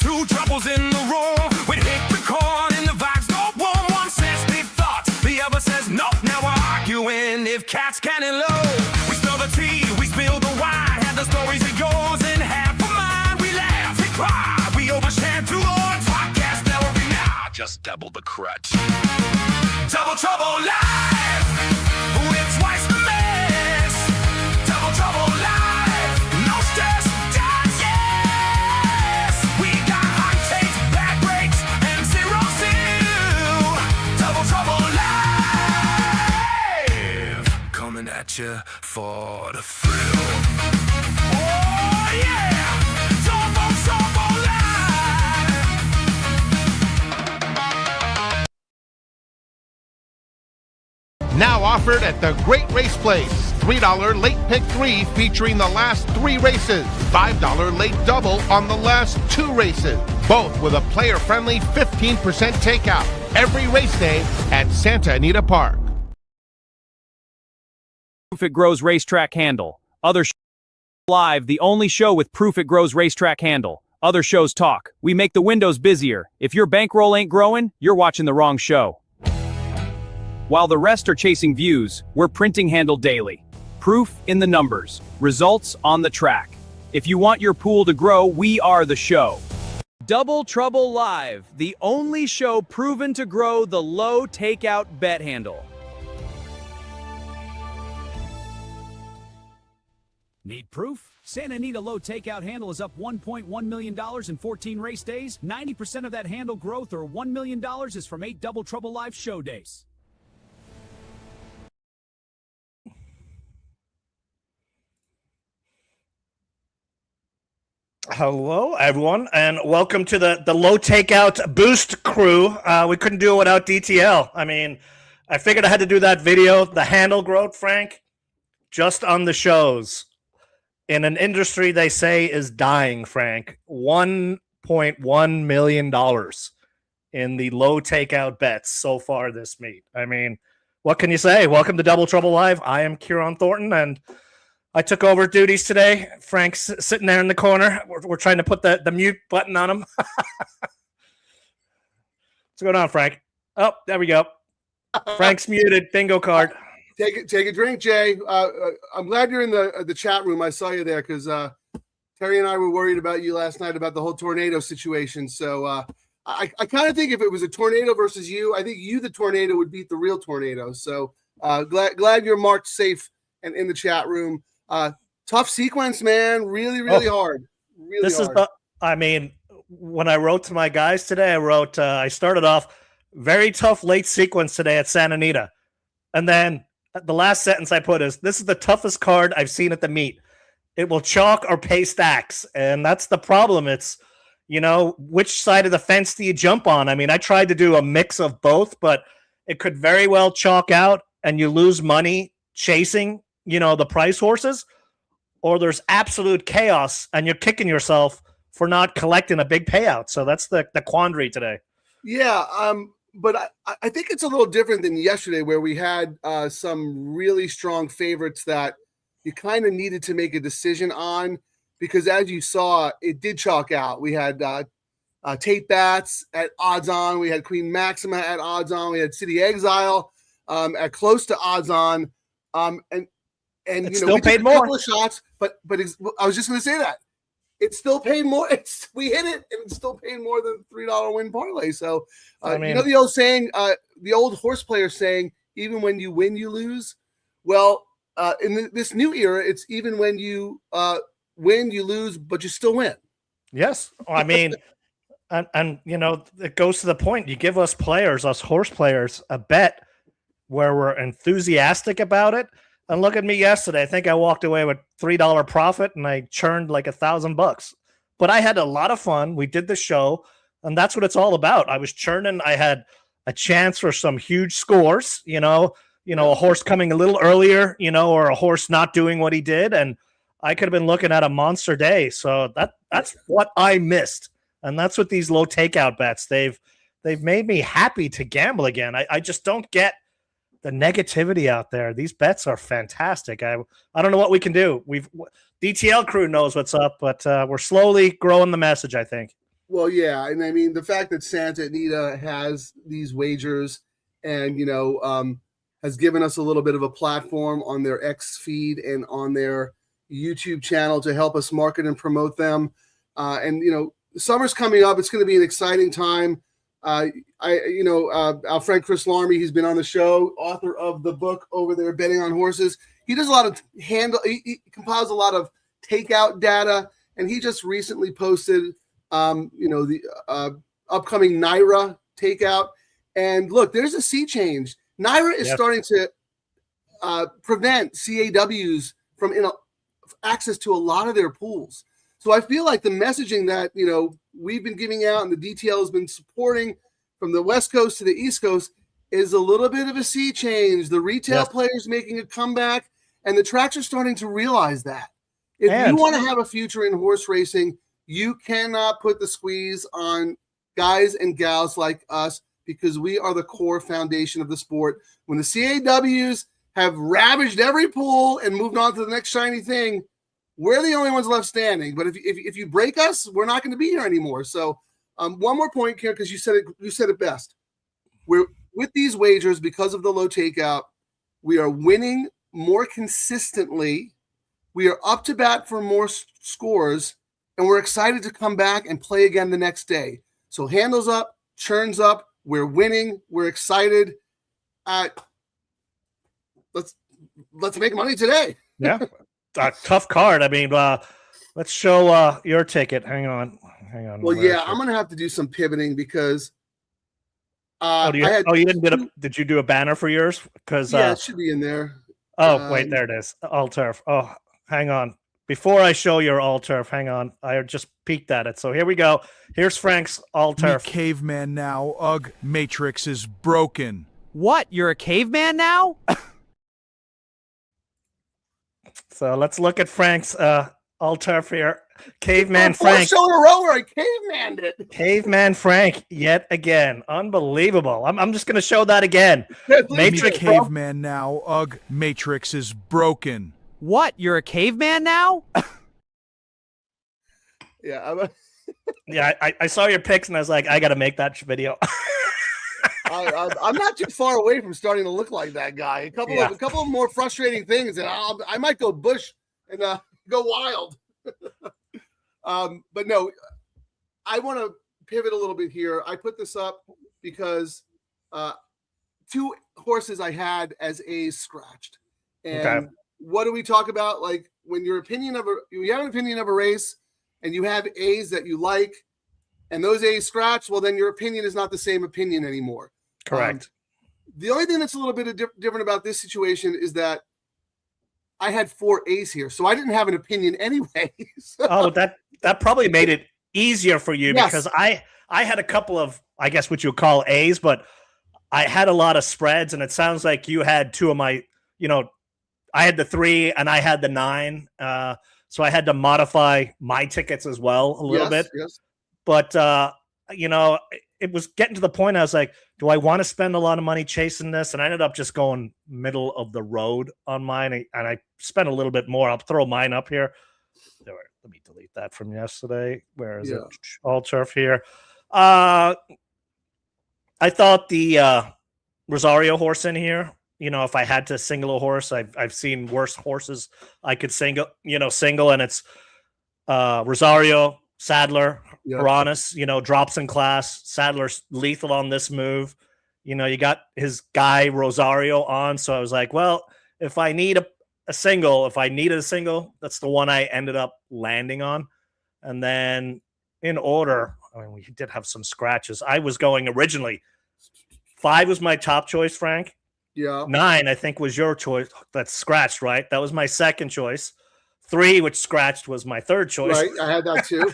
two troubles in the room. We hit record and the vibes go boom. One says big thoughts, the other says no. Now we're arguing if cats can and low. We spill the tea, we spill the wine. Have the stories of yours and half of mine. We laugh, we cry, we overshare through our podcast. Now every now, just double the crutch. Double Trouble Live, with twice the mess. Double Trouble Live, no stress, just yes. We got hot takes, bad breaks, and zero two. Double Trouble Live, coming at you for the thrill. Oh yeah, Double Trouble Live. Now offered at the Great Race Place. $3 late pick 3 featuring the last 3 races. $5 late double on the last 2 races. Both with a player-friendly 15% takeout. Every race day at Santa Anita Park. Proof It Grows Racetrack Handle. Other Live, the only show with Proof It Grows Racetrack Handle. Other shows talk. We make the windows busier. If your bankroll ain't growing, you're watching the wrong show. While the rest are chasing views, we're printing handle daily. Proof in the numbers. Results on the track. If you want your pool to grow, we are the show. Double Trouble Live, the only show proven to grow the low takeout bet handle. Need proof? Santa Anita low takeout handle is up $1.1 million in 14 race days. 90% of that handle growth, or $1 million, is from 8 Double Trouble Live show days. Hello, everyone, and welcome to the Low Takeout Boost crew. We couldn't do it without DTL. I mean, I figured I had to do that video, the handle growth, Frank, just on the shows. In an industry they say is dying, Frank, $1.1 million in the low takeout bets so far this meet. I mean, what can you say? Welcome to Double Trouble Live. I am Kieran Thornton, and I took over duties today. Frank's sitting there in the corner. We're trying to put the mute button on him. What's going on, Frank? Oh, there we go. Frank's muted. Bingo card. Take a drink, Jay. I'm glad you're in the chat room. I saw you there because Terry and I were worried about you last night about the whole tornado situation. So I kind of think if it was a tornado versus you, I think you, the tornado, would beat the real tornado. So glad you're marked safe and in the chat room. Tough sequence, man. Really hard. Really hard. I mean, when I wrote to my guys today, I started off very tough late sequence today at Santa Anita. And then the last sentence I put is, this is the toughest card I've seen at the meet. It will chalk or pay stacks. And that's the problem. It's, which side of the fence do you jump on? I mean, I tried to do a mix of both, but it could very well chalk out and you lose money chasing, the price horses, or there's absolute chaos and you're kicking yourself for not collecting a big payout. So that's the quandary today. Yeah. But I think it's a little different than yesterday, where we had some really strong favorites that you kind of needed to make a decision on, because as you saw, it did chalk out. We had Tate Bats at odds on. We had Queen Maxima at odds on. We had City Exile at close to odds on. And it still paid more. A couple of shots, but I was just going to say that. It still paid more. We hit it, and it still paid more than $3 win parlay. So, the old saying, the old horse player saying, even when you win, you lose. Well, in this new era, it's even when you win, you lose, but you still win. Yes. I mean, and it goes to the point. You give us horse players, a bet where we're enthusiastic about it. And look at me yesterday. I think I walked away with $3 profit and I churned like $1,000. But I had a lot of fun. We did the show, and that's what it's all about. I was churning. I had a chance for some huge scores, a horse coming a little earlier, or a horse not doing what he did. And I could have been looking at a monster day. So that's what I missed. And that's what these low takeout bets, they've made me happy to gamble again. I just don't get the negativity out there. These bets are fantastic. I don't know what we can do. DTL Crew knows what's up, but we're slowly growing the message, I think. Well, yeah, and I mean the fact that Santa Anita has these wagers, and has given us a little bit of a platform on their X feed and on their YouTube channel to help us market and promote them. And summer's coming up; it's going to be an exciting time. Our friend Chris Larmy, he's been on the show, author of the book over there, Betting on Horses. He does a lot of he compiles a lot of takeout data, and he just recently posted the upcoming Naira takeout. And look, there's a sea change. Naira is starting to prevent CAWs from access to a lot of their pools. So I feel like the messaging that we've been giving out and the DTL has been supporting from the West Coast to the East Coast is a little bit of a sea change. The retail players making a comeback, and the tracks are starting to realize that. If you want to have a future in horse racing, you cannot put the squeeze on guys and gals like us, because we are the core foundation of the sport. When the CAWs have ravaged every pool and moved on to the next shiny thing, we're the only ones left standing. But if you break us, we're not going to be here anymore. So one more point, Karen, because you said it best. We're with these wagers, because of the low takeout, we are winning more consistently. We are up to bat for more scores, and we're excited to come back and play again the next day. So handles up, churns up. We're winning. We're excited. Let's make money today. Yeah, a tough card. I mean, let's show your ticket. Hang on. Well, yeah, I'm gonna have to do some pivoting because. Did you do a banner for yours? Because it should be in there. Oh, wait, there it is. All turf. Oh, hang on. Before I show your all turf, hang on. I just peeked at it. So here we go. Here's Frank's all turf. Caveman now. Ugh, Matrix is broken. What? You're a caveman now? So let's look at Frank's all turf here. Caveman Frank. Show in a row where I cavemaned it. Caveman Frank yet again. Unbelievable. I'm just going to show that again. Matrix caveman now. Ugh, Matrix is broken. What? You're a caveman now? Yeah. Yeah, I saw your pics and I was like, I got to make that video. I'm not too far away from starting to look like that guy. A couple of more frustrating things, and I might go bush and go wild. But no, I want to pivot a little bit here. I put this up because two horses I had as A's scratched, and what do we talk about? Like when you have an opinion of a race, and you have A's that you like, and those A's scratch, well, then your opinion is not the same opinion anymore. Correct. The only thing that's a little bit different about this situation is that I had 4 A's here, so I didn't have an opinion anyways. Oh, that probably made it easier for you because I had a couple of, I guess what you would call A's, but I had a lot of spreads, and it sounds like you had 2 of my, I had the 3 and I had the 9. So I had to modify my tickets as well a little bit. Yes. But, it was getting to the point I was like, do I want to spend a lot of money chasing this? And I ended up just going middle of the road on mine. And I spent a little bit more. I'll throw mine up here. There, let me delete that from yesterday. Where is it? All turf here. I thought the Rosario horse in here, if I had to single a horse, I've seen worse horses I could single, and it's Rosario, Sadler, Uranus, drops in class. Sadler's lethal on this move. You got his guy Rosario on. So I was like, well, if I need a single, that's the one I ended up landing on. And then in order, we did have some scratches. I was going originally 5 was my top choice, Frank. Yeah. 9, I think, was your choice. That's scratched, right? That was my second choice. 3, which scratched, was my third choice. Right, I had that too.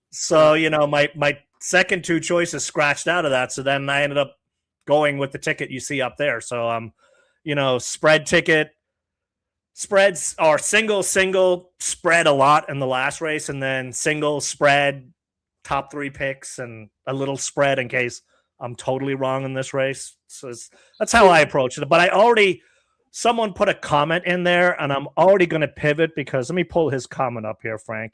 So, my second 2 choices scratched out of that. So then I ended up going with the ticket you see up there. So, spread ticket. Spreads are single, spread a lot in the last race, and then single, spread, top 3 picks, and a little spread in case I'm totally wrong in this race. So that's how I approach it. But someone put a comment in there, and I'm already going to pivot because let me pull his comment up here, Frank.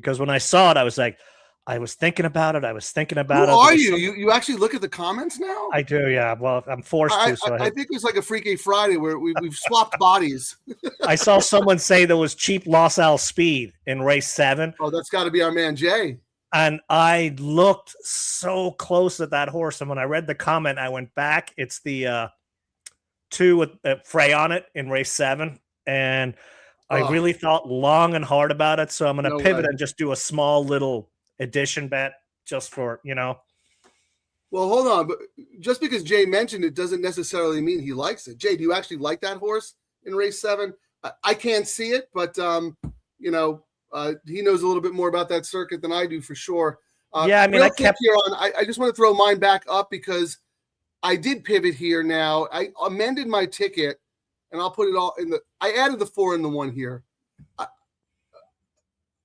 because when I saw it, I was like, I was thinking about it. I was thinking about it. Who are you? You actually look at the comments now? I do, yeah. Well, I'm forced to. So I think it's like a Freaky Friday where we've swapped bodies. I saw someone say there was cheap Los Al speed in race 7. Oh, that's got to be our man Jay. And I looked so close at that horse. And when I read the comment, I went back. It's the 2 with Frey on it in race 7. And I really thought long and hard about it. So I'm going to pivot and just do a small little addition bet just for, Well, hold on. But just because Jay mentioned it doesn't necessarily mean he likes it. Jay, do you actually like that horse in race 7? I can't see it, but, he knows a little bit more about that circuit than I do for sure. Yeah, I mean, I just want to throw mine back up because I did pivot here now. I amended my ticket, and I'll put it all in I added the 4 and the 1 here.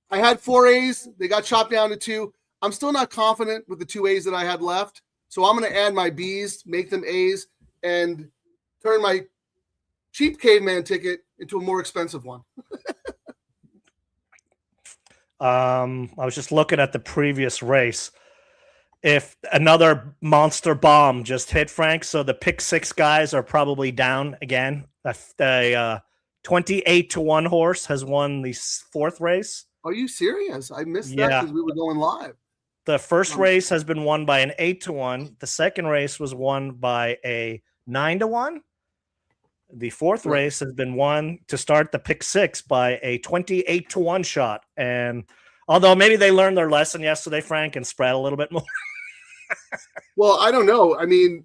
I had 4 A's. They got chopped down to 2. I'm still not confident with the 2 A's that I had left. So I'm going to add my B's, make them A's, and turn my cheap caveman ticket into a more expensive one. I was just looking at the previous race. If another monster bomb just hit, Frank, so the pick 6 guys are probably down again. The 28-1 horse has won the 4th race. Are you serious? I missed that because we were going live. The first race has been won by an 8-1. The second race was won by a 9-1. The 4th race has been won to start the pick 6 by a 28-1 shot. And although maybe they learned their lesson yesterday, Frank, and spread a little bit more. Well, I don't know. I mean,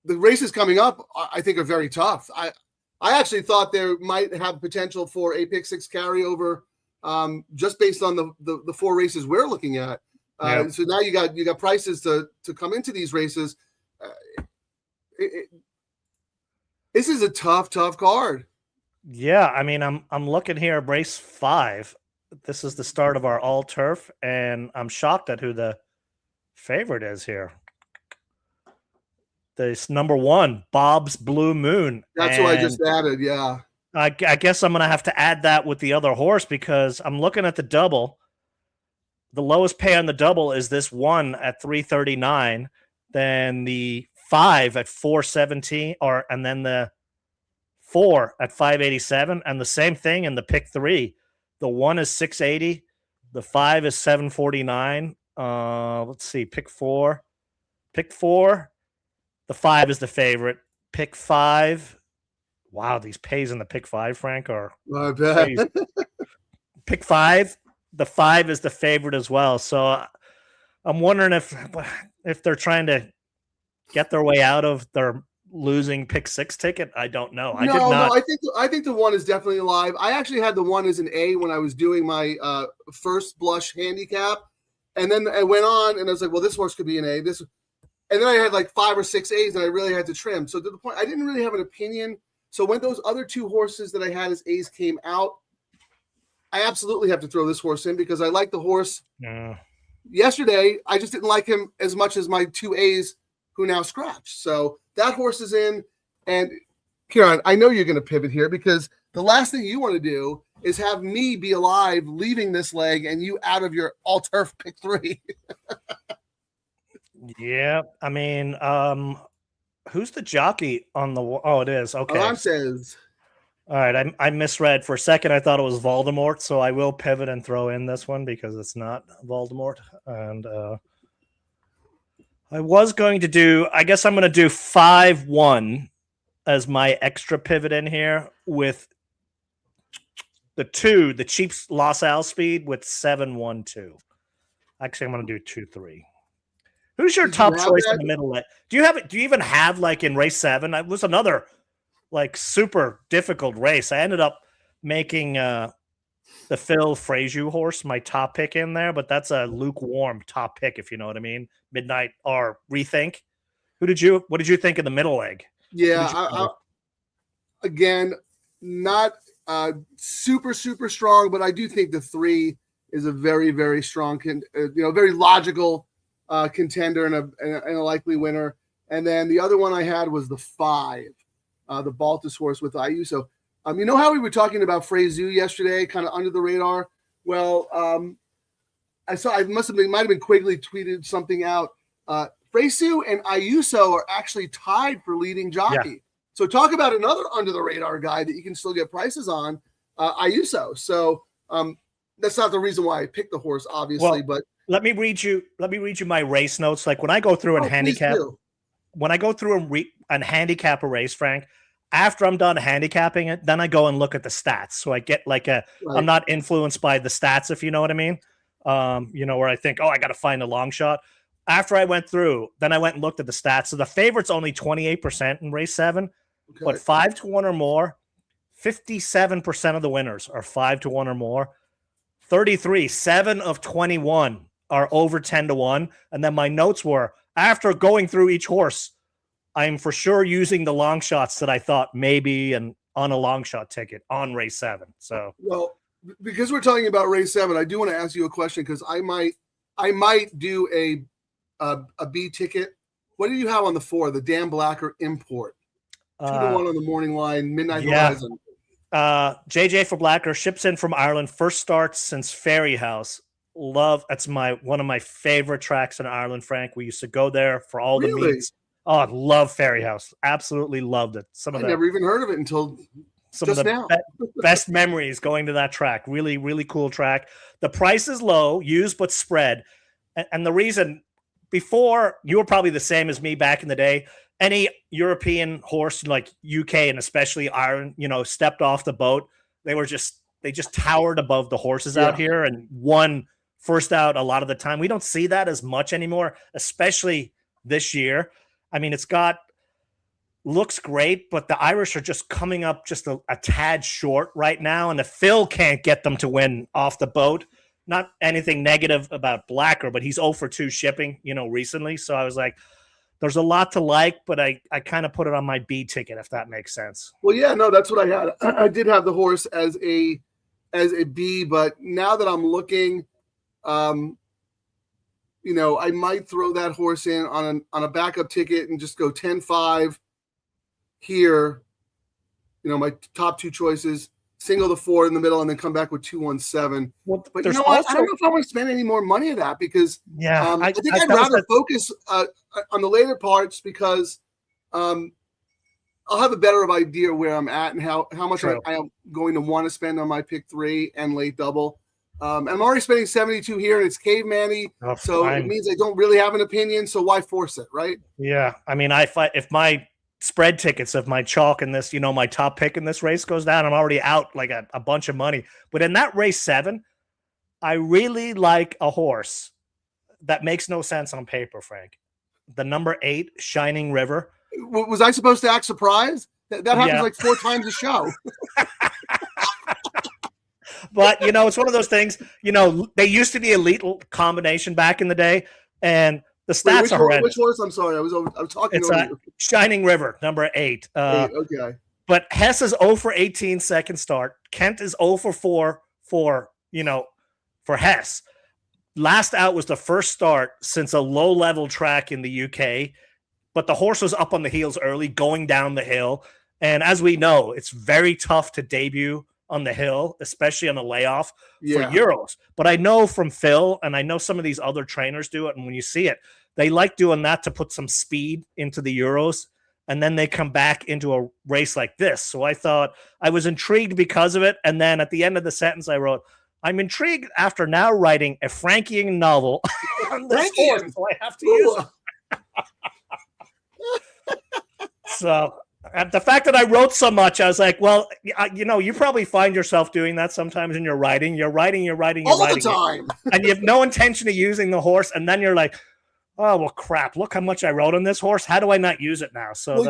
the races coming up, I think, are very tough. I actually thought there might have potential for a pick 6 carryover, just based on the 4 races we're looking at. So now you got prices to come into these races. This is a tough card. Yeah, I mean, I'm looking here at race 5. This is the start of our all turf, and I'm shocked at who the favorite is here. This number 1, Bob's Blue Moon. That's who I just added. Yeah. I guess I'm going to have to add that with the other horse because I'm looking at the double. The lowest pay on the double is this 1 at 339. Then the 5 at 417, and then the 4 at 587, and the same thing in the pick 3. The 1 is 680, the 5 is 749. Let's see, pick 4. The 5 is the favorite. Pick 5. Wow, these pays in the pick 5, Frank, are crazy. Pick 5. The 5 is the favorite as well. So I'm wondering if they're trying to get their way out of their losing pick 6 ticket. I don't know. No, I think the 1 is definitely alive. I actually had the 1 as an A when I was doing my first blush handicap, and then I went on and I was like, well, this horse could be an A. And then I had like 5 or 6 A's, and I really had to trim. So to the point, I didn't really have an opinion. So when those other 2 horses that I had as A's came out, I absolutely have to throw this horse in because I like the horse. Yesterday, I just didn't like him as much as my 2 A's who now scratched. So that horse is in. And Kieran, I know you're going to pivot here because the last thing you want to do is have me be alive leaving this leg and you out of your all turf pick 3. Yeah, I mean, who's the jockey on the? Oh, it is. Okay. Alarm says. All right, I misread for a second. I thought it was Voldemort, so I will pivot and throw in this one because it's not Voldemort. And I was going to do. I guess I'm going to do 5-1 as my extra pivot in here with the 2, the cheap Los Al speed with 7-1-2. Actually, I'm going to do 2-3. Who's your top choice in the middle? Do you even have like in race 7? It was another like super difficult race. I ended up making the Phil Frazier horse my top pick in there, but that's a lukewarm top pick, if you know what I mean. Midnight or Rethink. What did you think of the middle leg? Yeah, again, not super strong, but I do think the 3 is a very, very strong, very logical contender and a likely winner. And then the other one I had was the 5, the Baltus horse with Ayuso. You know how we were talking about Freyzoo yesterday, kind of under the radar? Well, I saw might have been Quigley tweeted something out. Freyzoo and Ayuso are actually tied for leading jockey. Yeah. So talk about another under the radar guy that you can still get prices on, Ayuso. So that's not the reason why I picked the horse, obviously. But let me read you my race notes. Like when I go through and handicap, when I go through and handicap a race, Frank. After I'm done handicapping it, then I go and look at the stats. So I get like I'm not influenced by the stats, if you know what I mean. Where I think, I got to find a long shot. After I went through, then I went and looked at the stats. So the favorite's only 28% in race 7, but 5-1 or more, 57% of the winners are 5-1 or more. 7 of 21 are over 10-1. And then my notes were, after going through each horse, I'm for sure using the long shots that I thought maybe and on a long shot ticket on race 7. So, well, because we're talking about race 7, I do want to ask you a question because I might do a B ticket. What do you have on the 4? The Dan Blacker Import, 2-1 on the morning line, Midnight Horizon. JJ for Blacker ships in from Ireland. First start since Ferry House. That's one of my favorite tracks in Ireland, Frank. We used to go there for all the meets. Oh, I love Ferry House. Absolutely loved it. I never even heard of it until some of the best memories going to that track. Really, really cool track. The price is low, used but spread. And the reason, before, you were probably the same as me back in the day. Any European horse like UK and especially Ireland, stepped off the boat. They just towered above the horses out here and won first out a lot of the time. We don't see that as much anymore, especially this year. I mean, looks great, but the Irish are just coming up just a tad short right now, and the Phil can't get them to win off the boat. Not anything negative about Blacker, but he's 0 for 2 shipping, recently. So I was like, there's a lot to like, but I kind of put it on my B ticket, if that makes sense. Well, yeah, no, that's what I had. I did have the horse as a B, but now that I'm looking, I might throw that horse in on a backup ticket and just go 10-5 here. My top 2 choices, single the 4 in the middle, and then come back with 2-1-7. Well, but I don't know if I want to spend any more money of that because I think I'd rather focus on the later parts because I'll have a better idea where I'm at and how much I am going to want to spend on my pick 3 and late double. I'm already spending 72 here, and it's caveman-y, so it means I don't really have an opinion. So why force it, right? Yeah, I mean, if my spread tickets of my chalk in this, my top pick in this race goes down, I'm already out like a bunch of money. But in that race 7, I really like a horse that makes no sense on paper, Frank. The number 8, Shining River. Was I supposed to act surprised? That happens like 4 times a show. But, it's one of those things, they used to be elite combination back in the day, and the stats are horrendous. Which horse? I'm sorry. I was talking over you. Shining River, number 8. Okay. But Hess is 0 for 18 second start. Kent is 0 for 4 for Hess. Last out was the first start since a low-level track in the UK, but the horse was up on the heels early, going down the hill. And as we know, it's very tough to debut on the hill, especially on the layoff for Euros. But I know from Phil, and I know some of these other trainers do it, and when you see it, they like doing that to put some speed into the Euros, and then they come back into a race like this. So I thought I was intrigued because of it, and then at the end of the sentence I wrote, I'm intrigued after now writing a Frankian novel on this horse, so I have to use it. So the fact that I wrote so much, I was like, well, you probably find yourself doing that sometimes in your writing. You're writing. All the time. And you have no intention of using the horse. And then you're like, oh, well, crap. Look how much I wrote on this horse. How do I not use it now? So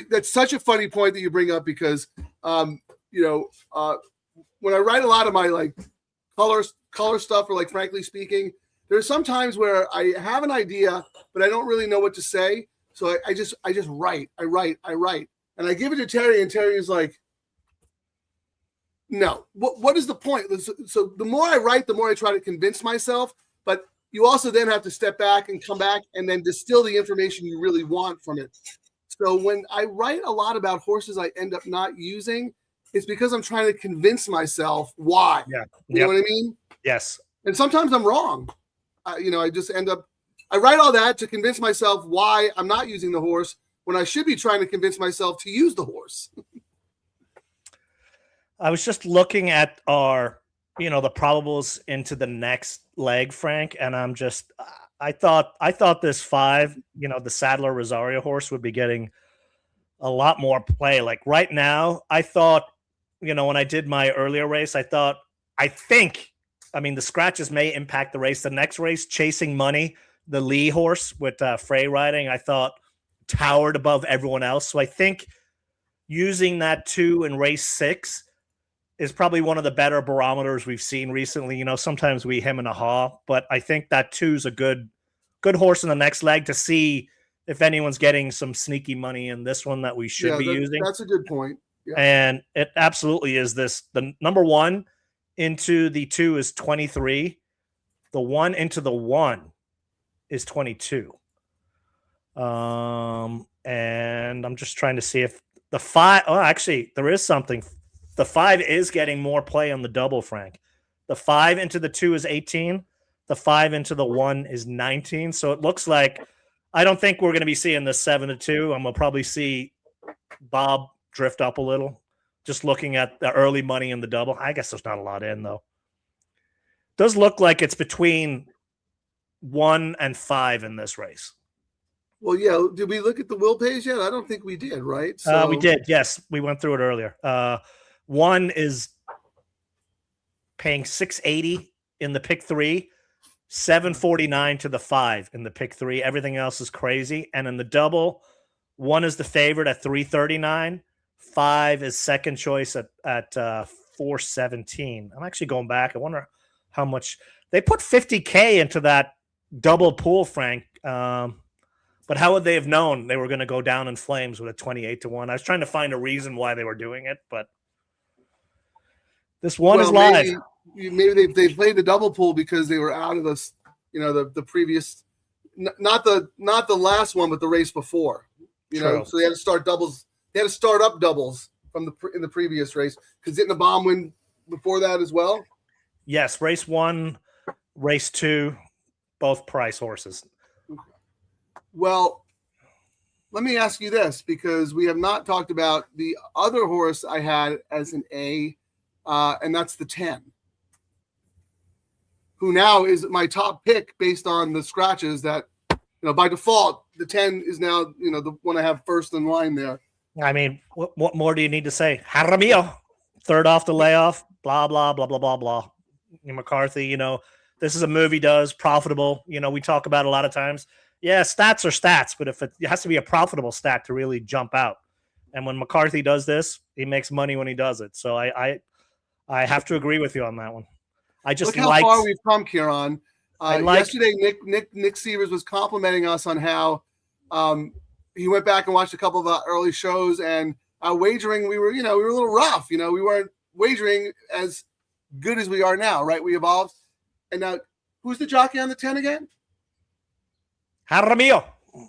that's such a funny point that you bring up because, when I write a lot of my like color stuff or like, frankly speaking, there's some times where I have an idea, but I don't really know what to say. So I just write, I write, and I give it to Terry, and Terry is like, no, what is the point? So the more I write, the more I try to convince myself, but you also then have to step back and come back and then distill the information you really want from it. So when I write a lot about horses I end up not using, it's because I'm trying to convince myself why. Yeah. You know what I mean? Yes. And sometimes I'm wrong. I just end up, I write all that to convince myself why I'm not using the horse when I should be trying to convince myself to use the horse. I was just looking at our, the probables into the next leg, Frank, and I thought this 5, the Sadler Rosario horse would be getting a lot more play. Like right now, I thought, when I did my earlier race, the scratches may impact the race. The next race, Chasing Money, the Lee horse with Frey riding, I thought towered above everyone else. So I think using that 2 in race 6 is probably one of the better barometers we've seen recently. Sometimes we hem and a haw, but I think that 2 is a good horse in the next leg to see if anyone's getting some sneaky money in this one that we should be using. That's a good point. Yeah. And it absolutely is this. The number 1 into the 2 is 23. The 1 into the 1 is 22. And I'm just trying to see if the 5, actually there is something. The 5 is getting more play on the double, Frank. The 5 into the 2 is 18. The 5 into the 1 is 19. So it looks like I don't think we're going to be seeing the 7-2. I'm going to probably see Bob drift up a little. Just looking at the early money in the double. I guess there's not a lot in, though. Does look like it's between 1 and 5 in this race. Well, yeah. Did we look at the will pays yet? I don't think we did, right? So We did. Yes, we went through it earlier. 1 is paying $680 in the pick 3, $749 to the 5 in the pick 3. Everything else is crazy. And in the double, 1 is the favorite at $339. 5 is second choice at $417. I'm actually going back. I wonder how much they put $50K into that double pool, Frank. But how would they have known they were going to go down in flames with a 28-1? I was trying to find a reason why they were doing it, but this one is live. Maybe they played the double pool because they were out of this, the previous, not the last one, but the race before. So they had to start doubles. They had to start up doubles from in the previous race because didn't the bomb win before that as well? Yes, race 1, race 2, both price horses. Well, let me ask you this, because we have not talked about the other horse I had as an A, and that's the 10, who now is my top pick based on the scratches that, by default, the 10 is now, the one I have first in line there. I mean, what more do you need to say? Jaramillo, third off the layoff, blah, blah, blah, blah, blah, blah. McCarthy, this is a movie does, profitable. We talk about a lot of times. Yeah, stats are stats, but if it has to be a profitable stat to really jump out. And when McCarthy does this, he makes money when he does it. So I have to agree with you on that one. I just look how far we've come, Kieran. Yesterday, Nick Sievers was complimenting us on how he went back and watched a couple of our early shows, and our wagering, we were a little rough. We weren't wagering as good as we are now, right? We evolved. And now, who's the jockey on the 10 again? Jaramillo.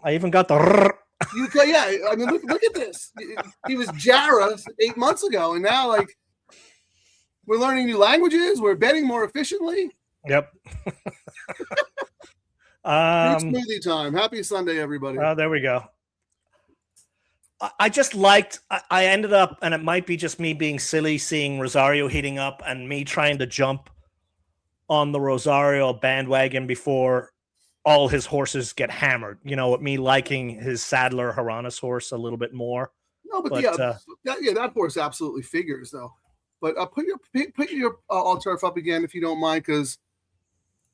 I even got the. Yeah, I mean, look at this. He was Jara 8 months ago, and now we're learning new languages. We're betting more efficiently. Yep. Smoothie time. Happy Sunday, everybody. There we go. I just liked. I ended up, and it might be just me being silly, seeing Rosario heating up, and me trying to jump on the Rosario bandwagon before all his horses get hammered, with me liking his Sadler Haranas horse a little bit more. No, but that horse absolutely figures though. But put your all turf up again if you don't mind, because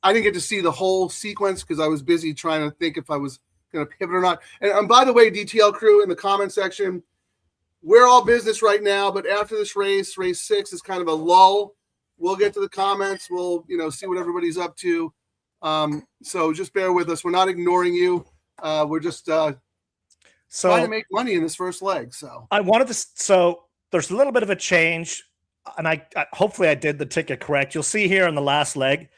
I didn't get to see the whole sequence because I was busy trying to think if I was going to pivot or not. And by the way, DTL Crew in the comment section, we're all business right now, but after this race 6 is kind of a lull. We'll get to the comments. We'll see what everybody's up to. So just bear with us. We're not ignoring you. We're just trying to make money in this first leg. So I wanted to. So there's a little bit of a change, and I hopefully I did the ticket correct. You'll see here in the last leg,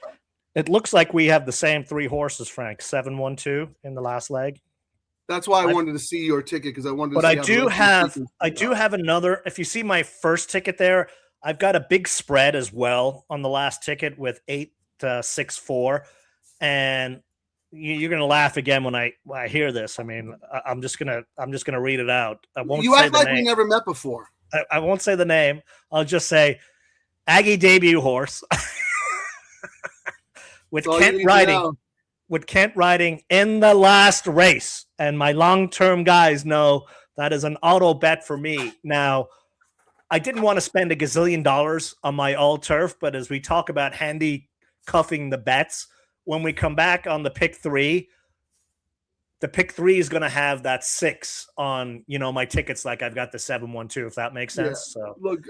it looks like we have the same 3 horses, Frank. 7-1-2 in the last leg. That's why I wanted to see your ticket because I wanted to But see I do have another. If you see my first ticket there, I've got a big spread as well on the last ticket with 8-6-4, and you're gonna laugh again when I hear this. I mean, I'm just gonna read it out. I won't. You say act the like name. we never met before. I won't say the name. I'll just say Aggie debut horse with Kent riding in the last race. And my long-term guys know that is an auto bet for me. Now, I didn't want to spend $1 gazillion on my all turf, but as we talk about handcuffing the bets, when we come back on the pick 3, the pick 3 is going to have that 6 on, my tickets. Like I've got the 7-1-2, if that makes sense. Yeah. So Look,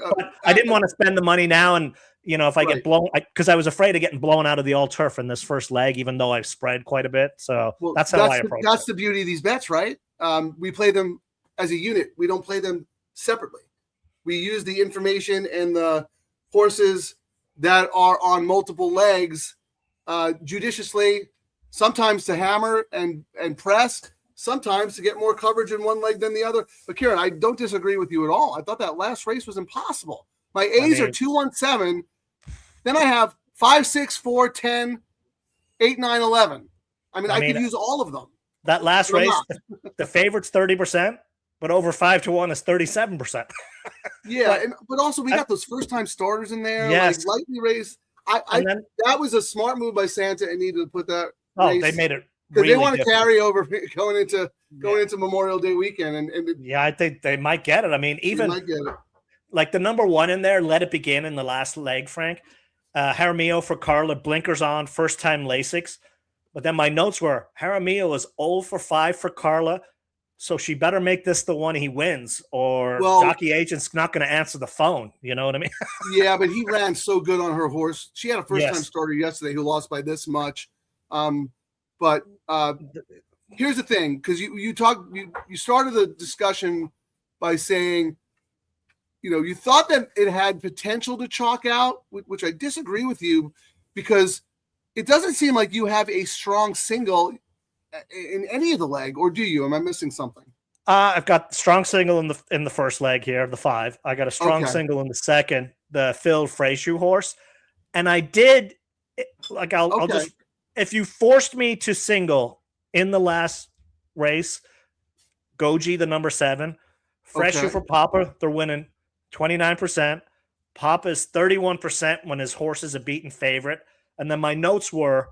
I didn't want to spend the money now. And, if I get blown, because I was afraid of getting blown out of the all turf in this first leg, even though I've spread quite a bit. So that's how I approach it. That's the beauty of these bets, right? We play them as a unit. We don't play them separately. We use the information and the horses that are on multiple legs judiciously, sometimes to hammer and press, sometimes to get more coverage in one leg than the other. But Kieran, I don't disagree with you at all. I thought that last race was impossible. My A's are 2-1-7. Then I have 5, 6, 4, 10, 8, 9, 11. I could use all of them. That last race, the favorite's 30%, but over 5-1 is 37%. Yeah, but also we got those first-time starters in there. Yes. Like lightly raised. That was a smart move by Santa Anita to put that. Oh, they made it because really they want to different. carry over going into Memorial Day weekend, and I think they might get it. I mean, even like the number 1 in there, Let It Begin in the last leg, Frank. Jaramillo for Carla, blinkers on, first time Lasix. But then my notes were Jaramillo is 0 for 5 for Carla, so she better make this the one he wins, or Jockey Agent's not going to answer the phone. You know what I mean? Yeah, but he ran so good on her horse. She had a first time starter yesterday who lost by this much. But here's the thing, because you started the discussion by saying, you thought that it had potential to chalk out, which I disagree with you, because it doesn't seem like you have a strong single in any of the leg, or do you? Am I missing something? I've got strong single in the first leg here, the 5. I got a strong single in the second, the Phil Freyshoe horse, and I did I'll just, if you forced me to single in the last race, Goji the number 7, Freyshoe for Papa, they're winning 29%. Papa's 31% when his horse is a beaten favorite. And then my notes were,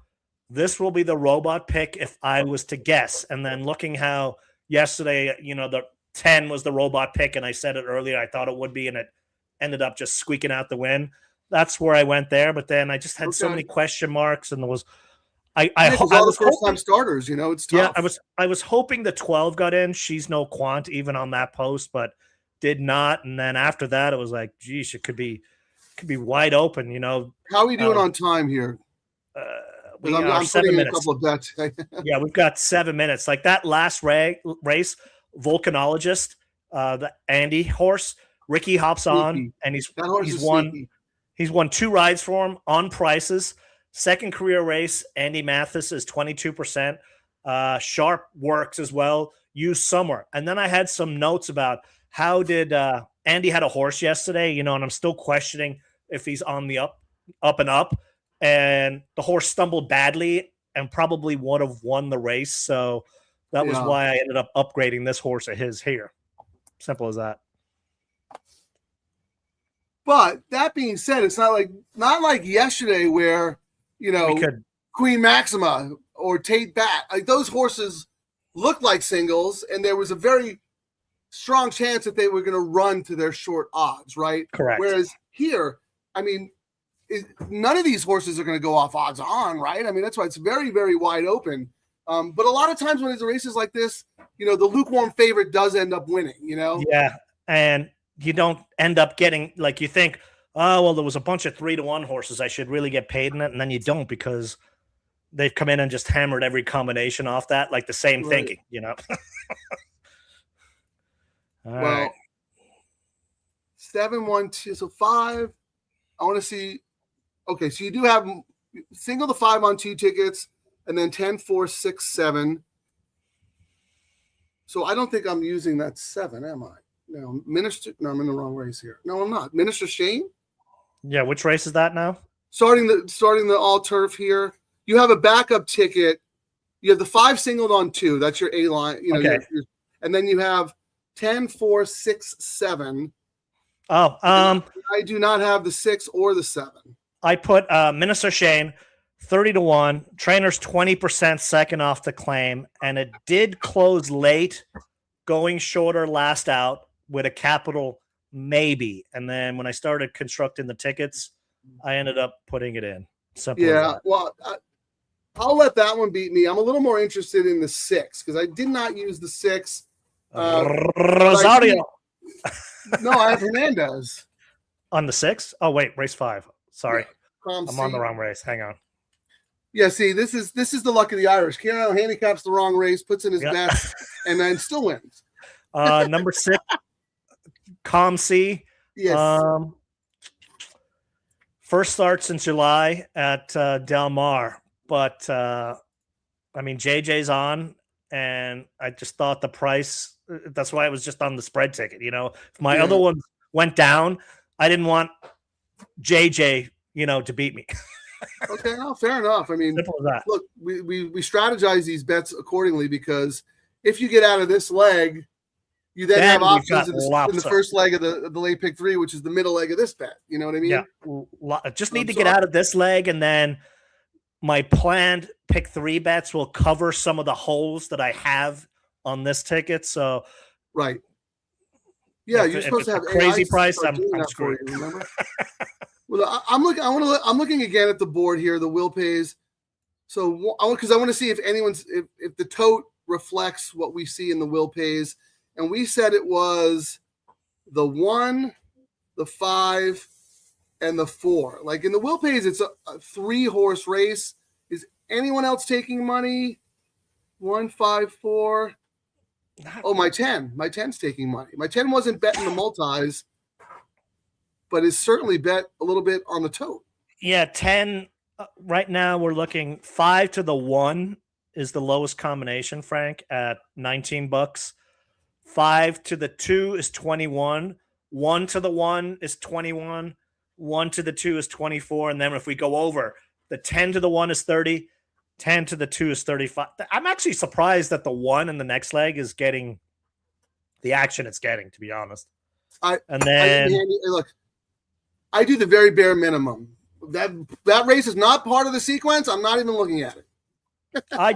this will be the robot pick if I was to guess. And then looking how yesterday, the 10 was the robot pick, and I said it earlier, I thought it would be, and it ended up just squeaking out the win. That's where I went there. But then I just had so many question marks, and there was I was first time starters, it's tough. Yeah, I was hoping the 12 got in. She's no quant even on that post, but did not. And then after that, it was like, geez, it could be wide open. How are we doing on time here? I'm 7 minutes. A couple of bets. Yeah, we've got 7 minutes. Like that last race, Volcanologist, the Andy horse, Ricky hops on, and he's won. Sneaky. He's won 2 rides for him on prices. Second career race, Andy Mathis is 22%. Sharp works as well. Use somewhere. And then I had some notes about how did Andy had a horse yesterday, and I'm still questioning if he's on the up and up. And the horse stumbled badly and probably would have won the race. So that was why I ended up upgrading this horse of his here. Simple as that. But that being said, it's not like yesterday where, Queen Maxima or Tate Bat, like those horses looked like singles, and there was a very strong chance that they were going to run to their short odds, right? Correct. Whereas here, none of these horses are going to go off odds on, right? That's why it's very, very wide open. But a lot of times when it's races like this, the lukewarm favorite does end up winning, Yeah, and you don't end up getting, like, you think, oh, well, there was a bunch of 3-1 horses, I should really get paid in it, and then you don't, because they've come in and just hammered every combination off that, like the same thinking, All right. 7, 1, 2, so 5. I want to see. Okay, so you do have single the 5 on 2 tickets, and then 10, 4, 6, 7. So I don't think I'm using that 7, am I? No, Minister. No, I'm in the wrong race here. No, I'm not. Minister Shane. Yeah, which race is that now? Starting the all turf here. You have a backup ticket. You have the 5 singled on 2. That's your A line. You know, Okay. And then you have 10, 4, 6, 7. Oh, I do not have the 6 or the 7. I put Minister Shane 30-1, trainers 20% second off the claim, and it did close late, going shorter last out with a capital maybe. And then when I started constructing the tickets, I ended up putting it in. Simple as that. Well, I'll let that one beat me. I'm a little more interested in the 6 because I did not use the 6. Rosario No, I have Hernandez. on the 6. Oh wait, race 5. Sorry, I'm I'm on the wrong race. Hang on. Yeah, see, this is the luck of the Irish. Kieran handicaps the wrong race, puts in his best, and then still wins. Number 6, Com C. Yes. First start since July at Del Mar, but I mean JJ's on, and I just thought the price. That's why it was just on the spread ticket. You know, if my other ones went down, I didn't want JJ, to beat me. Okay, no, fair enough. I mean, Simple as that. look, we strategize these bets accordingly because if you get out of this leg, you then have we've options got in the first leg of the late pick 3, which is the middle leg of this bet. You know what I mean? Yeah, just need to get out of this leg, and then my planned pick 3 bets will cover some of the holes that I have on this ticket. So, right. Yeah, if you're supposed to have a crazy AI price. start I'm doing that for screwed. you, remember? Well, I'm looking again at the board here, the will pays. So, because I want to see if if the tote reflects what we see in the will pays, and we said it was the 1, the 5, and the 4. Like in the will pays, it's a 3-horse race. Is anyone else taking money? 1, 5, 4. Oh, my 10. My 10's taking money. My 10 wasn't betting the multis, but is certainly bet a little bit on the tote. Yeah, 10. Right now we're looking 5 to the 1 is the lowest combination, Frank, at $19. 5 to the 2 is 21. 1 to the 1 is 21. 1 to the 2 is 24. And then if we go over, the 10 to the 1 is 30. 10 to the 2 is 35. I'm actually surprised that the 1 in the next leg is getting the action it's getting, to be honest. Look, I do the very bare minimum. That race is not part of the sequence. I'm not even looking at it. I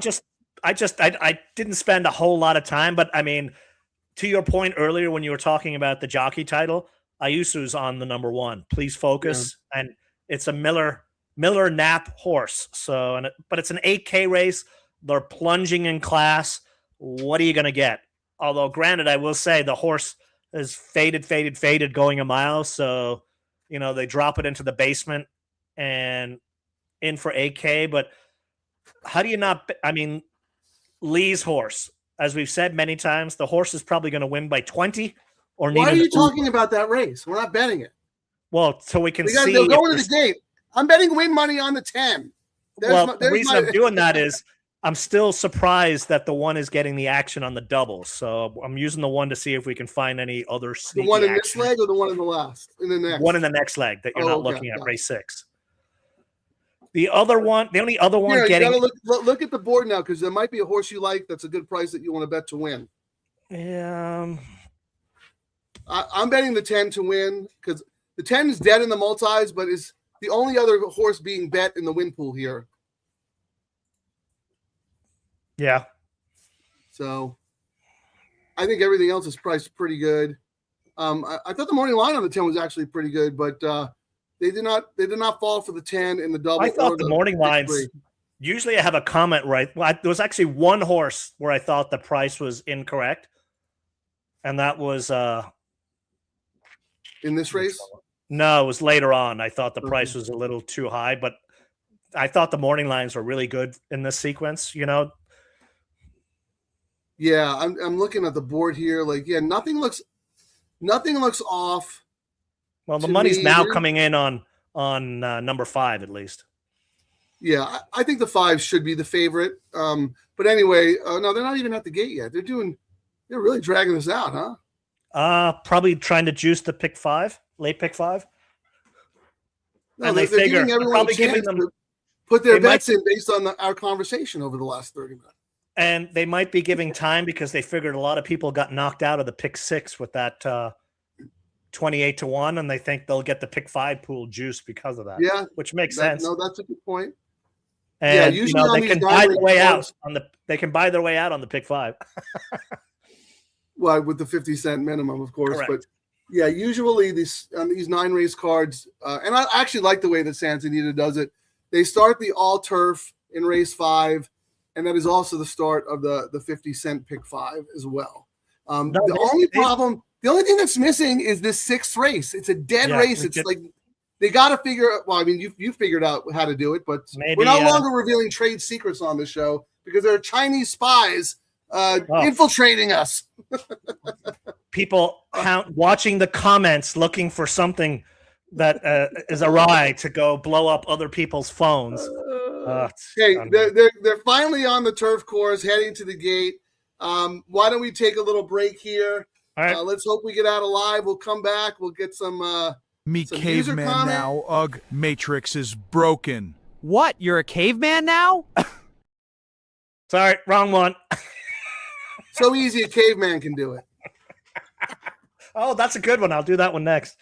didn't spend a whole lot of time, but I mean, to your point earlier when you were talking about the jockey title, Ayusu's on the number 1. Please focus, and it's a Miller Knapp horse. So, but it's an 8K race. They're plunging in class. What are you going to get? Although, granted, I will say the horse is faded going a mile. So, they drop it into the basement and in for 8K. But how do you not? I mean, Lee's horse, as we've said many times, the horse is probably going to win by 20 or Why are you talking about that race? We're not betting it. Well, so we can see. They'll go into the gate. I'm betting win money on the 10. The reason I'm doing that is I'm still surprised that the 1 is getting the action on the doubles. So I'm using the 1 to see if we can find any other sneaky the one in action. this leg or the one in the last? In the next? One in the next leg that you're not looking at, race 6. The only other one getting. You gotta look at the board now because there might be a horse you like that's a good price that you want to bet to win. Yeah. I'm betting the 10 to win because the 10 is dead in the multis, but is the only other horse being bet in the win pool here. Yeah. So I think everything else is priced pretty good. I thought the morning line on the 10 was actually pretty good, but they did not fall for the 10 in the double. I thought the morning lines. Usually I have a comment right. Well, there was actually one horse where I thought the price was incorrect. And that was in this race? No, it was later on. I thought the price was a little too high, but I thought the morning lines were really good in this sequence, Yeah, I'm looking at the board here. Nothing looks off. Well, the money's now coming in on number 5 at least. Yeah, I think the 5 should be the favorite. But anyway, no, they're not even at the gate yet. They're They're really dragging us out, huh? Probably trying to juice the pick 5, late pick 5. No, And they're figure giving everyone a probably giving chance them to put their they might bets in based on our conversation over the last 30 minutes. and they might be giving time because they figured a lot of people got knocked out of the pick 6 with that 28-1, and they think they'll get the pick 5 pool juice because of that. Yeah, which makes sense. No, that's a good point. And yeah, usually on they these can buy their way out cards, on the they can buy their way out on the pick 5. well, with the 50-cent minimum, of course. Correct. But yeah, usually these 9 race cards, and I actually like the way that Santa Anita does it. They start the all turf in race 5, and that is also the start of the 50-cent pick 5 as well. The only thing that's missing is this 6th race. It's a dead race. It's like they got to figure out. Well, I mean, you figured out how to do it, but we're no longer revealing trade secrets on the show because there are Chinese spies infiltrating us. People watching the comments looking for something that is awry to go blow up other people's phones. Hey, they're finally on the turf course, heading to the gate. Why don't we take a little break here? All right. Let's hope we get out alive. We'll come back. We'll get some. Me some user caveman comment. now. Ugh, Matrix is broken. What? You're a caveman now? Sorry, wrong one. So easy, a caveman can do it. Oh, that's a good one. I'll do that one next.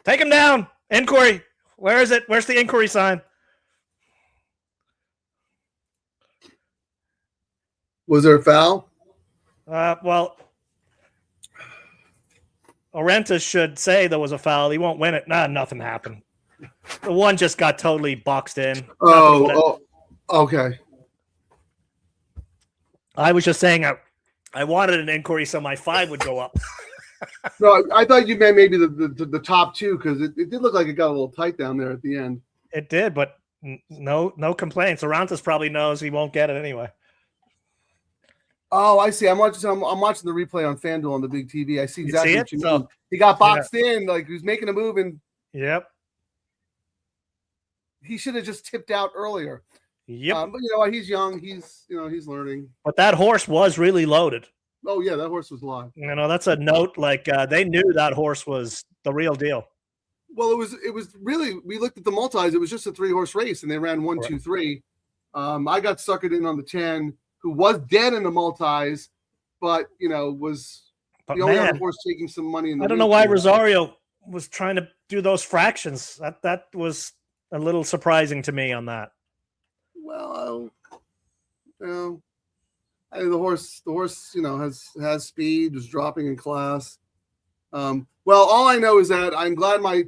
Take him down. Inquiry. Where is it? Where's the inquiry sign? Was there a foul? Well, Orentas should say there was a foul. He won't win it. Nah, nothing happened. The one just got totally boxed in. Okay. I was just saying I wanted an inquiry so my 5 would go up. No, I thought you meant maybe the top 2 because it did look like it got a little tight down there at the end. It did, but no complaints. Orantes probably knows he won't get it anyway. Oh, I see. I'm watching the replay on FanDuel on the big TV. I see exactly what you mean. So, he got boxed in, like he was making a move, and yep, he should have just tipped out earlier. Yep. But you know what? He's young. He's learning. But that horse was really loaded. Oh yeah, that horse was live. You know, that's a note. Like they knew that horse was the real deal. Well, it was really. We looked at the multis. It was just a 3-horse race, and they ran 1, 2, 3. I got suckered in on the 10, who was dead in the multis, but you know was the only other horse taking some money. I don't know why Rosario was trying to do those fractions. That was a little surprising to me on that. Well, the horse, has speed, was dropping in class. Well, all I know is that I'm glad my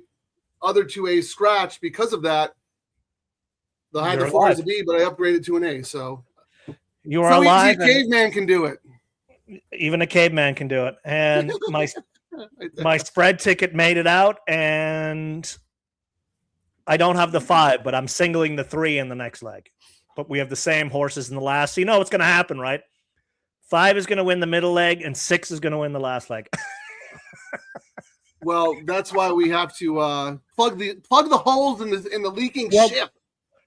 other 2A's scratched because of that. I had the 4 as a B, but I upgraded to an A. So you are alive. A caveman can do it. Even a caveman can do it. And my spread ticket made it out, and I don't have the 5, but I'm singling the 3 in the next leg. But we have the same horses in the last. So you know what's going to happen, right? 5 is going to win the middle leg, and 6 is going to win the last leg. Well, that's why we have to plug the holes in the leaking ship.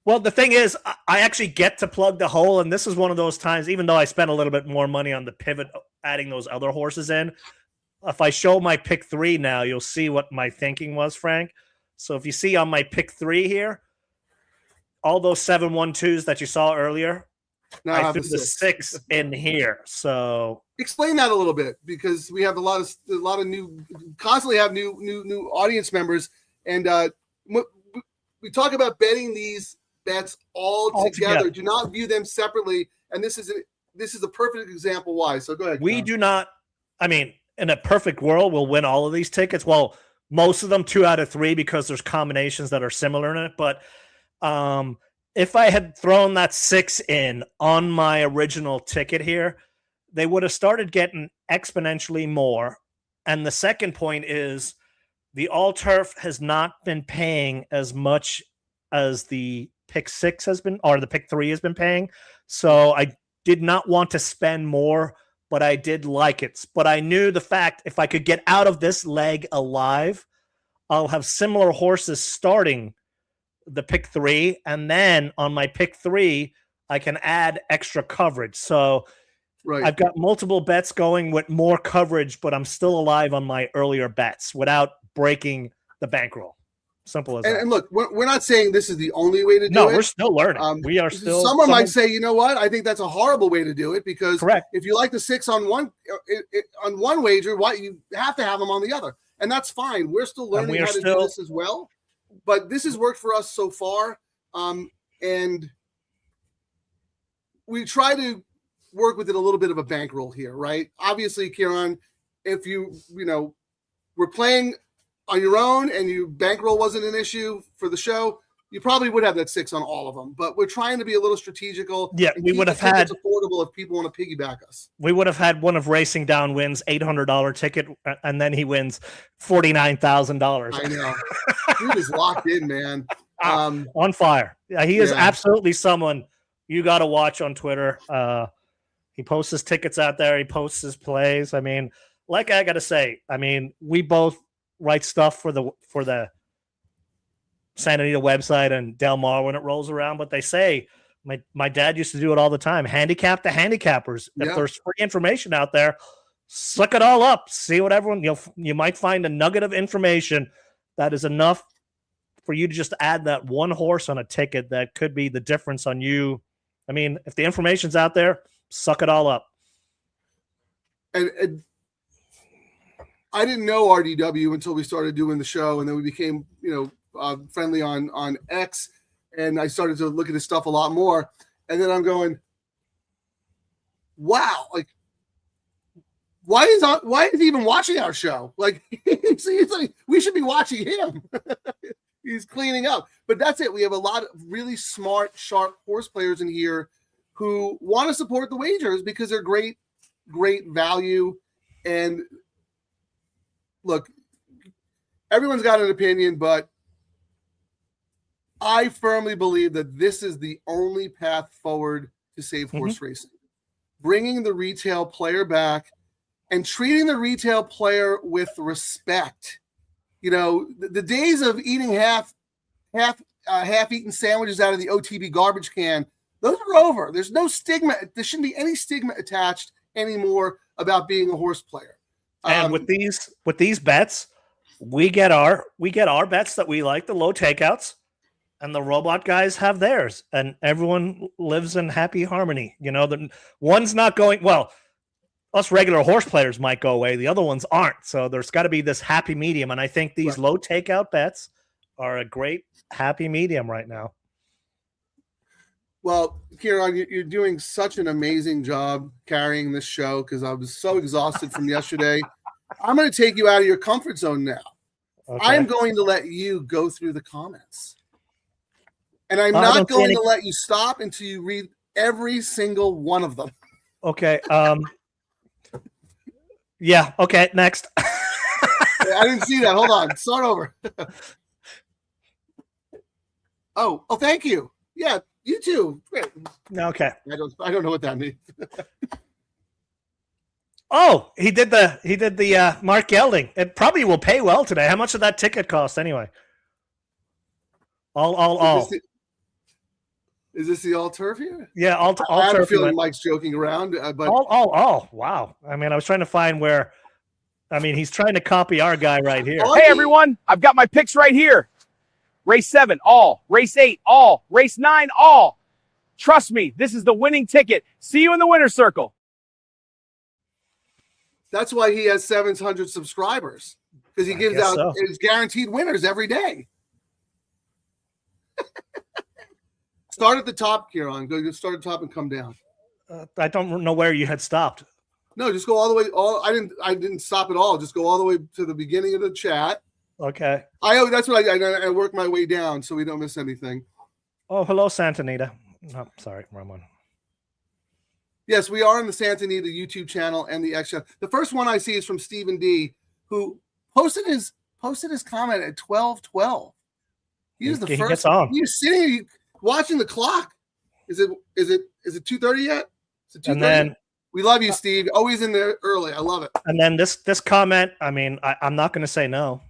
Well, the thing is, I actually get to plug the hole, and this is one of those times, even though I spent a little bit more money on the pivot, adding those other horses in, if I show my pick 3 now, you'll see what my thinking was, Frank. So if you see on my pick 3 here, all those 7-1-2s that you saw earlier, I threw the 6 in here. So explain that a little bit, because we have a lot of new, constantly have new audience members, and we talk about betting these bets all together. Do not view them separately, and this is a perfect example why. So go ahead. We do not. I mean, in a perfect world, we'll win all of these tickets. Well, most of them 2 out of 3 because there's combinations that are similar in it. But if I had thrown that 6 in on my original ticket here, they would have started getting exponentially more. And the second point is the all turf has not been paying as much as the pick 6 has been, or the pick 3 has been paying. So I did not want to spend more, but I did like it. But I knew the fact if I could get out of this leg alive, I'll have similar horses starting the pick 3. And then on my pick 3, I can add extra coverage. So I've got multiple bets going with more coverage, but I'm still alive on my earlier bets without breaking the bankroll. Simple as that. And look, we're not saying this is the only way to do it. No, we're still learning. We are still. Someone might say, you know what? I think that's a horrible way to do it, because correct. If you like the 6 on one wager, why you have to have them on the other, and that's fine. We're still learning how to do this as well, but this has worked for us so far, and we try to work with it a little bit of a bankroll here, right? Obviously, Kieran, if we're playing on your own and your bankroll wasn't an issue for the show, you probably would have that 6 on all of them. But we're trying to be a little strategical. Yeah, we would have had affordable if people want to piggyback us. We would have had one of Racing Down wins $800 ticket, and then he wins $49,000. I know. Dude is locked in, man. On fire. Yeah, he is absolutely someone you got to watch on Twitter. He posts his tickets out there. He posts his plays. I mean, like I got to say, we both write stuff for the Santa Anita website and Del Mar when it rolls around, but they say my dad used to do it all the time. Handicap the handicappers. If there's free information out there, suck it all up. See what everyone you might find a nugget of information that is enough for you to just add that one horse on a ticket that could be the difference on you. I mean, if the information's out there, suck it all up. And I didn't know RDW until we started doing the show, and then we became, friendly on X, and I started to look at his stuff a lot more. And then I'm going, wow, like, why is he even watching our show? Like, it's like we should be watching him. He's cleaning up. But that's it. We have a lot of really smart, sharp horse players in here who want to support the wagers because they're great value. And look, everyone's got an opinion, but I firmly believe that this is the only path forward to save horse racing. Bringing the retail player back and treating the retail player with respect. The days of eating half-eaten sandwiches out of the OTB garbage can, those are over. There's no stigma. There shouldn't be any stigma attached anymore about being a horse player. And with these bets, we get our bets that we like, the low takeouts, and the robot guys have theirs, and everyone lives in happy harmony. The one's not going well. Us regular horse players might go away. The other ones aren't. So there's got to be this happy medium. And I think these low takeout bets are a great happy medium right now. Well, Kieran, you're doing such an amazing job carrying this show because I was so exhausted from yesterday. I'm going to take you out of your comfort zone now. Okay. I'm going to let you go through the comments. And I'm not going to let you stop until you read every single one of them. Okay. Yeah. Okay. Next. I didn't see that. Hold on. Start over. Oh, thank you. Yeah, you too. Great. Okay. I don't know what that means. Oh, he did the Mark Gelding. It probably will pay well today. How much did that ticket cost anyway? All. Is this the all turf here? Yeah, all I have turf. a feeling Mike's joking around, but all. Wow. I mean, I was trying to find where. I mean, he's trying to copy our guy right here. Hey everyone, I've got my picks right here. Race 7, all. Race 8, all. Race 9, all. Trust me, this is the winning ticket. See you in the winner's circle. That's why he has 700 subscribers, because he gives out his guaranteed winners every day. Start at the top, Kieran. Go start at the top and come down. I don't know where you had stopped. No, just go all the way. I didn't stop at all. Just go all the way to the beginning of the chat. Okay. That's what I work my way down so we don't miss anything. Oh, hello, Santa Anita. Oh, sorry, wrong one. Yes, we are on the Santa Anita YouTube channel and the X channel. The first one I see is from Stephen D, who posted his comment at 12:12. He was the first. Gets on. He was sitting here watching the clock. Is it 2:30 yet? Is it 2:30? And then we love you, Steve. Always in there early. I love it. And then this comment. I mean, I'm not going to say no.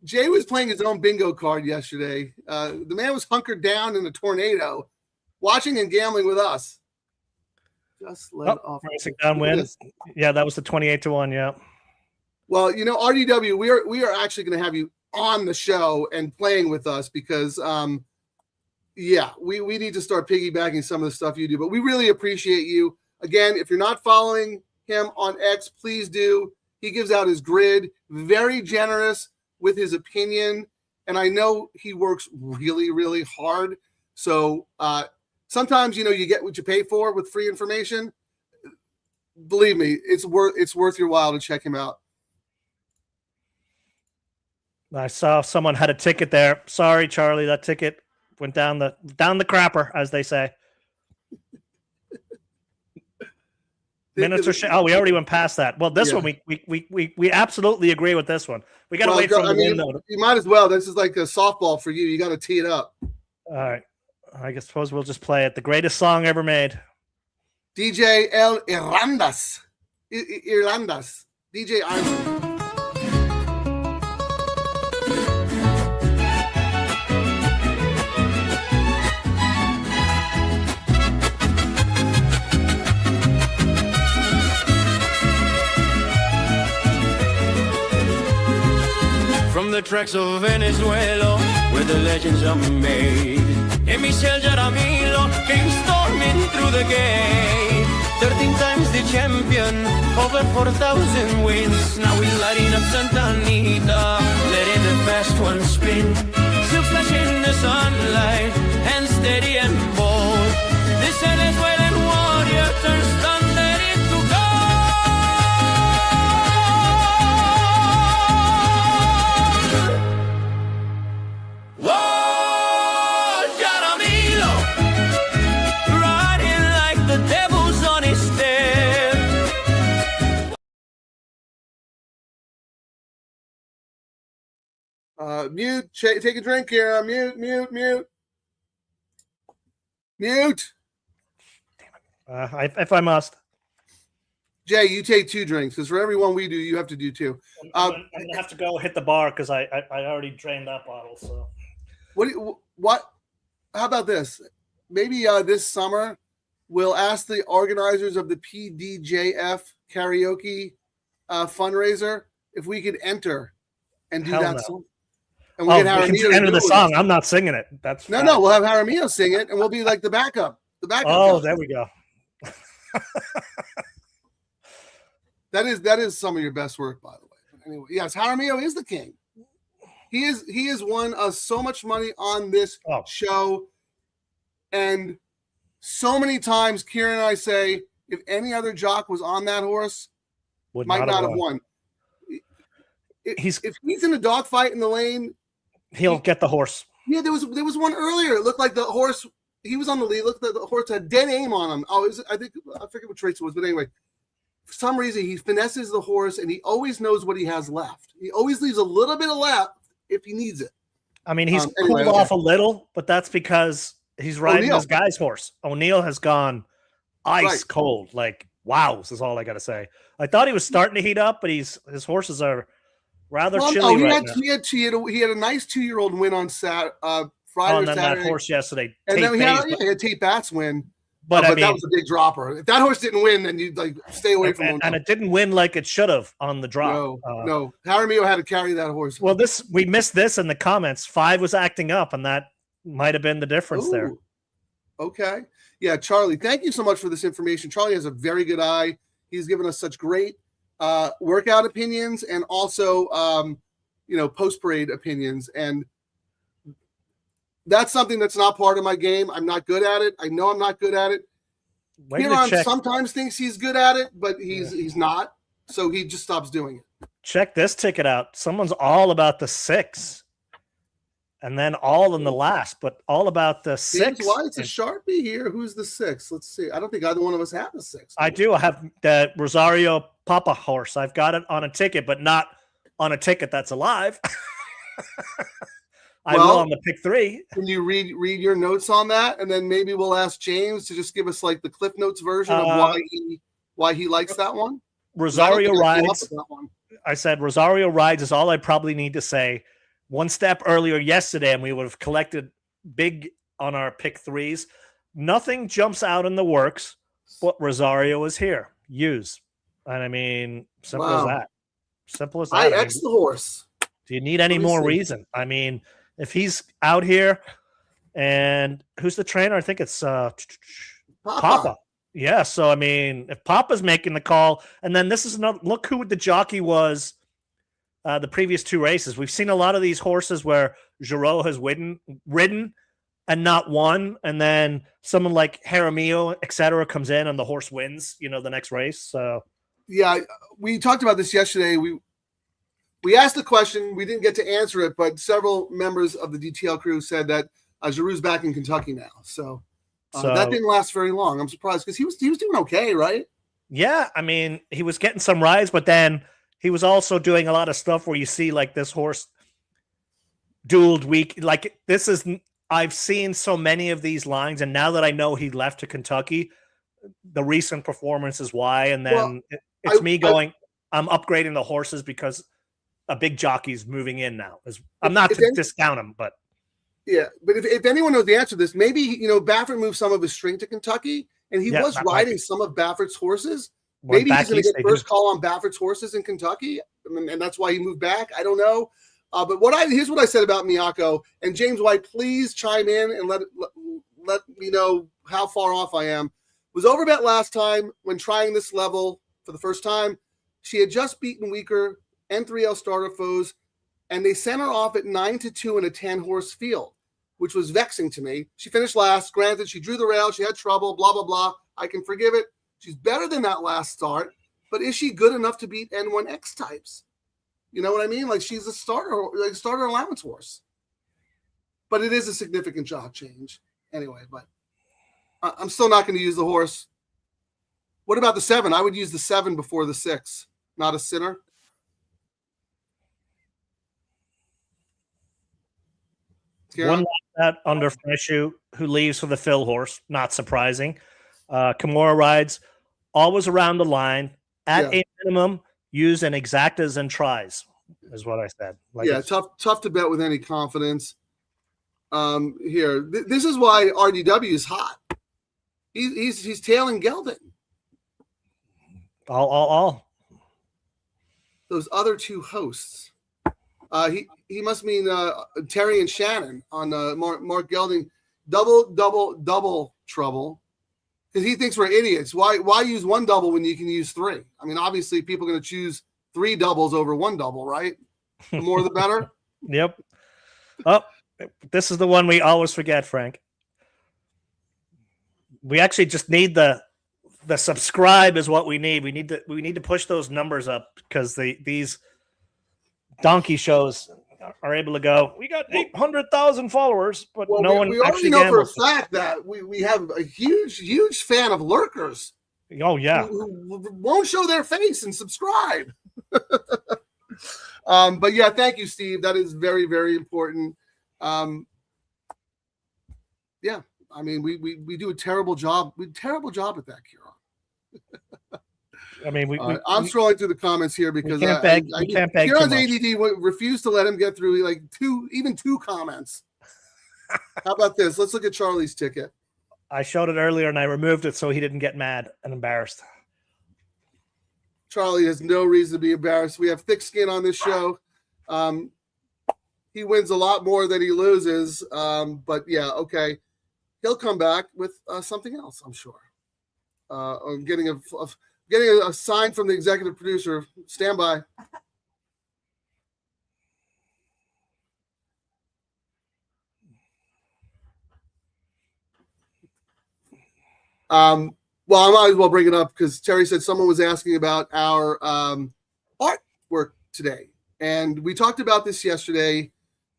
Jay was playing his own bingo card yesterday. The man was hunkered down in a tornado, watching and gambling with us. Just let off. Down win. Yeah, that was the 28-1. Yeah. Well, RDW, we are actually going to have you on the show and playing with us because, we need to start piggybacking some of the stuff you do. But we really appreciate you. Again, if you're not following him on X, please do. He gives out his grid, very generous with his opinion. And I know he works really, really hard. So sometimes, you get what you pay for with free information. Believe me, it's worth your while to check him out. I saw someone had a ticket there. Sorry, Charlie, that ticket went down the crapper, as they say. Minutes or we already went past that. Well, this one we absolutely agree with this one. We got to wait for the window. You might as well. This is like a softball for you. You got to tee it up. All right. I suppose we'll just play it. The greatest song ever made. DJ El Irlandas. Irlandas. DJ Ireland. From the tracks of Venezuela, where the legends are made. En Michel Jaramillo came storming through through the gate. 13 times the champion, over 4,000 wins. Now we're lighting up Santa Anita, letting the fast one spin. Silk flash in the sunlight, and steady and bold. This Venezuelan warrior turns thunder into gold. Whoa, Jaramillo, riding like the devil's on his step. Mute. Take a drink here. Mute. If I must. Jay, you take 2 drinks because for every one we do, you have to do 2. I'm gonna have to go hit the bar because I already drained that bottle. So What? How about this? Maybe this summer we'll ask the organizers of the PDJF karaoke fundraiser if we could enter and do Hell that no. song. And we we can can enter the song. I'm not singing it. That's No. We'll have Jaramillo sing it, and we'll be like the backup. Oh, there we go. That is some of your best work, by the way. But anyway, yes, Jaramillo is the king. He has won us so much money on this show, and so many times Kieran and I say, if any other jock was on that horse, might not have won. If he's in a dogfight in the lane, he'll get the horse. Yeah, there was one earlier. It looked like the horse. He was on the lead. Looked like the horse had dead aim on him. I forget what traits it was, but anyway, for some reason he finesses the horse, and he always knows what he has left. He always leaves a little bit of left if he needs it. I mean, he's cooled off a little, but that's because he's riding this guy's horse. O'Neill has gone ice cold. Like, wow, this is all I got to say. I thought he was starting to heat up, but his horses are rather chilly right now. He had a nice 2-year-old win on Friday or Saturday. That horse yesterday. And then he had Tate Batts win. But I mean, that was a big dropper. If that horse didn't win, then you'd stay away from him. And it didn't win like it should have on the drop. No. Jaramillo had to carry that horse. Well, we missed this in the comments. 5 was acting up, and that might have been the difference there. Okay. Yeah, Charlie, thank you so much for this information. Charlie has a very good eye. He's given us such great workout opinions and also, post-parade opinions. And that's something that's not part of my game. I'm not good at it. I know I'm not good at it. Kieran sometimes thinks he's good at it, but he's not. So he just stops doing it. Check this ticket out. Someone's all about the 6. And then all in the last, but all about the 6. Why it's a Sharpie here? Who's the 6? Let's see. I don't think either one of us have the 6. I do. I have the Rosario Papa horse. I've got it on a ticket, but not on a ticket that's alive. I will on the pick 3. Can you read your notes on that, and then maybe we'll ask James to just give us like the Cliff Notes version of why he likes that one. Rosario rides. I said Rosario rides is all I probably need to say. One step earlier yesterday, and we would have collected big on our pick 3s. Nothing jumps out in the works, but Rosario is here. Use, and I mean, simple as that. Simple as that. I X the horse. Do you need any more reason? I mean, if he's out here, and who's the trainer? I think it's Papa. Yeah. So I mean, if Papa's making the call, and then this is another look who the jockey was. The previous 2 races, we've seen a lot of these horses where Giroux has ridden and not won, and then someone like Jaramillo, etc., comes in and the horse wins. The next race. So yeah, we talked about this yesterday. We asked the question, we didn't get to answer it, but several members of the DTL crew said that Giroux's back in Kentucky now. So that didn't last very long. I'm surprised because he was doing okay, right? Yeah, I mean, he was getting some rides, but then he was also doing a lot of stuff where you see like this horse dueled weak. Like I've seen so many of these lines, and now that I know he left to Kentucky, the recent performance is why. And then I'm upgrading the horses because a big jockey's moving in now. I'm not to discount him, but yeah. But if anyone knows the answer to this, maybe Baffert moved some of his string to Kentucky, and he was riding some of Baffert's horses. Maybe he's going to get first call on Baffert's horses in Kentucky, and that's why he moved back. I don't know. But here's what I said about Miyako. And James White, please chime in and let me know how far off I am. Was overbet last time when trying this level for the first time. She had just beaten weaker N3L starter foes, and they sent her off at 9-2 in a 10-horse field, which was vexing to me. She finished last. Granted, she drew the rail. She had trouble, blah, blah, blah. I can forgive it. She's better than that last start, but is she good enough to beat N1X types? You know what I mean? Like, she's a starter, like starter allowance horse. But it is a significant job change. Anyway, but I'm still not going to use the horse. What about the 7? I would use the 7 before the 6. Not a sinner. One that under issue who leaves for the Phil horse. Not surprising. Kimura rides always around the line at a minimum. Use an exactas and tries is what I said. Like, yeah, tough to bet with any confidence. Here, this is why RDW is hot. He's tailing Gelding. All. Those other two hosts. He must mean Terry and Shannon on Mark Gelding. Double trouble. Because he thinks we're idiots. Why use one double when you can use 3? I mean, obviously, people are going to choose 3 doubles over 1 double, right? The more, the better. Yep. Oh, this is the one we always forget, Frank. We actually just need the subscribe is what we need. We need to push those numbers up because these donkey shows are able to go. We got 800,000 followers, but no one. We already know for a fact that we have a huge fan of lurkers. Oh yeah, who won't show their face and subscribe. But yeah, thank you, Steve. That is very, very important. Yeah, I mean, we do a terrible job. We do a terrible job at that, Kieran. I mean, I'm scrolling through the comments here because we can't beg Kieran's ADD refused to let him get through like 2 comments. How about this? Let's look at Charlie's ticket. I showed it earlier and I removed it so he didn't get mad and embarrassed. Charlie has no reason to be embarrassed. We have thick skin on this show. He wins a lot more than he loses. But yeah, okay. He'll come back with something else, I'm sure. I'm getting a sign from the executive producer. Stand by. Well, I might as well bring it up because Terry said someone was asking about our artwork today. And we talked about this yesterday.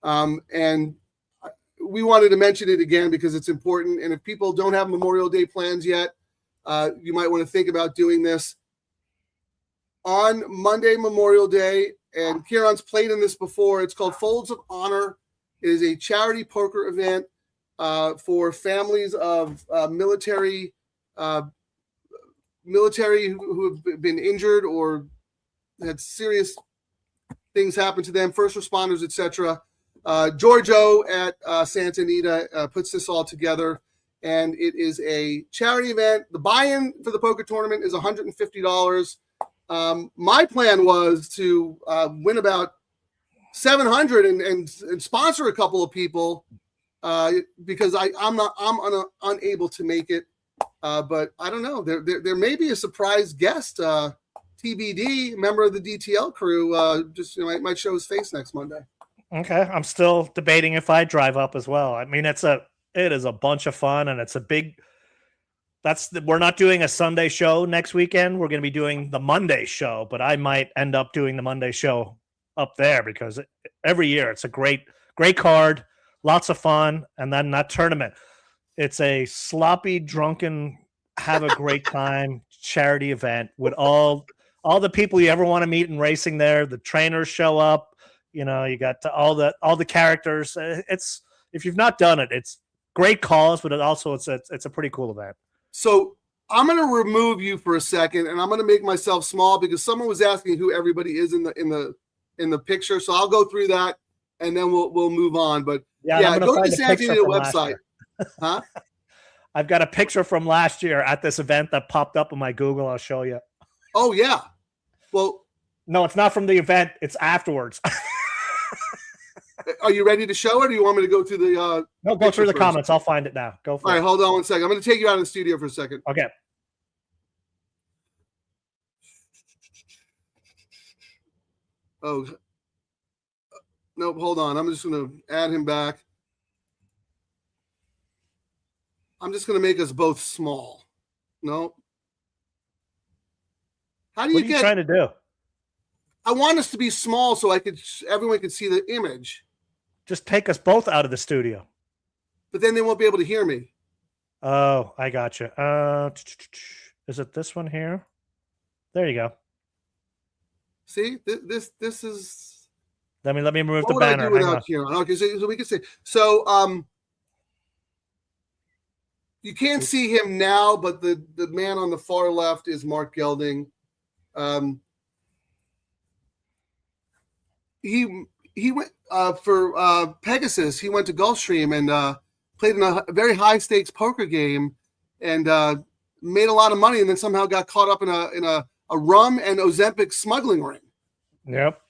And we wanted to mention it again because it's important. And if people don't have Memorial Day plans yet, you might want to think about doing this. On Monday, Memorial Day, and Kieran's played in this before. It's called Folds of Honor. It is a charity poker event for families of military who have been injured or had serious things happen to them, first responders, etc. Giorgio at Santa Anita puts this all together, and it is a charity event. The buy-in for the poker tournament is $150. My plan was to win about $700 and sponsor a couple of people because I'm unable to make it. But I don't know. There may be a surprise guest, TBD, member of the DTL crew. Might show his face next Monday. Okay, I'm still debating if I drive up as well. I mean, it is a bunch of fun, and it's a big. We're not doing a Sunday show next weekend. We're going to be doing the Monday show, but I might end up doing the Monday show up there because every year it's a great card, lots of fun, and then that tournament. It's a sloppy, drunken, have a great time charity event with all the people you ever want to meet in racing there. The trainers show up. You know, you got all the characters. It's if you've not done it, it's great cause, but it's a pretty cool event. So I'm going to remove you for a second, and I'm going to make myself small because someone was asking who everybody is in the picture. So I'll go through that, and then we'll move on. But yeah go to the Santa Anita website. Huh? I've got a picture from last year at this event that popped up on my Google. I'll show you. Oh yeah. Well, no, it's not from the event. It's afterwards. Are you ready to show it, or do you want me to go through the No, go through the comments. I'll find it now. Go for it. All right, hold on one second. I'm going to take you out of the studio for a second. Okay. Oh, nope. Hold on. I'm just going to add him back. I'm just going to make us both small. No. How do What are you trying to do? I want us to be small so everyone could see the image. Just take us both out of the studio. But then they won't be able to hear me. Oh, I got you. Is it this one here? There you go. See, this is. Let me remove What the would banner. I do without Kieran? Okay, so we can say you can't see him now, but the man on the far left is Mark Gelding. He went for Pegasus. He went to Gulfstream and played in a very high stakes poker game and made a lot of money, and then somehow got caught up in a rum and Ozempic smuggling ring. Yep.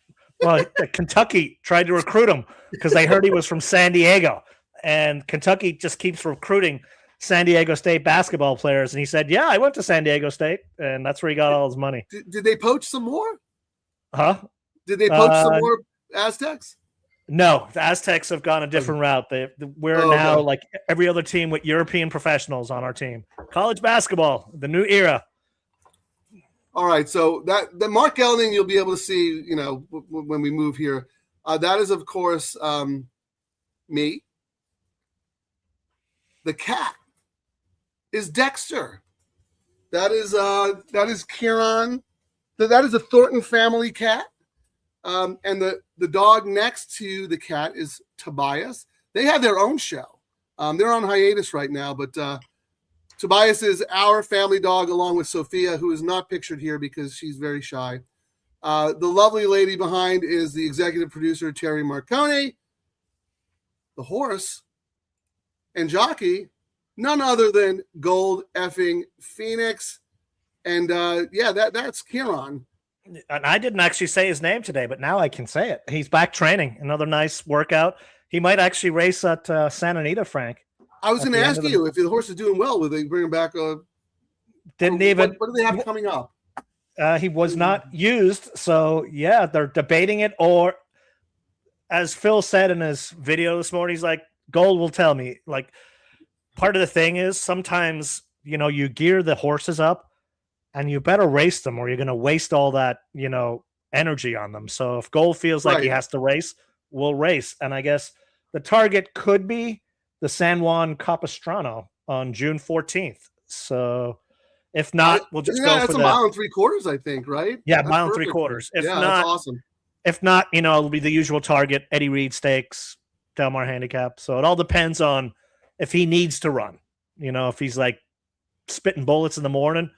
Well, Kentucky tried to recruit him because they heard he was from San Diego, and Kentucky just keeps recruiting San Diego State basketball players. And he said, "Yeah, I went to San Diego State, and that's where he got all his money." Did they poach some more? Huh? Did they poach some more Aztecs? No, the Aztecs have gone a different route. We're now like every other team with European professionals on our team. College basketball, the new era. All right, so the Mark Gelding you'll be able to see, when we move here. That is, of course, me. The cat is Dexter. That is Kieran. That is a Thornton family cat. And the dog next to the cat is Tobias. They have their own show. They're on hiatus right now, but Tobias is our family dog along with Sophia, who is not pictured here because she's very shy. The lovely lady behind is the executive producer, Terry Marconi. The horse and jockey, none other than Gold effing Phoenix. And that's Kieran. And I didn't actually say his name today, but now I can say it. He's back training. Another nice workout. He might actually race at Santa Anita, Frank. I was going to ask you if the horse is doing well. Will they bring him back? What do they have coming up? He was not used. So, yeah, they're debating it. Or, as Phil said in his video this morning, he's like, Gold will tell me. Like, part of the thing is sometimes, you gear the horses up and you better race them or you're going to waste all that, energy on them. So, if Gold feels like he has to race, we'll race. And I guess the target could be the San Juan Capistrano on June 14th. So if not, we'll just go for a mile and 3/4, I think, right? Yeah, that's mile and perfect. 3/4. If not, that's awesome. If not, it'll be the usual target, Eddie Reed Stakes, Del Mar Handicap. So it all depends on if he needs to run. If he's like spitting bullets in the morning,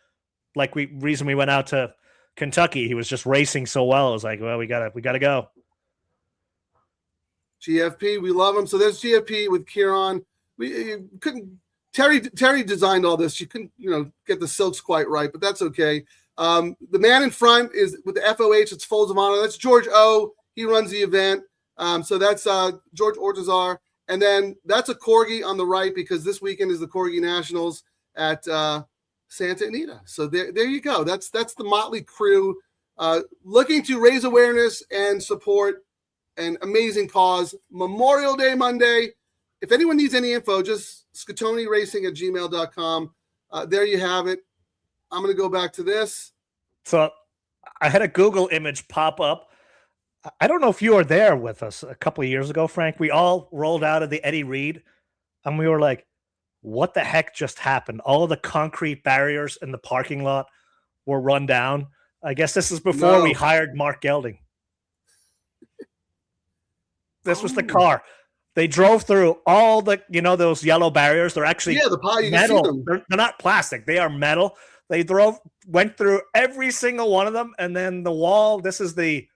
like reason we went out to Kentucky, he was just racing so well. I was like, well, we gotta go. GFP, we love him. So there's GFP with Kieran. Terry designed all this. You couldn't, get the silks quite right, but that's okay. The man in front is with the FOH. It's Folds of Honor. That's George O. He runs the event. So that's George Ortazar. And then that's a Corgi on the right because this weekend is the Corgi Nationals at Santa Anita. So there you go. That's the motley crew looking to raise awareness and support an amazing cause. Memorial Day Monday. If anyone needs any info, just scotoniracing@gmail.com. There you have it. I'm going to go back to this. So I had a Google image pop up. I don't know if you were there with us a couple of years ago, Frank. We all rolled out of the Eddie Reed and we were like, what the heck just happened? All of the concrete barriers in the parking lot were run down. I guess this is before we hired Mark Gelding. This was the car. They drove through all the, those yellow barriers. They're actually metal. They're not plastic. They are metal. They went through every single one of them. And then the wall, this is the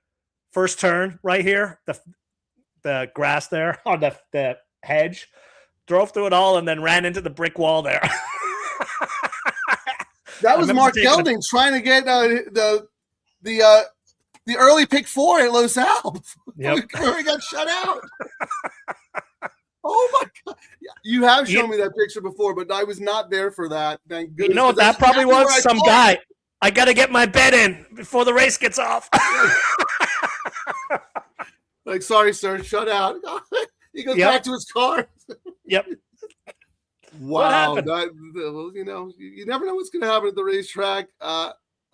first turn right here. The grass there on the hedge. Drove through it all and then ran into the brick wall there. That was Mark Gelding trying to get the early pick 4 at Los Al. Yep. He got shut out. Oh my God. You have shown me that picture before, but I was not there for that. Thank goodness. You know what that probably was? Some guy. I got to get my bet in before the race gets off. Like, sorry, sir, shut out. He goes Yep. back to his car. Yep. Wow. happened? Well, you never know what's going to happen at the racetrack.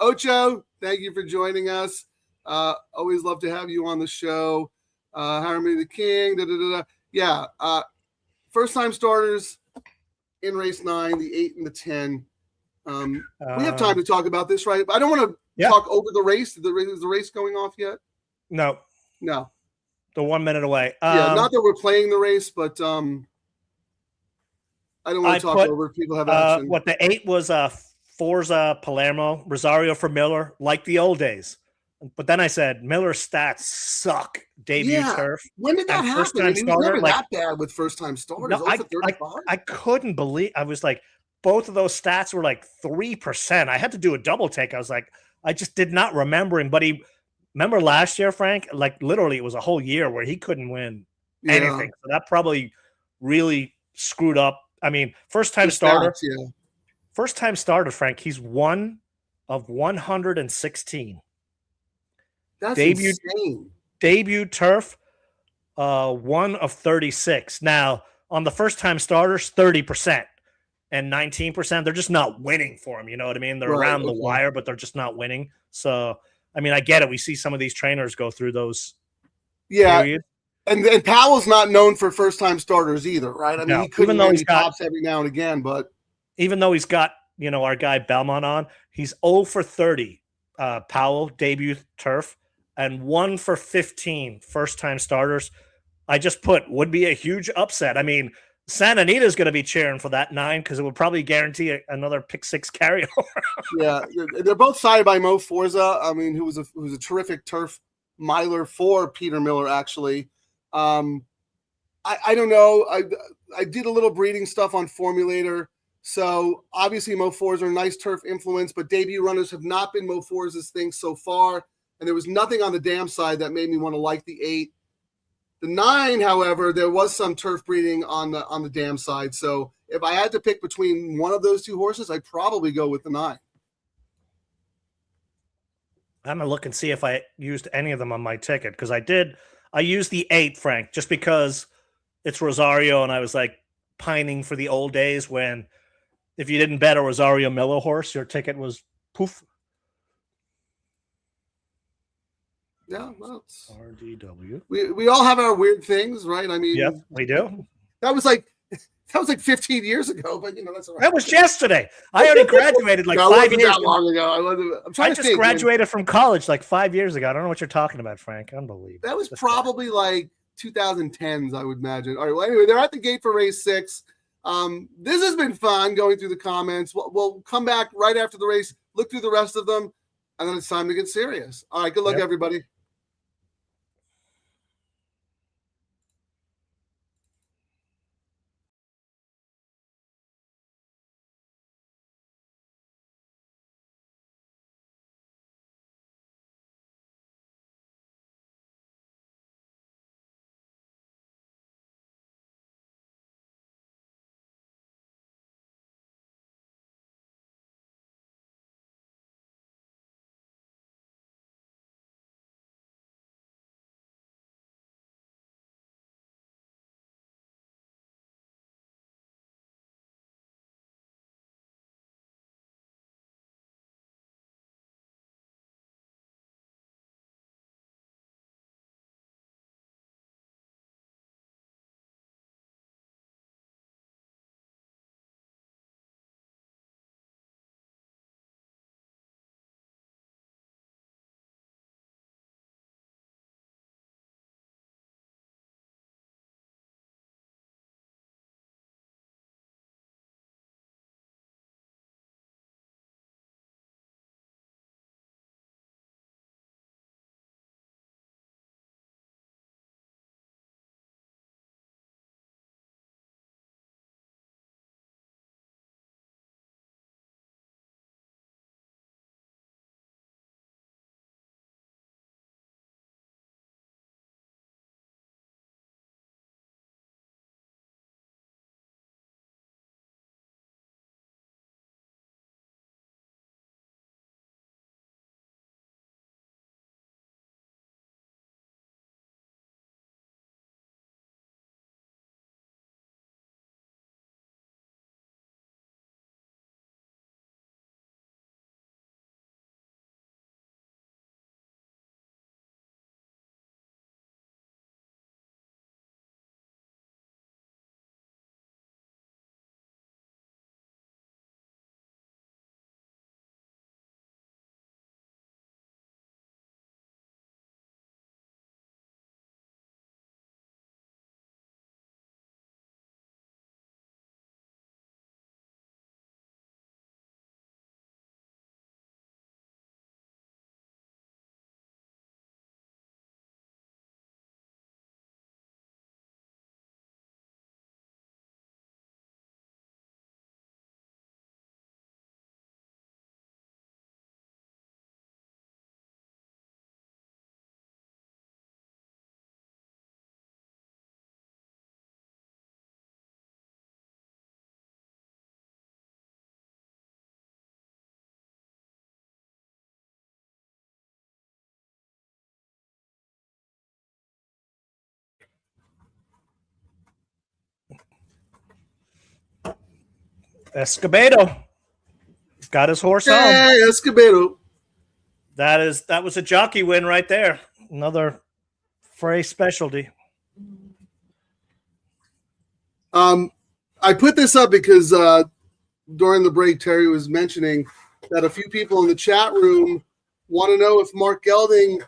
Ocho, thank you for joining us. Always love to have you on the show. Harmony the King. Yeah. First time starters in race 9, the 8 and the 10. We have time to talk about this, right? I don't want to talk over the race. Is the race going off yet? No. The 1 minute away. not that we're playing the race, but I don't want to talk over if people have action. What the 8 was Forza Palermo, Rosario for Miller, like the old days. But then I said Miller's stats suck. Debut turf. When did that happen? I mean, he was never that bad with first time starters. No, I couldn't believe. I was like, both of those stats were like 3%. I had to do a double take. I was like, I just did not remember him. But remember last year, Frank? Like literally, it was a whole year where he couldn't win anything. So that probably really screwed up. I mean, first time starter. First time starter, Frank. He's 1 of 116. That's insane. Debut turf, 1 of 36. Now, on the first time starters, 30% and 19%. They're just not winning for him. You know what I mean? They're around the wire, but they're just not winning. So, I mean, I get it. We see some of these trainers go through those. Periods. And Powell's not known for first time starters either, right? I mean, he couldn't win tops every now and again, but even though he's got, our guy Belmont on, he's 0 for 30. Powell, debut turf. And 1 for 15 first-time starters. I just put would be a huge upset. I mean, Santa Anita is going to be cheering for that 9 because it would probably guarantee another pick 6 carryover. Yeah, they're both sided by Mo Forza. I mean, who was a terrific turf miler for Peter Miller. Actually, I don't know. I did a little breeding stuff on Formulator. So obviously Mo Forza are a nice turf influence, but debut runners have not been Mo Forza's thing so far. And there was nothing on the dam side that made me want to like the 8. The 9, however, there was some turf breeding on the dam side. So if I had to pick between one of those 2 horses, I'd probably go with the 9. I'm going to look and see if I used any of them on my ticket because I did. I used the 8, Frank, just because it's Rosario and I was like pining for the old days when if you didn't bet a Rosario Miller horse, your ticket was poof. Yeah, well, RDW. We all have our weird things, right? I mean, yes, we do. That was like 15 years ago, but that's all right. That was yesterday. I already graduated like 5 years that long ago. I just graduated from college like 5 years ago. I don't know what you're talking about, Frank. Unbelievable. That was probably like 2010s, I would imagine. All right. Well, anyway, they're at the gate for race 6. This has been fun going through the comments. We'll come back right after the race, look through the rest of them, and then it's time to get serious. All right. Good luck, everybody. Escobedo got his horse home. Hey, Escobedo. That was a jockey win right there. Another Frey specialty. I put this up because during the break, Terry was mentioning that a few people in the chat room want to know if Mark Gelding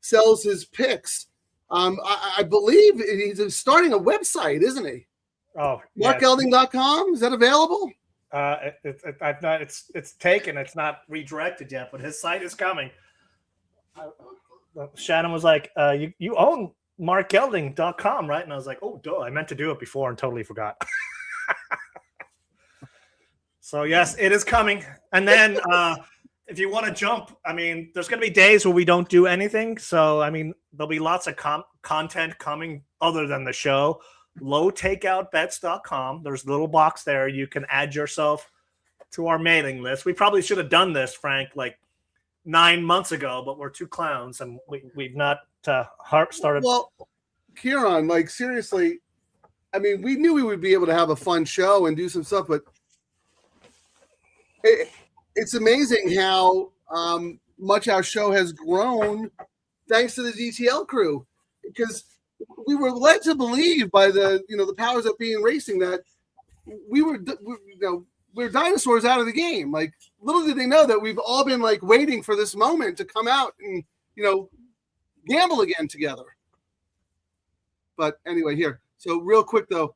sells his picks. I believe he's starting a website, isn't he? Oh, MarkGelding.com. Is that available? It's taken. It's not redirected yet, but his site is coming. Shannon was like, you own MarkGelding.com, right? And I was like, oh, duh. I meant to do it before and totally forgot. So, yes, it is coming. And then if you want to jump, I mean, there's going to be days where we don't do anything. So, I mean, there'll be lots of content coming other than the show. Low-Takeout-Bets.com. There's a little box there. You can add yourself to our mailing list. We probably should have done this, Frank, like 9 months ago, but we're two clowns and we've not started. Well, Kieran, like seriously, I mean, we knew we would be able to have a fun show and do some stuff, but it's amazing how much our show has grown thanks to the DTL crew, because we were led to believe by the powers that be in racing that we're dinosaurs out of the game. Like, little did they know that we've all been like waiting for this moment to come out and gamble again together. But anyway, here. So real quick though,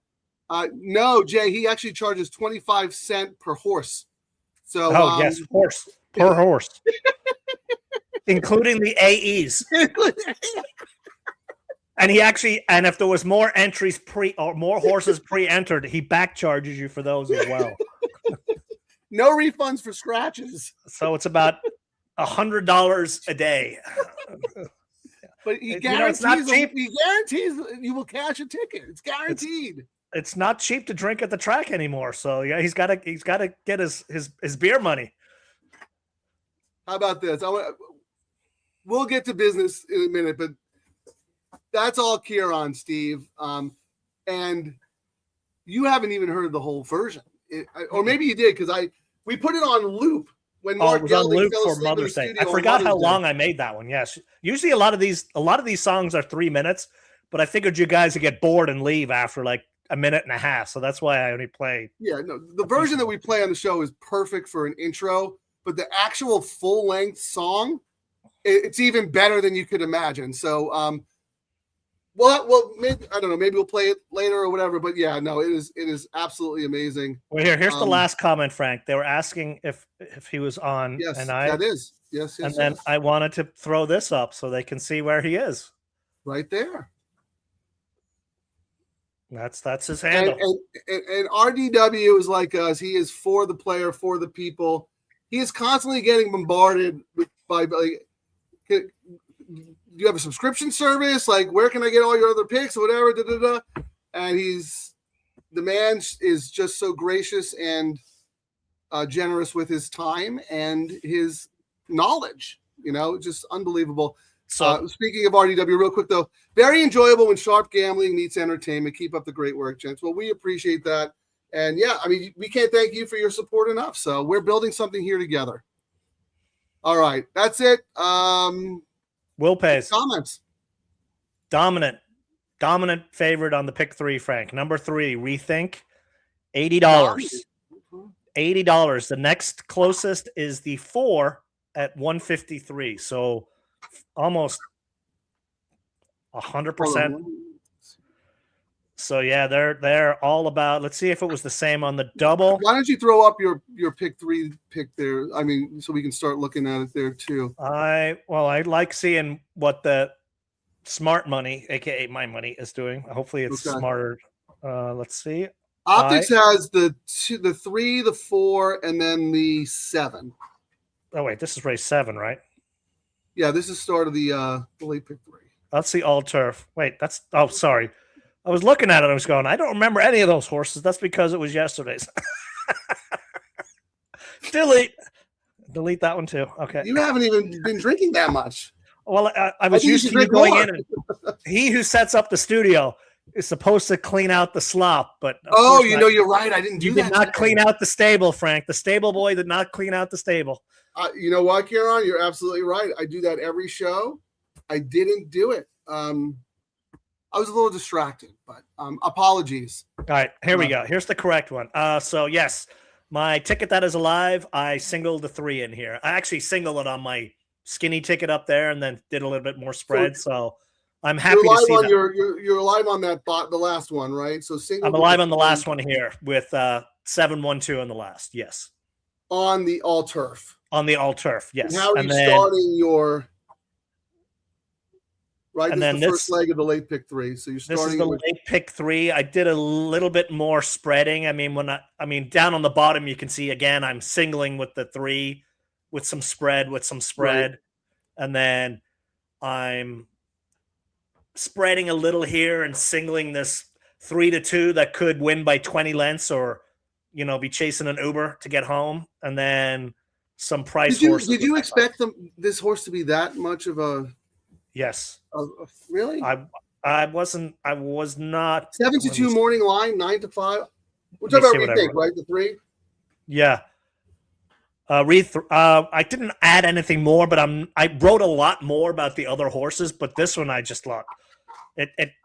no, Jay, he actually charges 25 cents per horse. So yes, horse per horse, including the AEs. And if there was more entries more horses pre-entered, he back charges you for those as well. No refunds for scratches. So it's about $100 a day. But he guarantees, it's not cheap. He guarantees you will cash a ticket. It's guaranteed. It's not cheap to drink at the track anymore. So yeah, he's got to get his beer money. How about this? We'll get to business in a minute, but that's all Kieran, Steve. And you haven't even heard the whole version, or maybe you did because we put it on loop when Mark was on Gelding loop fell for asleep in Mother's the Day. studio I forgot how Mother's Day. long I made that one. Yes, usually a lot of these songs are 3 minutes, but I figured you guys would get bored and leave after like a minute and a half, so that's why I only played. Yeah, no, the version that we play on the show is perfect for an intro, but the actual full length song, it's even better than you could imagine. So, well, maybe I don't know. Maybe we'll play it later or whatever. But yeah, no, it is absolutely amazing. Well, here's the last comment, Frank. They were asking if he was on. Yes, and that is. Yes. And then I wanted to throw this up so they can see where he is. Right there. That's his handle. And RDW is like us. He is for the player, for the people. He is constantly getting bombarded by like, do you have a subscription service? Like, where can I get all your other picks or whatever? And the man is just so gracious and generous with his time and his knowledge, just unbelievable. So speaking of RDW, real quick though, very enjoyable when sharp gambling meets entertainment. Keep up the great work, gents. Well, we appreciate that. And yeah, I mean, we can't thank you for your support enough. So we're building something here together. All right. That's it. Will pays. Comments. Dominant favorite on the pick 3, Frank. Number 3, Rethink. $80. $80. The next closest is the 4 at 153. So almost 100%. So yeah, they're all about. Let's see if it was the same on the double. Why don't you throw up your pick 3 pick there? I mean, so we can start looking at it there too. I like seeing what the smart money, aka my money, is doing. Hopefully it's smarter. Let's see. Optics has the 3, the 4, and then the 7. Oh wait, this is race 7, right? Yeah, this is start of the late pick 3. Let's see all turf. Wait, sorry. I was looking at it. I was going, I don't remember any of those horses. That's because it was yesterday's. Delete that one too. Okay. You haven't even been drinking that much. Well, I was used to you going in. And he who sets up the studio is supposed to clean out the slop, but you're right. I didn't do that. You did not clean out the stable, Frank. The stable boy did not clean out the stable. You know what, Kieran? You're absolutely right. I do that every show. I didn't do it. I was a little distracted, but apologies. All right, here we go. Here's the correct one. So yes, my ticket that is alive, I singled the 3 in here. I actually singled it on my skinny ticket up there, and then did a little bit more spread. So I'm happy to see that. You're alive on that bot, the last one, right? So single. I'm alive on the last one here with 7-1-2 on the last. Yes. On the all turf. On the all turf. Yes. And how are you starting your? Right, and this then is the first leg of the late pick 3. So you're starting. This is the late pick 3. I did a little bit more spreading. I mean, down on the bottom, you can see again, I'm singling with the 3, with some spread, right. And then I'm spreading a little here and singling this 3-2 that could win by 20 lengths, or be chasing an Uber to get home, and then some price horses. Did you expect this horse to be that much of a? Yes. Really? I was not. 7-2 morning line, 9-5. We're talking about rethink, right? The 3. Yeah. I didn't add anything more, but I wrote a lot more about the other horses. But this one, I just thought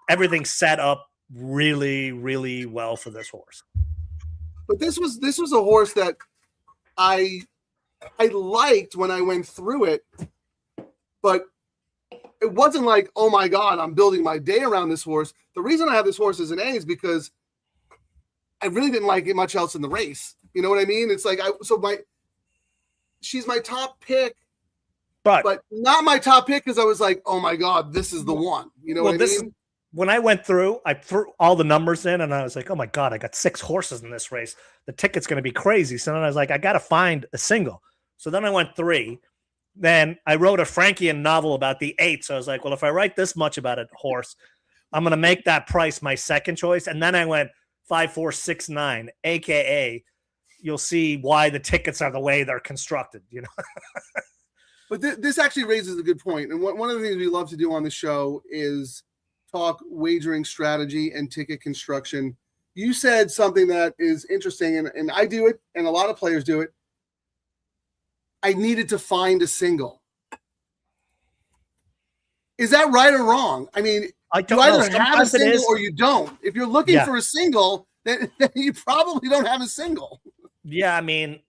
everything set up really, really well for this horse. But this was a horse that I liked when I went through it, but it wasn't like, oh my God, I'm building my day around this horse. The reason I have this horse as an A is because I really didn't like it much else in the race. You know what I mean? It's like she's my top pick, but not my top pick because I was like, oh my God, this is the one. You know what I mean? When I went through, I threw all the numbers in, and I was like, oh my God, I got 6 horses in this race. The ticket's going to be crazy. So then I was like, I got to find a single. So then I went 3. Then I wrote a Frankian novel about the 8. So I was like, well, if I write this much about a horse, I'm going to make that price my second choice. And then I went 5, 4, 6, 9, AKA you'll see why the tickets are the way they're constructed, But this actually raises a good point. And one of the things we love to do on the show is talk wagering strategy and ticket construction. You said something that is interesting, and I do it, and a lot of players do it. I needed to find a single. Is that right or wrong? I mean, you either have a single or you don't. If you're looking for a single, then you probably don't have a single. Yeah, I mean,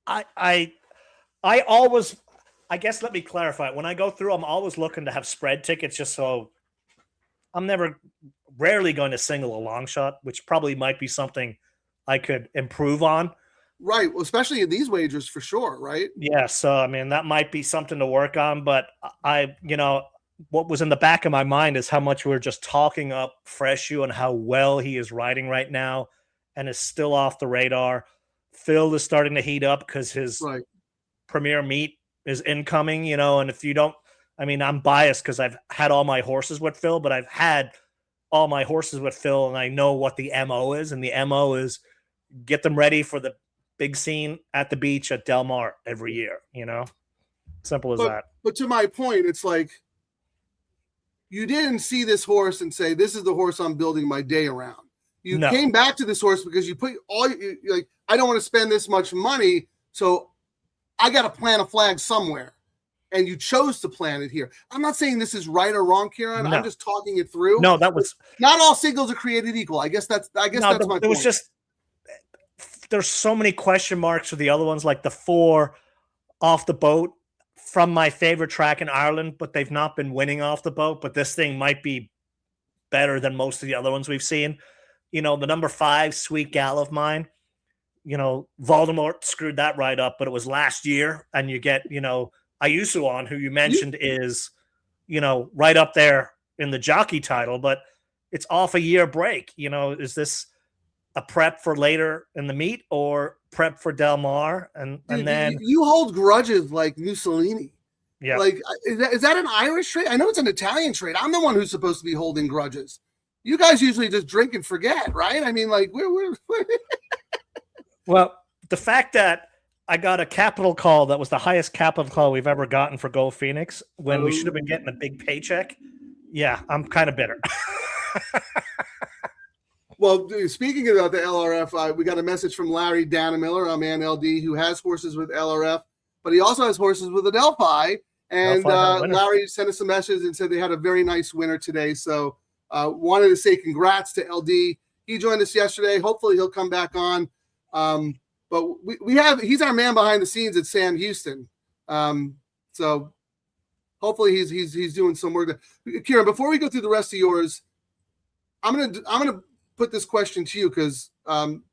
I always, I guess, let me clarify. When I go through, I'm always looking to have spread tickets, just so I'm rarely going to single a long shot, which probably might be something I could improve on. Right. Well, especially in these wagers for sure. Right. Yeah. So, I mean, that might be something to work on, but what was in the back of my mind is how much we're just talking up Freshu and how well he is riding right now and is still off the radar. Phil is starting to heat up because his premier meet is incoming, and if you don't, I mean, I'm biased because I've had all my horses with Phil, but I've had all my horses with Phil and I know what the MO is. And the MO is get them ready for the big scene at the beach at Del Mar every year, simple as that. But to my point, it's like, you didn't see this horse and say, this is the horse I'm building my day around. You came back to this horse because you put you're like, I don't want to spend this much money, so I got to plant a flag somewhere. And you chose to plant it here. I'm not saying this is right or wrong, Kieran. I'm just talking it through. No, that was not all singles are created equal. I guess that's my point. It was just there's so many question marks for the other ones, like the 4 off the boat from my favorite track in Ireland, but they've not been winning off the boat. But this thing might be better than most of the other ones we've seen. The number 5 Sweet Gal of Mine, Voldemort screwed that right up, but it was last year. And you get, Ayusu on, who you mentioned is, right up there in the jockey title, but it's off a year break. Is this a prep for later in the meet or prep for Del Mar? And then you hold grudges like Mussolini. Yeah. Like, is that an Irish trait? I know it's an Italian trait. I'm the one who's supposed to be holding grudges. You guys usually just drink and forget, right? I mean, like, we're... Well, the fact that I got a capital call that was the highest capital call we've ever gotten for Go Phoenix when we should have been getting a big paycheck. Yeah, I'm kind of bitter. Well, speaking about the LRF, we got a message from Larry Danamiller, our man LD, who has horses with LRF, but he also has horses with Adelphi. And Larry sent us a message and said they had a very nice winner today. So wanted to say congrats to LD. He joined us yesterday. Hopefully he'll come back on. But he's our man behind the scenes at Sam Houston. So hopefully he's doing some work. Kieran, before we go through the rest of yours, I'm gonna put this question to you because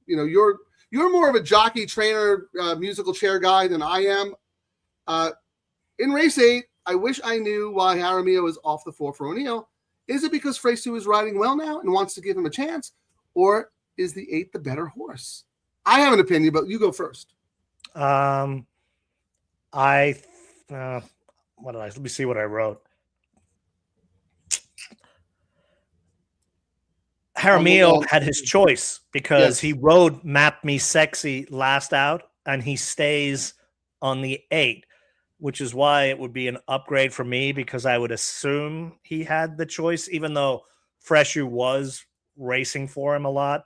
you're more of a jockey trainer, musical chair guy than I am. In race 8, I wish I knew why Jaramillo is off the 4 for O'Neill. Is it because Fresu is riding well now and wants to give him a chance, or is the 8 the better horse? I have an opinion, but you go first. Let me see what I wrote. Jaramillo had his choice because he rode Map Me Sexy last out, and he stays on the 8, which is why it would be an upgrade for me because I would assume he had the choice, even though Fresu was racing for him a lot.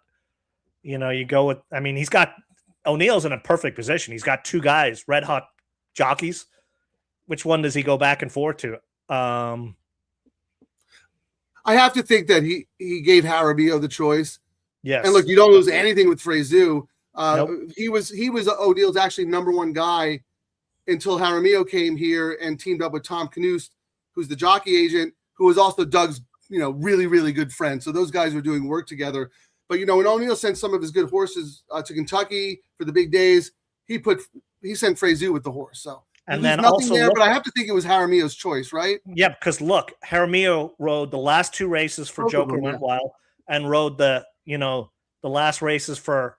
You go with, O'Neill's in a perfect position. He's got 2 guys, red hot jockeys. Which one does he go back and forth to? I have to think that he gave Jaramillo the choice. Yes. And look, you don't lose anything with Fresu. Nope. He was O'Neill's actually number 1 guy until Jaramillo came here and teamed up with Tom Knust, who's the jockey agent, who was also Doug's, really, really good friend. So those guys were doing work together. But, when O'Neill sent some of his good horses to Kentucky for the big days, he sent Fresu with the horse. So and then nothing also there, but I have to think it was Jaramillo's choice, right? Yeah, because look, Jaramillo rode the last 2 races for Joker Went Wild and rode the last races for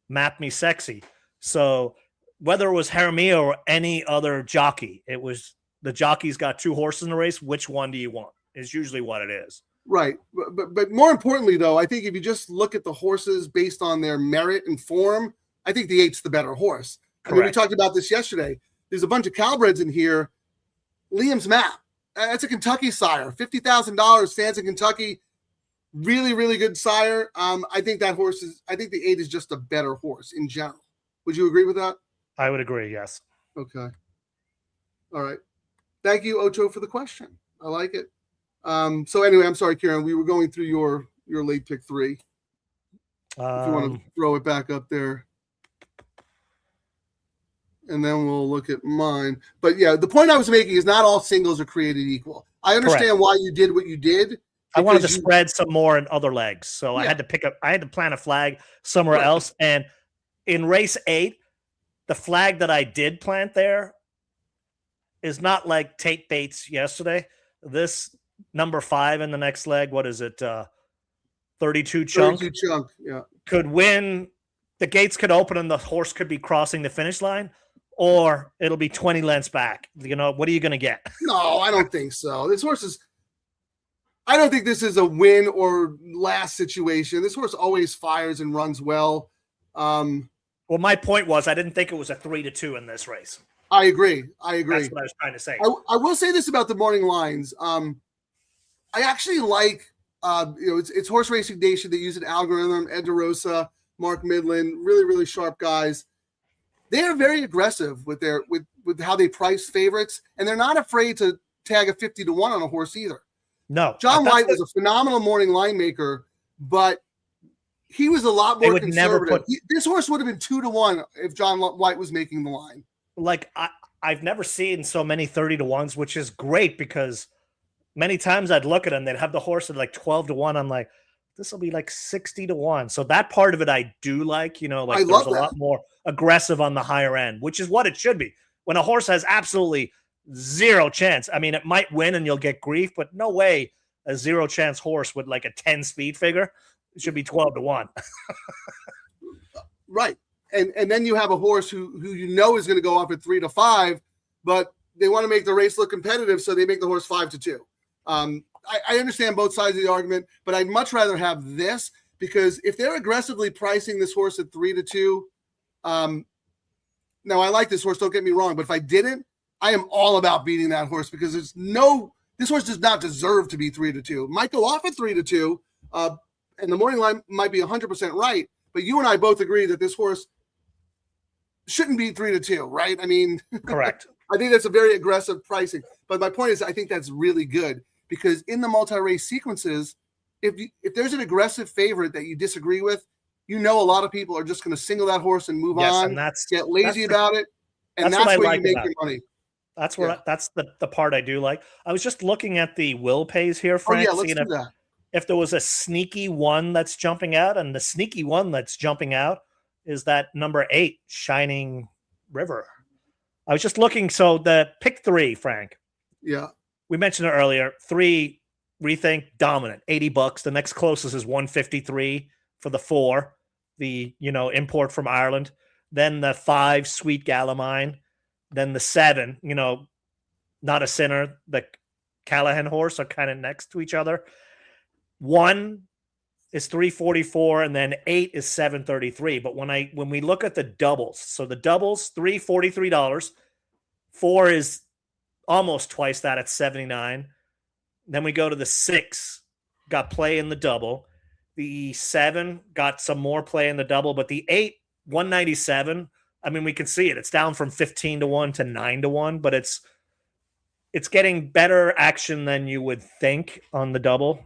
Map Me Sexy. So whether it was Jaramillo or any other jockey, it was the jockey's got 2 horses in the race. Which one do you want? Is usually what it is. Right. But more importantly, though, I think if you just look at the horses based on their merit and form, I think the 8's the better horse. I mean, we talked about this yesterday. There's a bunch of Calbreds in here. Liam's Map. That's a Kentucky sire. $50,000 stands in Kentucky. Really, really good sire. I think the 8 is just a better horse in general. Would you agree with that? I would agree, yes. Okay. All right. Thank you, Ocho, for the question. I like it. So anyway, I'm sorry, Kieran. We were going through your late pick 3. If you want to throw it back up there. And then we'll look at mine. But yeah, the point I was making is not all singles are created equal. I understand why you did what you did. I wanted to spread some more in other legs. So I had to plant a flag somewhere else. And in race 8, the flag that I did plant there is not like Tate Bates yesterday. This number 5 in the next leg, what is it? 32 chunk. 32 chunk, yeah. Could win. The gates could open and the horse could be crossing the finish line, or it'll be 20 lengths back. What are you going to get? No, I don't think so. I don't think this is a win or last situation. This horse always fires and runs well. Well, my point was I didn't think it was a 3-2 in this race. I agree. That's what I was trying to say. I will say this about the morning lines. I actually like, it's Horse Racing Nation that use an algorithm. Ed DeRosa, Mark Midland, really, really sharp guys. They are very aggressive with with how they price favorites, and they're not afraid to tag a 50-1 on a horse either. No, John White was a phenomenal morning line maker, but he was a lot more conservative. This horse would have been 2-1 if John White was making the line. Like I've never seen so many 30-1s, which is great because many times I'd look at them, they'd have the horse at like 12-1. I'm like, this will be like 60-1. So that part of it I do like, there's a lot more aggressive on the higher end, which is what it should be. When a horse has absolutely zero chance, I mean, it might win and you'll get grief, but no way a 0 chance horse with like a 10 speed figure. It should be 12-1. Right. And then you have a horse who is going to go off at 3-5, but they want to make the race look competitive, so they make the horse 5-2. I understand both sides of the argument, but I'd much rather have this because if they're aggressively pricing this horse at 3-2, now I like this horse, don't get me wrong, but if I didn't, I am all about beating that horse because this horse does not deserve to be 3-2. Might go off at 3-2, and the morning line might be 100% right, but you and I both agree that this horse shouldn't be 3-2, right? I mean, Correct. I think that's a very aggressive pricing. But my point is, I think that's really good because in the multi-race sequences, if there's an aggressive favorite that you disagree with, you know a lot of people are just going to single that horse and move on, and get lazy about it, and that's where you make your money. That's where that's the part I do like. I was just looking at the will pays here, Frank, let's do that. If there was a sneaky one that's jumping out, and the sneaky one that's jumping out is that number 8, Shining River. I was just looking. So the pick 3, Frank. Yeah. We mentioned it earlier. 3, Rethink, dominant, $80. The next closest is 153 for the 4, the import from Ireland. Then the 5, Sweet Galamine. Then the 7, Not a Sinner, the Callahan horse are kind of next to each other. 1 is 344, and then 8 is 733. But when we look at the doubles, so the doubles, $343, 4 is almost twice that at 79. Then we go to the 6, got play in the double. The 7 got some more play in the double, but the 8, 197. I mean, we can see it. It's down from 15-1 to 9-1, but it's getting better action than you would think on the double.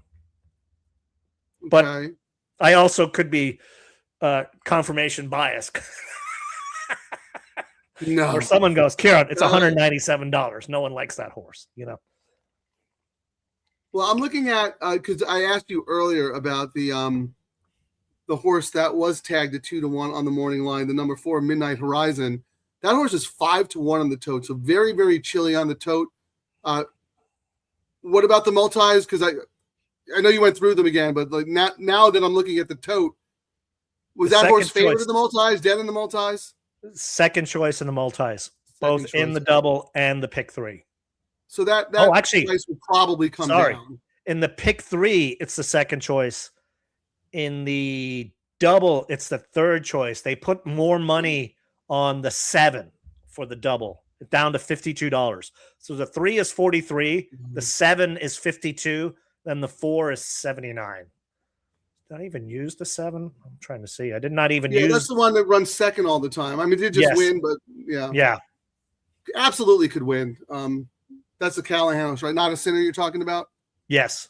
But I also could be confirmation bias. No. Or someone goes, Kieran, it's $197. No one likes that horse, Well, I'm looking at because I asked you earlier about the horse that was tagged at 2-1 on the morning line, the number 4 Midnight Horizon. That horse is 5-1 on the tote, so very, very chilly on the tote. What about the multis? Because I know you went through them again, but like now that I'm looking at the tote, was that horse favored in the multis, dead in the multis? Second choice in the multis, both in the double and the pick 3. So that actually price would probably come down. In the pick 3, it's the second choice. In the double, it's the third choice. They put more money on the 7 for the double, down to $52. So the 3 is 43, the 7 is 52, then the 4 is 79. Did I even use the 7? I'm trying to see. I did not even use. That's the one that runs second all the time. I mean, it did just win, but yeah, absolutely could win. That's the Callahan horse, right? Not a Sinner you're talking about. Yes.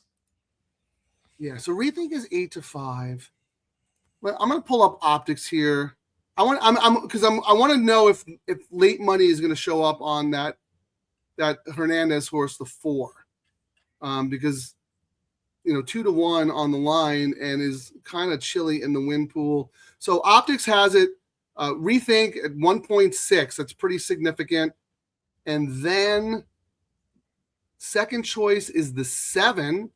Yeah. So Rethink is 8-5. Well, I'm going to pull up optics here. I want to know if late money is going to show up on that Hernandez horse, the 4, because 2-1 on the line and is kind of chilly in the win pool. So optics has it Rethink at 1.6. That's pretty significant. And then second choice is the 7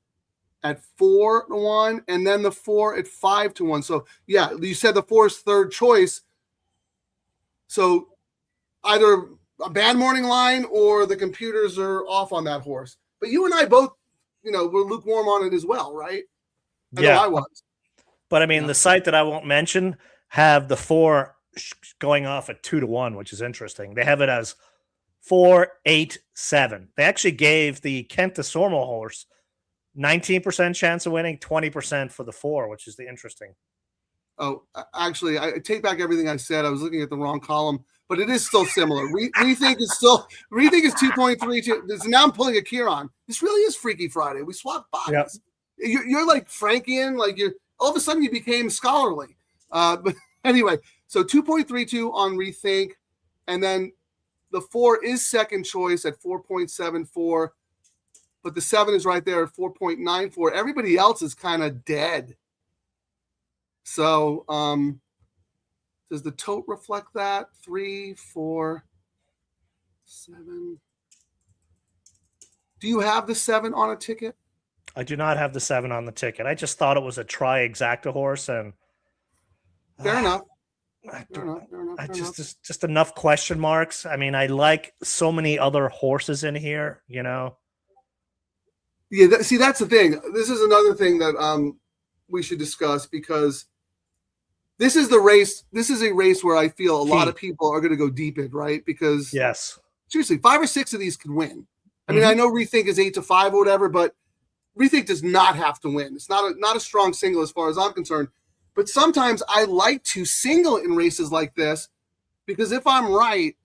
at 4-1, and then the 4 at 5-1. So yeah, you said the 4 is third choice. So either a bad morning line or the computers are off on that horse. But you and I both, we're lukewarm on it as well, right? I know I was. But I mean, the site that I won't mention have the 4 going off at 2-1, which is interesting. They have it as 4, 8, 7. They actually gave the Kent de Sormo horse 19% chance of winning, 20% for the 4, which is the interesting. Oh, actually, I take back everything I said. I was looking at the wrong column, but it is still similar. Rethink is 2.32. Now I'm pulling a Kieran. This really is Freaky Friday. We swapped bodies. Yep. You're like Frankian, like all of a sudden you became scholarly. But anyway, so 2.32 on Rethink, and then the 4 is second choice at 4.74, but the 7 is right there at 4.94. Everybody else is kind of dead. So does the tote reflect that? 3, 4, 7. Do you have the 7 on a ticket? I do not have the 7 on the ticket. I just thought it was a tri-exacta horse, and fair enough. Just enough question marks. I mean, I like so many other horses in here, Yeah, that's the thing. This is another thing that we should discuss, because this is the race. This is a race where I feel a lot of people are going to go deep in, right? Because yes, seriously, 5 or 6 of these could win. I mean, I know Rethink is 8-5 or whatever, but Rethink does not have to win. It's not a strong single as far as I'm concerned. But sometimes I like to single in races like this because if I'm right,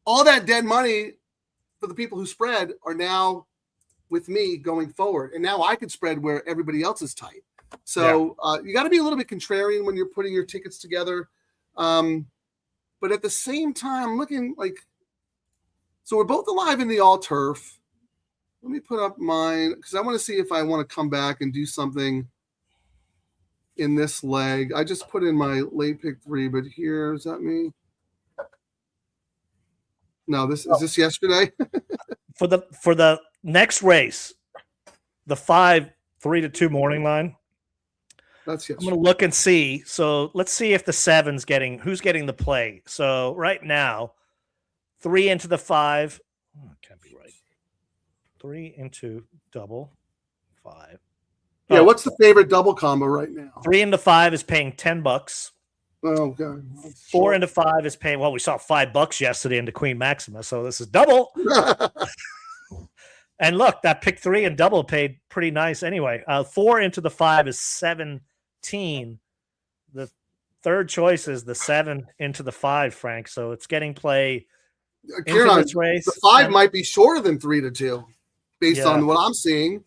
all that dead money for the people who spread are now with me going forward. And now I can spread where everybody else is tight. So you got to be a little bit contrarian when you're putting your tickets together. But at the same time, looking like, so we're both alive in the all turf. Let me put up mine because I want to see if I want to come back and do something in this leg. I just put in my late pick 3, but here, is that me? No, is this yesterday? For the next race, the 5 3-2 morning line. That's I'm going to look and see. So let's see if the 7's who's getting the play. So right now, 3 into the 5. Oh, it can't be right. 3 into double 5. Yeah, what's the favorite double combo right now? 3 into 5 is paying $10. Oh, God. 4 into 5 is paying, well, we saw $5 yesterday into Queen Maxima, so this is double. And look, that pick 3 and double paid pretty nice anyway. 4 into the 5 is 17. The third choice is the 7 into the 5, Frank. So it's getting play into this race. The 5 might be shorter than 3-2 based on what I'm seeing.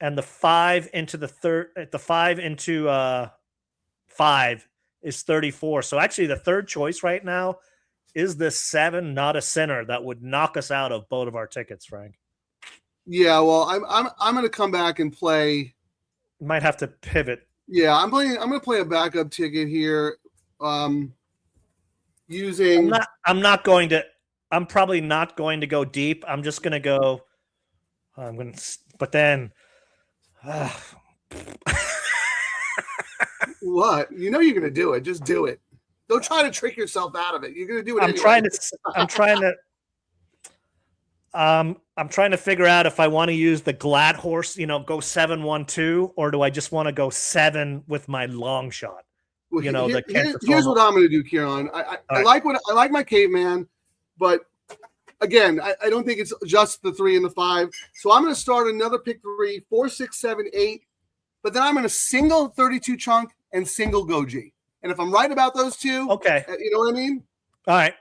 And the 5 into the 5 into 5 is 34. So actually the third choice right now is the 7, not a center, that would knock us out of both of our tickets, Frank. Yeah, well, I'm going to come back and play. Might have to pivot. Yeah, I'm going to play a backup ticket here. Using. I'm probably not going to go deep. I'm just going to go. But then. What? You know you're going to do it. Just do it. Don't try to trick yourself out of it. You're going to do it. I'm trying to figure out if I want to use the Glad horse, go 7-1-2, or do I just want to go 7 with my long shot? Well, here's what I'm going to do, Kieran. I like my caveman, but again, I don't think it's just the 3 and the 5. So I'm going to start another pick 3, 4, 6, 7, 8. But then I'm going to single 32 chunk and single Goji. And if I'm right about those two, okay, you know what I mean? All right.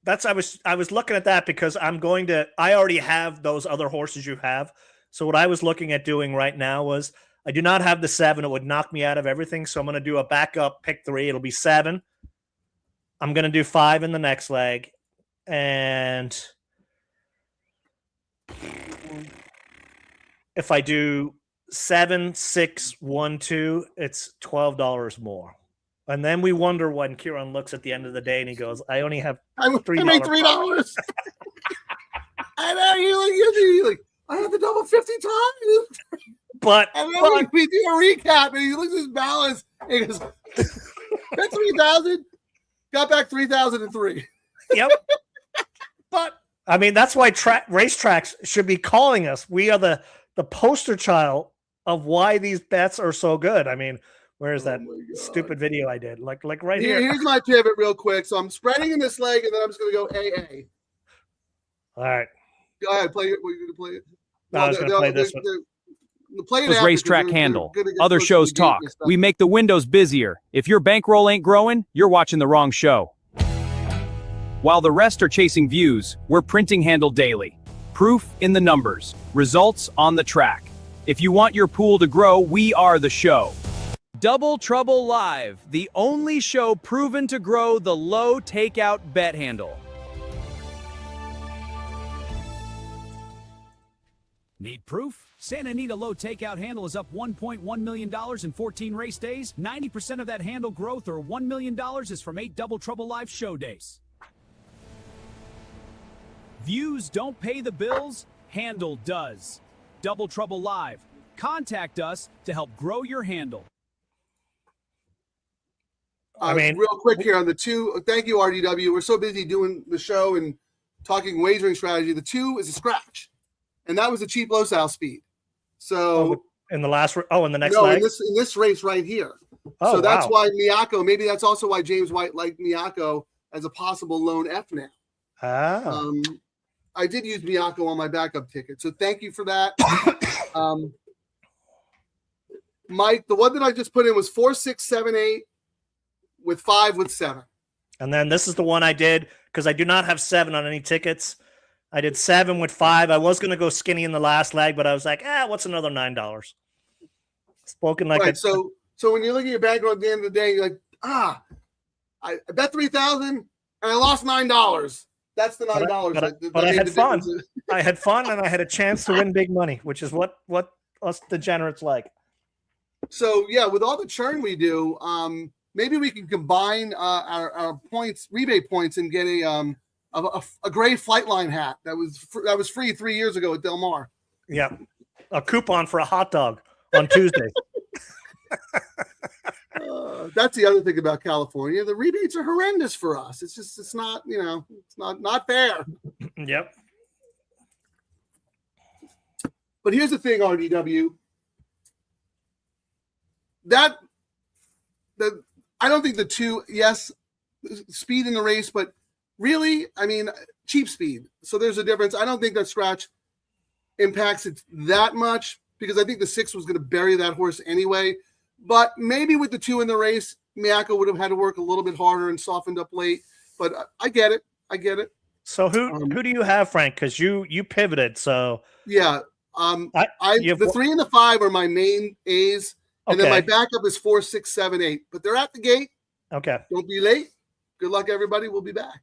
I was looking at that because I already have those other horses you have. So what I was looking at doing right now was I do not have the 7. It would knock me out of everything. So I'm going to do a backup pick 3. It'll be 7. I'm going to do 5 in the next leg. And if I do 7, 6, 1, 2, it's $12 more. And then we wonder when Kieran looks at the end of the day and he goes, I only have $3. I made $3. I know you're like, I had the double 50 times. But and then we do a recap and he looks at his balance and he goes, that's 3,000. Got back 3,003. Yep. But I mean, that's why racetracks should be calling us. We are the poster child of why these bets are so good. I mean, where's that stupid video I did? Like right here. Here's my pivot real quick. So I'm spreading in this leg, and then I'm just going to go AA. All right. Go ahead. Play it. We're going to play it. No, I was going to play this one. Play it Racetrack Handle. Other shows talk. We make the windows busier. If your bankroll ain't growing, you're watching the wrong show. While the rest are chasing views, we're printing Handle daily. Proof in the numbers. Results on the track. If you want your pool to grow, we are the show. Double Trouble Live, the only show proven to grow the low takeout bet handle. Need proof? Santa Anita Low-Takeout handle is up $1.1 million in 14 race days. 90% of that handle growth, or $1 million, is from 8 Double Trouble Live show days. Views don't pay the bills, handle does. Double Trouble Live. Contact us to help grow your handle. I mean, real quick here on the 2. Thank you, RDW. We're so busy doing the show and talking wagering strategy. The 2 is a scratch, and that was a cheap low sal speed. So in the next leg? in this race right here. So that's why Miyako. Maybe that's also why James White liked Miyako as a possible lone F now. I did use Miyako on my backup ticket, so thank you for that. Mike, the one that I just put in was 4, 6, 7, 8 with 5 with 7. And then this is the one I did because I do not have 7 on any tickets. I did 7 with 5. I was going to go skinny in the last leg, but I was like, what's another $9? Spoken like right. So when you look at your bankroll at the end of the day, you're like, I bet 3,000 and I lost $9. That's the $9. But I had fun. I had fun and I had a chance to win big money, which is what us degenerates like. So yeah, with all the churn we do, maybe we can combine our points, rebate points, and get a gray flight line hat that was free 3 years ago at Del Mar. Yeah, a coupon for a hot dog on Tuesday. That's the other thing about California. The rebates are horrendous for us. It's not not fair. Yep. But here's the thing, RDW. I don't think the two, yes, speed in the race, but really, I mean, cheap speed. So there's a difference. I don't think that scratch impacts it that much because I think the 6 was going to bury that horse anyway. But maybe with the 2 in the race, Miyako would have had to work a little bit harder and softened up late. But I get it. So who do you have, Frank? Because you pivoted. So yeah, the 3 and the 5 are my main A's. And then my backup is 4, 6, 7, 8. But they're at the gate. Okay. Don't be late. Good luck, everybody. We'll be back.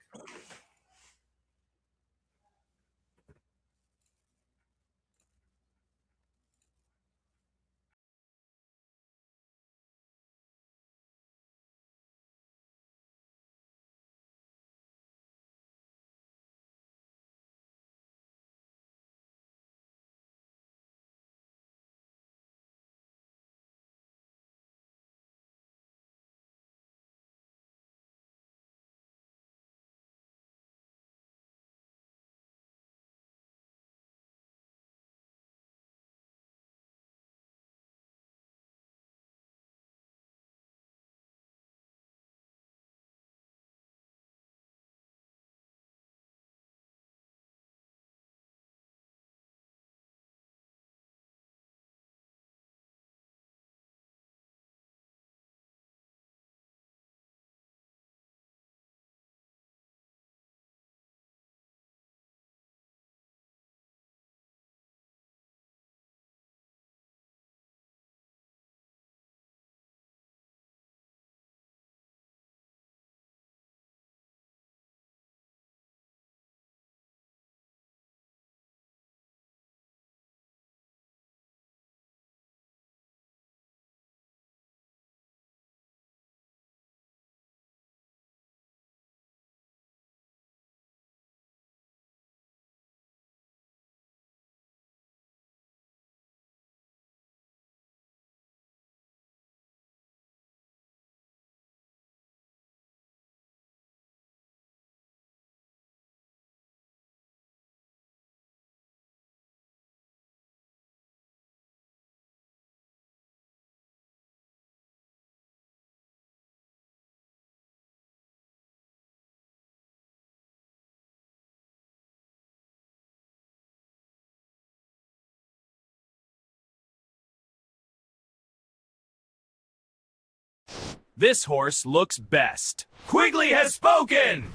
This horse looks best. Quigley has spoken!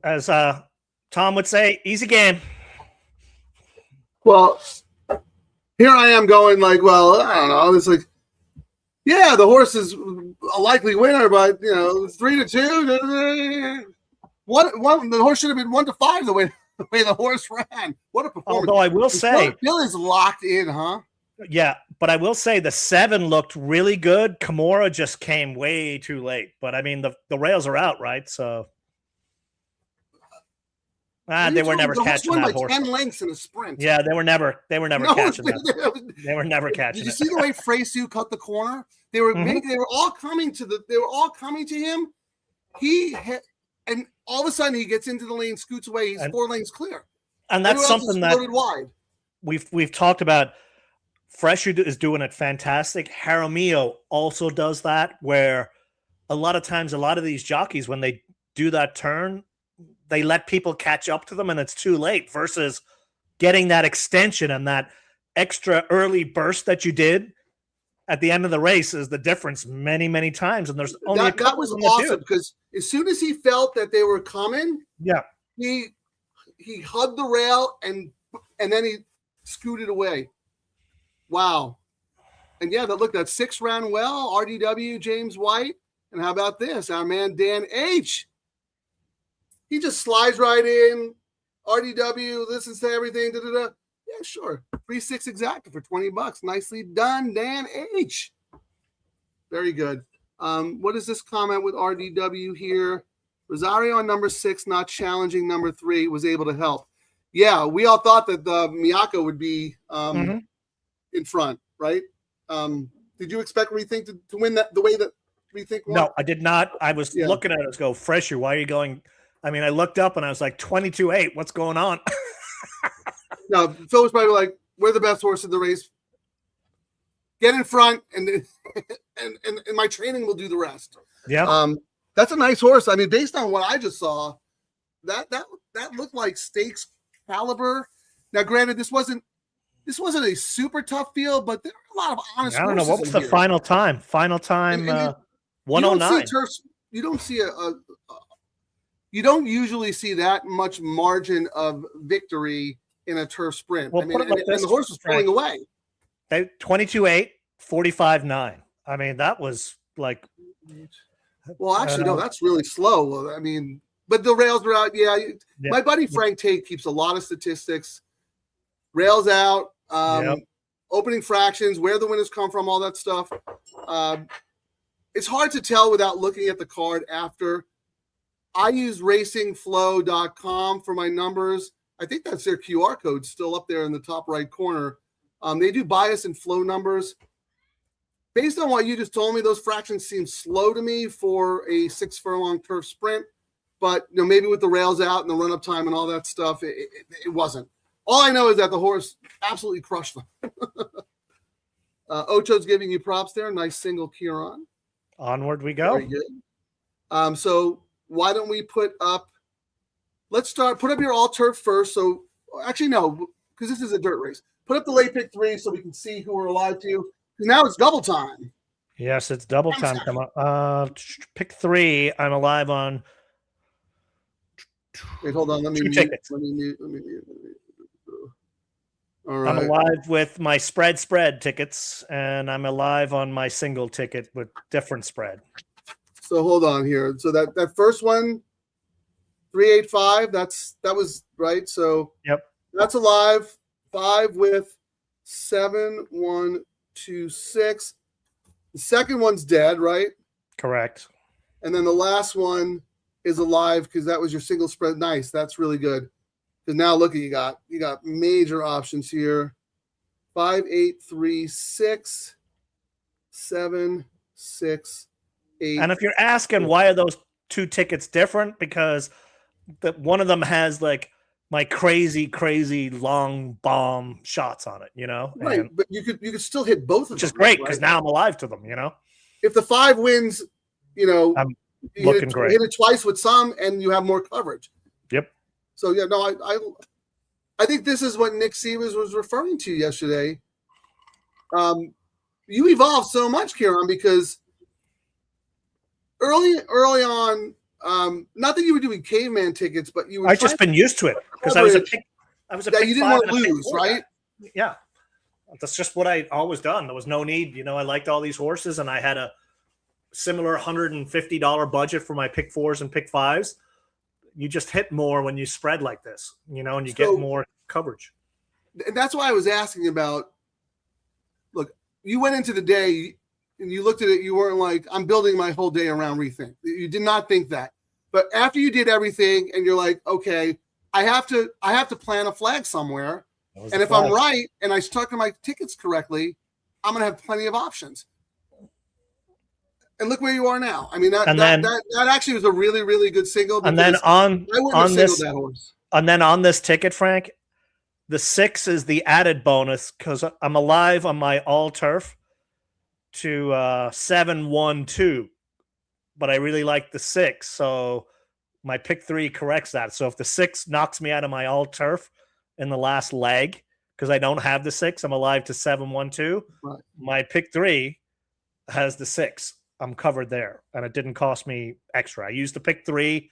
As Tom would say, easy game. Well, here I am going like, well, I don't know. It's like, yeah, the horse is a likely winner, but 3-2. The horse should have been 1-5 the way the horse ran. What a performance! Although I will say, Bill is locked in, huh? Yeah, but I will say the 7 looked really good. Kimura just came way too late. But I mean, the rails are out, right? So they were never catching that horse. 10 lengths in a sprint. Yeah, they were never catching that. They were never catching. Did you see the way Freysu cut the corner? They were all coming to him. And all of a sudden he gets into the lane, scoots away. He's 4 lanes clear. And that's something that wide. we've talked about Fresh is doing it fantastic. Jaramillo also does that, where a lot of times, a lot of these jockeys, when they do that turn, they let people catch up to them and it's too late, versus getting that extension and that extra early burst that you did at the end of the race is the difference many, many times. And there's only that was awesome, because as soon as he felt that they were coming, he hugged the rail and then he scooted away. Wow. And yeah, look, that 6 ran well. RDW, James White. And how about this? Our man Dan H. He just slides right in. RDW listens to everything. Yeah, sure. 3-6 exacta for $20. Nicely done, Dan H. Very good. What is this comment with RDW here? Rosario on number 6, not challenging number 3, was able to help. Yeah, we all thought that the Miyako would be in front, right? Did you expect Rethink to win that the way that Rethink won? No, I did not. I was looking at it. I was go, Fresher, why are you going? I mean, I looked up and I was like, 22-8. What's going on? No, Phil was probably like, we're the best horse in the race. Get in front, and my training will do the rest. Yeah. That's a nice horse. I mean, based on what I just saw, that looked like stakes caliber. Now, granted, this wasn't a super tough field, but there are a lot of honest. I don't know what was the final time. Final time, 109. You don't usually see that much margin of victory in a turf sprint. Well, I mean, and the horse was pulling away. 22-8, 45-9. I mean, that was like. Well, actually, no, that's really slow. I mean, but the rails were out. Yeah. My buddy Frank Tate keeps a lot of statistics. Rails out, opening fractions, where the winners come from, all that stuff. It's hard to tell without looking at the card after. I use racingflow.com for my numbers. I think that's their QR code still up there in the top right corner. They do bias and flow numbers. Based on what you just told me, those fractions seem slow to me for a 6 furlong turf sprint. But maybe with the rails out and the run-up time and all that stuff, it wasn't. All I know is that the horse absolutely crushed them. Ocho's giving you props there. Nice single Kieran. Onward we go. Very good. So why don't we put up your all turf first. So actually, no, because this is a dirt race. Put up the late pick 3 so we can see who we're alive to. Now it's double time. Yes, it's double time. Come on. Pick 3. I'm alive on. Wait, hold on. Let me tickets. Let me mute. All right. I'm alive with my spread tickets, and I'm alive on my single ticket with different spread. So hold on here. So that first one, 385. That was right. So that's alive. 5 with 7, 1, 2, 6. The second one's dead, right? Correct. And then the last one is alive because that was your single spread. Nice. That's really good. Because now look, you got major options here. 5, 8, 3, 6, 7, 6, 8. And if you're asking why are those 2 tickets different, because one of them has like my crazy long bomb shots on it, Right, and, but you could still hit both of them. Which is great because now I'm alive to them, If the 5 wins, I'm looking great. Hit it twice with some, and you have more coverage. Yep. So yeah, no, I think this is what Nick Sievers was referring to yesterday. You evolved so much, Kieran, because early on, not that you were doing caveman tickets, but you were. I've just been used to it because I was a pick that you didn't want to lose, right? Yeah, that's just what I always done. There was no need, I liked all these horses, and I had a similar $150 budget for my pick 4s and pick 5s. You just hit more when you spread like this, and you get more coverage. And that's why I was asking about. Look, you went into the day and you looked at it. You weren't like, I'm building my whole day around Rethink. You did not think that. But after you did everything, and you're like, okay, I have to plant a flag somewhere. And if I'm right and I stuck to my tickets correctly, I'm gonna have plenty of options. And look where you are now. I mean, that actually was a really, really good single. And then on this ticket, Frank, The 6 is the added bonus because I'm alive on my all turf to 7-1-2, but I really like the 6. So my pick 3 corrects that. So if the 6 knocks me out of my all turf in the last leg, because I don't have the 6, I'm alive to 7-1-2. Right. My pick 3 has the 6. I'm covered there, and it didn't cost me extra. I used the pick 3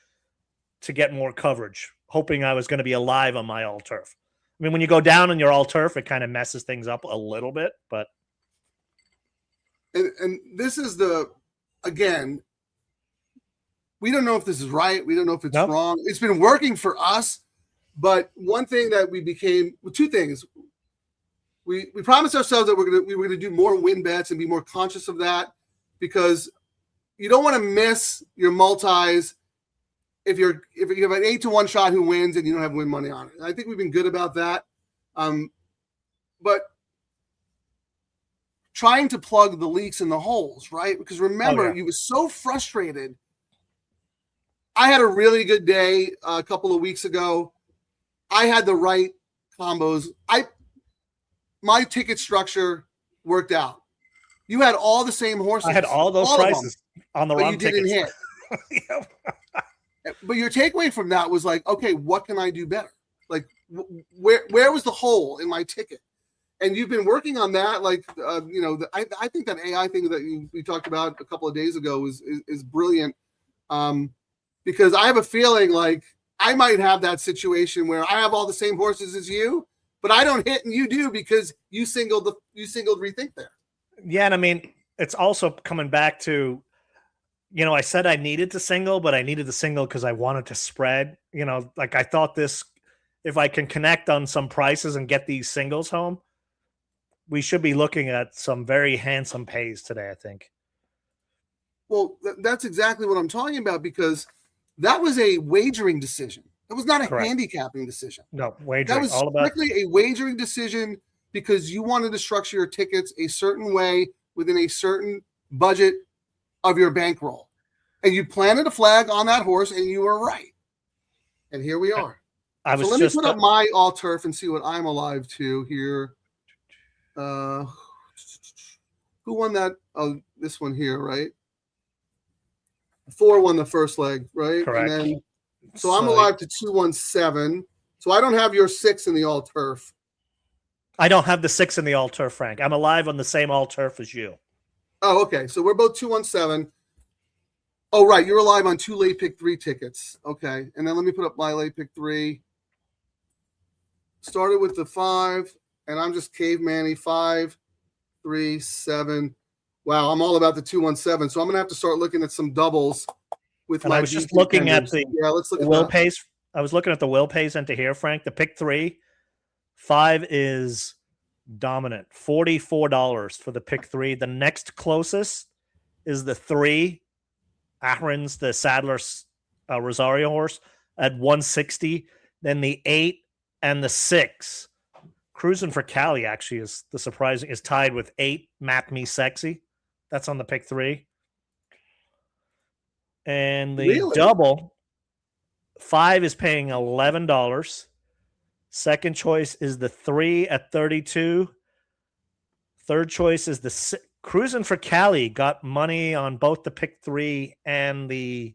to get more coverage, hoping I was going to be alive on my all turf. I mean, when you go down on your all turf, it kind of messes things up a little bit, but. And this is again, we don't know if this is right. We don't know if it's wrong. It's been working for us. But one thing that two things. We promised ourselves that we were gonna do more win bets and be more conscious of that, because you don't want to miss your multis if you have an 8-1 shot who wins and you don't have win money on it. And I think we've been good about that. But trying to plug the leaks in the holes, right? Because remember, you were so frustrated. I had a really good day a couple of weeks ago. I had the right combos. My ticket structure worked out. You had all the same horses. I had all those prices on the wrong tickets. You didn't hit. But your takeaway from that was like, okay, what can I do better? Like, where was the hole in my ticket? And you've been working on that. Like, I think that AI thing that we talked about a couple of days ago is brilliant. Because I have a feeling like I might have that situation where I have all the same horses as you, but I don't hit and you do because you singled rethink there. Yeah, and I mean, it's also coming back to, I said I needed to single, but I needed to single because I wanted to spread. Like I thought if I can connect on some prices and get these singles home, we should be looking at some very handsome pays today, I think. Well, that's exactly what I'm talking about, because that was a wagering decision. It was not a handicapping decision. No, wagering. That was strictly a wagering decision because you wanted to structure your tickets a certain way within a certain budget of your bankroll. And you planted a flag on that horse and you were right. And here we are. Let me put up my all turf and see what I'm alive to here. Who won that? Oh, this one here, right? 4 won the first leg, right? Correct. And then, so I'm alive to 217. So I don't have your 6 in the all turf. I don't have the 6 in the all turf, Frank. I'm alive on the same all turf as you. Oh, okay. So we're both 217. Oh, right. You're alive on 2 late pick 3 tickets. Okay. And then let me put up my late pick 3. Started with the 5, and I'm just caveman-y. 5, 3, 7. Wow, I'm all about the 217. So I'm gonna have to start looking at some doubles with my. I was just looking at the let's look at will pays. I was looking at the will pays into here, Frank. The pick 3, 5 is dominant. $44 for the pick 3. The next closest is the 3, Ahran's, the Sadler's Rosario horse, at 160. Then the 8 and the 6. Cruising for Cali actually is tied with 8, Map Me Sexy. That's on the pick 3. And the double, 5 is paying $11. Second choice is the 3 at 32. Third choice is the Cruising for Cali. Got money on both the pick 3 and the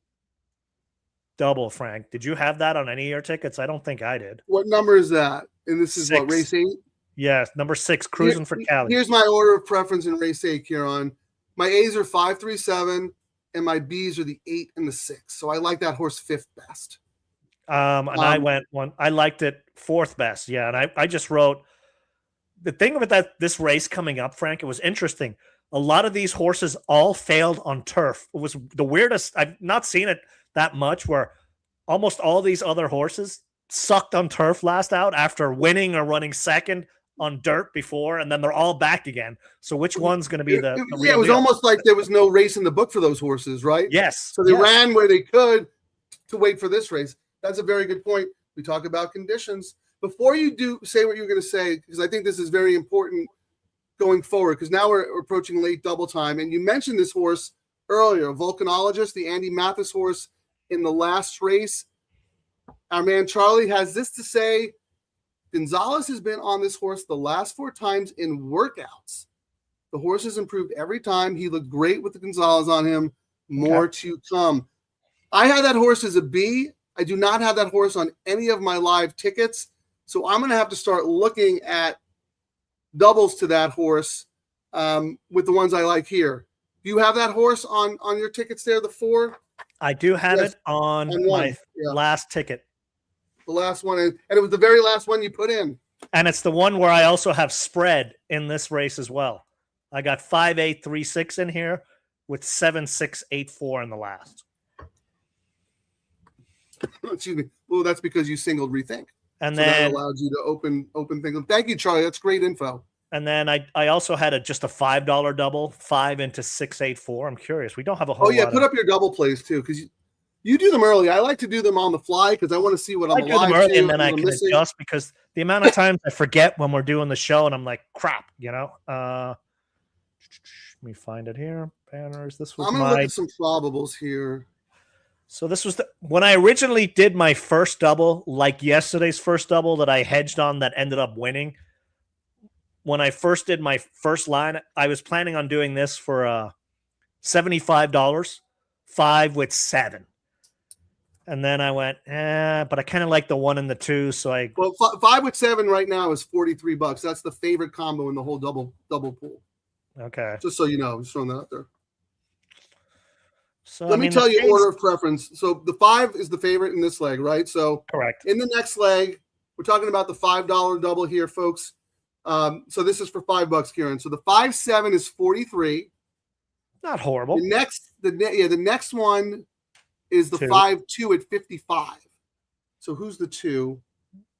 double, Frank. Did you have that on any of your tickets? I don't think I did. What number is that? And this is 6. what, race 8? Yes, number 6, Cruising for Cali. Here's my order of preference in race 8, Kieran. My A's are 5, 3, 7, and my B's are the 8 and the 6. So I like that horse 5th best. I went one. I liked it 4th best. Yeah, and I just wrote the thing about this race coming up, Frank. It was interesting. A lot of these horses all failed on turf. It was the weirdest. I've not seen it that much, where almost all these other horses sucked on turf last out after winning or running second on dirt before, and then they're all back again. So which one's going to be the real it was deal? almost like there was no race in the book for those horses, right? Yes. So they ran where they could to wait for this race. That's a very good point. We talk about conditions. Before you do say what you're going to say, because I think this is very important going forward, because now we're approaching late double time, and you mentioned this horse earlier, Volcanologist, the Andy Mathis horse in the last race. Our man Charlie has this to say Gonzalez has been on this horse the last 4 times in workouts. The horse has improved every time. He looked great with the Gonzalez on him. More to come. I had that horse as a B. I do not have that horse on any of my live tickets. So I'm going to have to start looking at doubles to that horse with the ones I like here. Do you have that horse on your tickets there, the 4? I do have it on my last ticket. The last one, and it was the very last one you put in. And it's the one where I also have spread in this race as well. I got 5-8-3-6 in here with 7-6-8-4 in the last. Excuse me. Well, that's because you singled rethink. And so then that allows you to open things. Thank you, Charlie. That's great info. And then I also had just a $5 double, 5 into 6-8-4. I'm curious. We don't have a whole. Oh yeah, put up your double plays too, because you do them early. I like to do them on the fly because I want to see what I'm do them early, and then I can adjust because the amount of times I forget when we're doing the show, and I'm like, crap, Let me find it here. Banners. This was I'm gonna look at some probables here. So this was when I originally did my first double, like yesterday's first double that I hedged on that ended up winning. When I first did my first line, I was planning on doing this for $75, 5 with 7. And then I went, but I kind of like the 1 and the 2. So 5 with 7 right now is $43. That's the favorite combo in the whole double pool. Okay. Just so you know, I'm just throwing that out there. So let me tell you order of preference. So the 5 is the favorite in this leg, right? So correct. In the next leg, we're talking about the $5 double here, folks. So this is for $5, Kieran. So the 5-7 is 43. Not horrible. The next one is the 5-2 at 55. So who's the 2?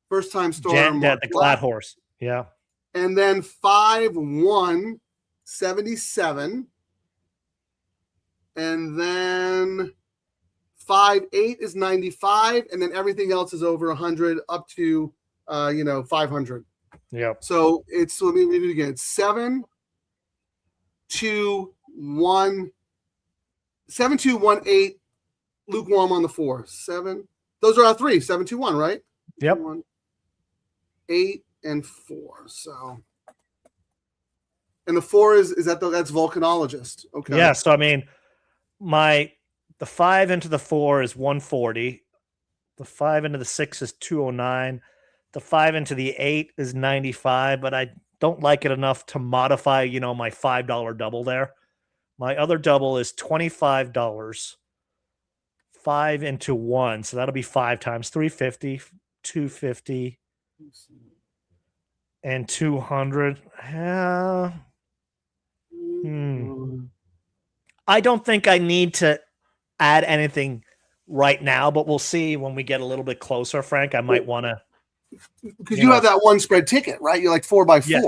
First time starter. The Glad horse. Yeah. And then 5-1, 77. And then 5-8 is 95. And then everything else is over 100 up to 500. Yep. So let me read it again. It's 7, 2, 1, 7, 2, 1, 8. Lukewarm on the 4. 7. Those are our 3. 7, 2, 1, right? Yep. 1, 8 and 4. So, and the 4 that's volcanologist. Okay. Yeah. So I mean, the 5 into the 4 is 140. The 5 into the 6 is 209. The 5 into the 8 is 95, but I don't like it enough to modify, my $5 double there. My other double is $25, 5 into 1. So that'll be 5 times 350, 250, and 200. I don't think I need to add anything right now, but we'll see when we get a little bit closer, Frank. I might want to. Because you have that one spread ticket, right? You're like 4x4. Yes,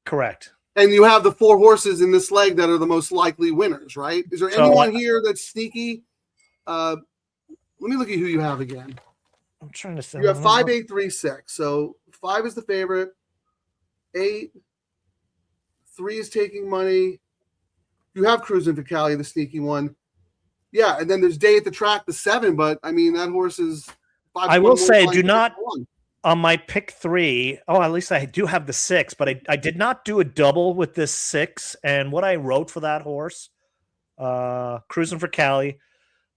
correct. And you have the 4 horses in this leg that are the most likely winners, right? Is there anyone here that's sneaky? Let me look at who you have again. I'm trying to say you have 5-8-3-6. So 5 is the favorite. 8, 3 is taking money. You have Cruising for Cali, the sneaky one. Yeah, and then there's Day at the Track, the 7. But I mean, that horse is 5. I will say, do not. On my pick 3, at least I do have the 6, but I did not do a double with this 6. And what I wrote for that horse, Cruising for Cali,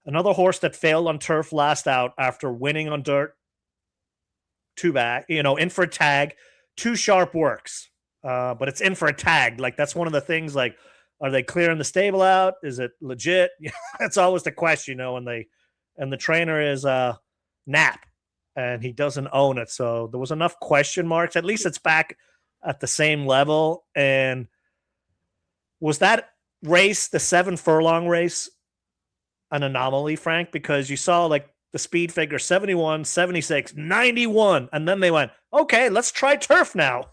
another horse that failed on turf last out after winning on dirt, 2 back, in for a tag, 2 sharp works. But it's in for a tag. Like, that's one of the things, like, are they clearing the stable out? Is it legit? That's always the question, and the trainer is Knapp. And he doesn't own it. So there was enough question marks. At least it's back at the same level. And was that race, the 7 furlong race, an anomaly, Frank? Because you saw like the speed figure 71, 76, 91. And then they went, okay, let's try turf now.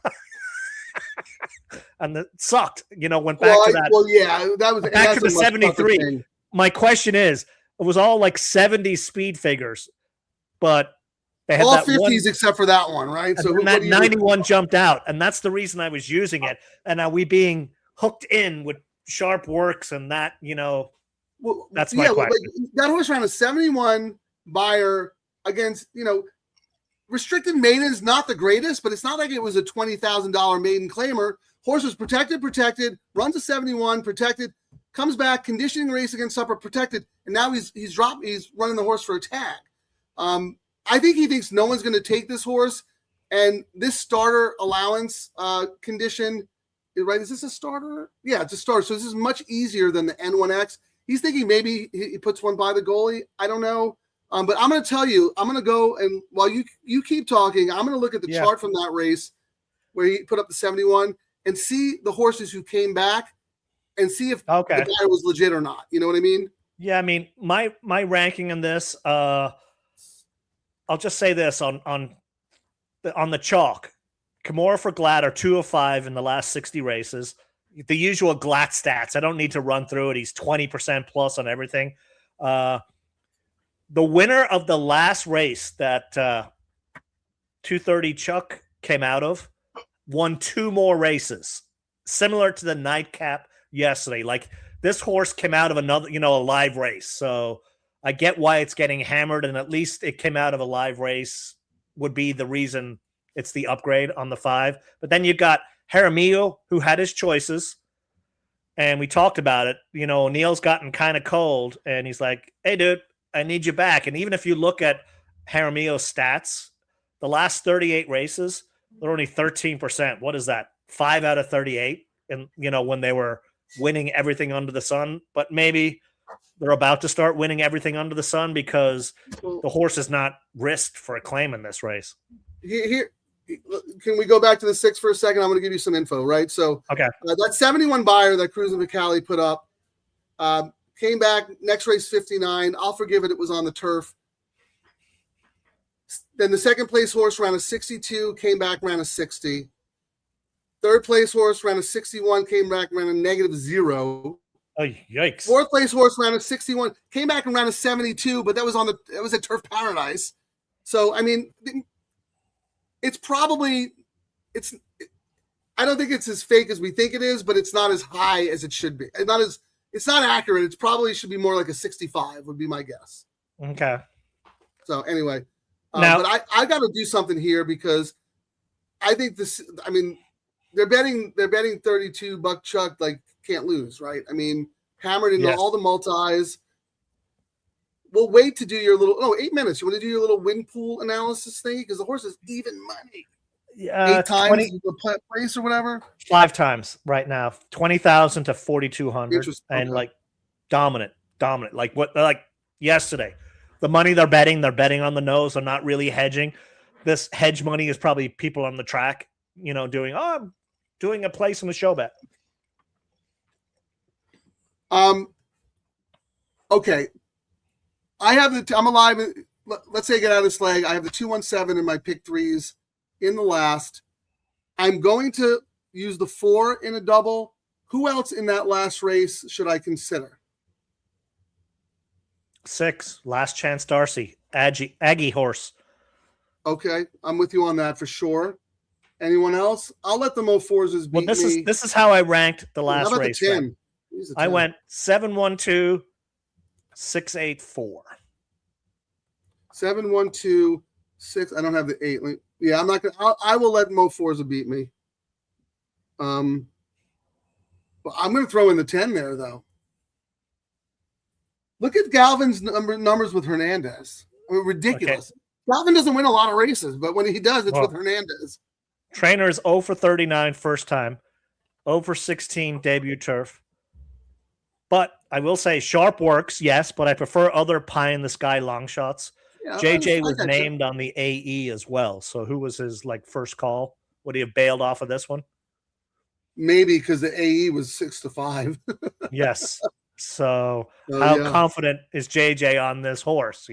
And it sucked, went back to that. Well, yeah, that was back to the 73. My question is, it was all like 70 speed figures, but they had all that 50s except for that one, right? So that 91 jumped out, and that's the reason I was using it. And now we being hooked in with sharp works and that, that's my question. That horse ran a 71 buyer against, restricted maiden is not the greatest, but it's not like it was a $20,000 maiden claimer. Horse was protected, runs a 71, protected, comes back, conditioning race against Supper, protected, and now he's running the horse for a tag. I think he thinks no one's going to take this horse, and this starter allowance condition, right? Is this a starter? Yeah, it's a starter. So this is much easier than the N1X. He's thinking maybe he puts one by the goalie. I don't know. But I'm going to tell you, I'm going to go, and while you keep talking, I'm going to look at the chart from that race where he put up the 71 and see the horses who came back and see if the guy was legit or not. You know what I mean? Yeah, I mean, my ranking in this, I'll just say this on the chalk. Kimura for Glad are 2 of 5 in the last 60 races. The usual Glatt stats. I don't need to run through it. He's 20% plus on everything. The winner of the last race that 230 Chuck came out of won 2 more races, similar to the nightcap yesterday. Like, this horse came out of another, a live race. So I get why it's getting hammered, and at least it came out of a live race would be the reason it's the upgrade on the 5. But then you got Jaramillo, who had his choices, and we talked about it. O'Neill's gotten kind of cold, and he's like, hey, dude, I need you back. And even if you look at Jaramillo's stats, the last 38 races, they're only 13%. What is that? 5 out of 38. And, when they were winning everything under the sun, but maybe they're about to start winning everything under the sun because the horse is not risked for a claim in this race. Here, can we go back to the 6 for a second? I'm going to give you some info, right? So okay, that 71 buyer that Cruz and McCallie put up came back, next race 59. I'll forgive it. It was on the turf. Then the second place horse ran a 62, came back, ran a 60. Third place horse ran a 61, came back, ran a -0. Oh, yikes. Fourth place horse ran a 61, came back and ran a 72, but that was at Turf Paradise. So, I mean, I don't think it's as fake as we think it is, but it's not as high as it should be. It's not accurate. It's probably should be more like a 65 would be my guess. Okay. So anyway, now, but I got to do something here because I think they're betting 32 buck Chuck, like, can't lose, right? I mean, hammered into all the multis. We'll wait to do your 8 minutes. You want to do your little win pool analysis thing? Because the horse is even money. 8 times the price or whatever. 5 times right now, 20,000 to 4,200, and like dominant. Like yesterday, the money they're betting on the nose. They're not really hedging. This hedge money is probably people on the track, I'm doing a place in the show bet. Okay. I'm alive. Let's say I get out of this leg. I have the 217 in my pick 3s in the last. I'm going to use the 4 in a double. Who else in that last race should I consider? 6, Last Chance Darcy, Aggie horse. Okay, I'm with you on that for sure. Anyone else? I'll let the Mo4s beat me. This is how I ranked the last how about race. The 10? I went 7-1-2, 6-8-4. 7-1-2, 6. I don't have the 8. Yeah, I'm not gonna. I will let Mo4s beat me. But I'm gonna throw in the 10 there though. Look at Galvin's numbers with Hernandez. I mean, ridiculous. Okay. Galvin doesn't win a lot of races, but when he does, it's with Hernandez. Trainer is 0 for 39 first time, 0 for 16 debut turf. But I will say sharp works, yes, but I prefer other pie in the sky long shots. Yeah, JJ was named on the AE as well. So who was his first call? Would he have bailed off of this one? Maybe because the AE was 6-5. Yes. So how confident is JJ on this horse,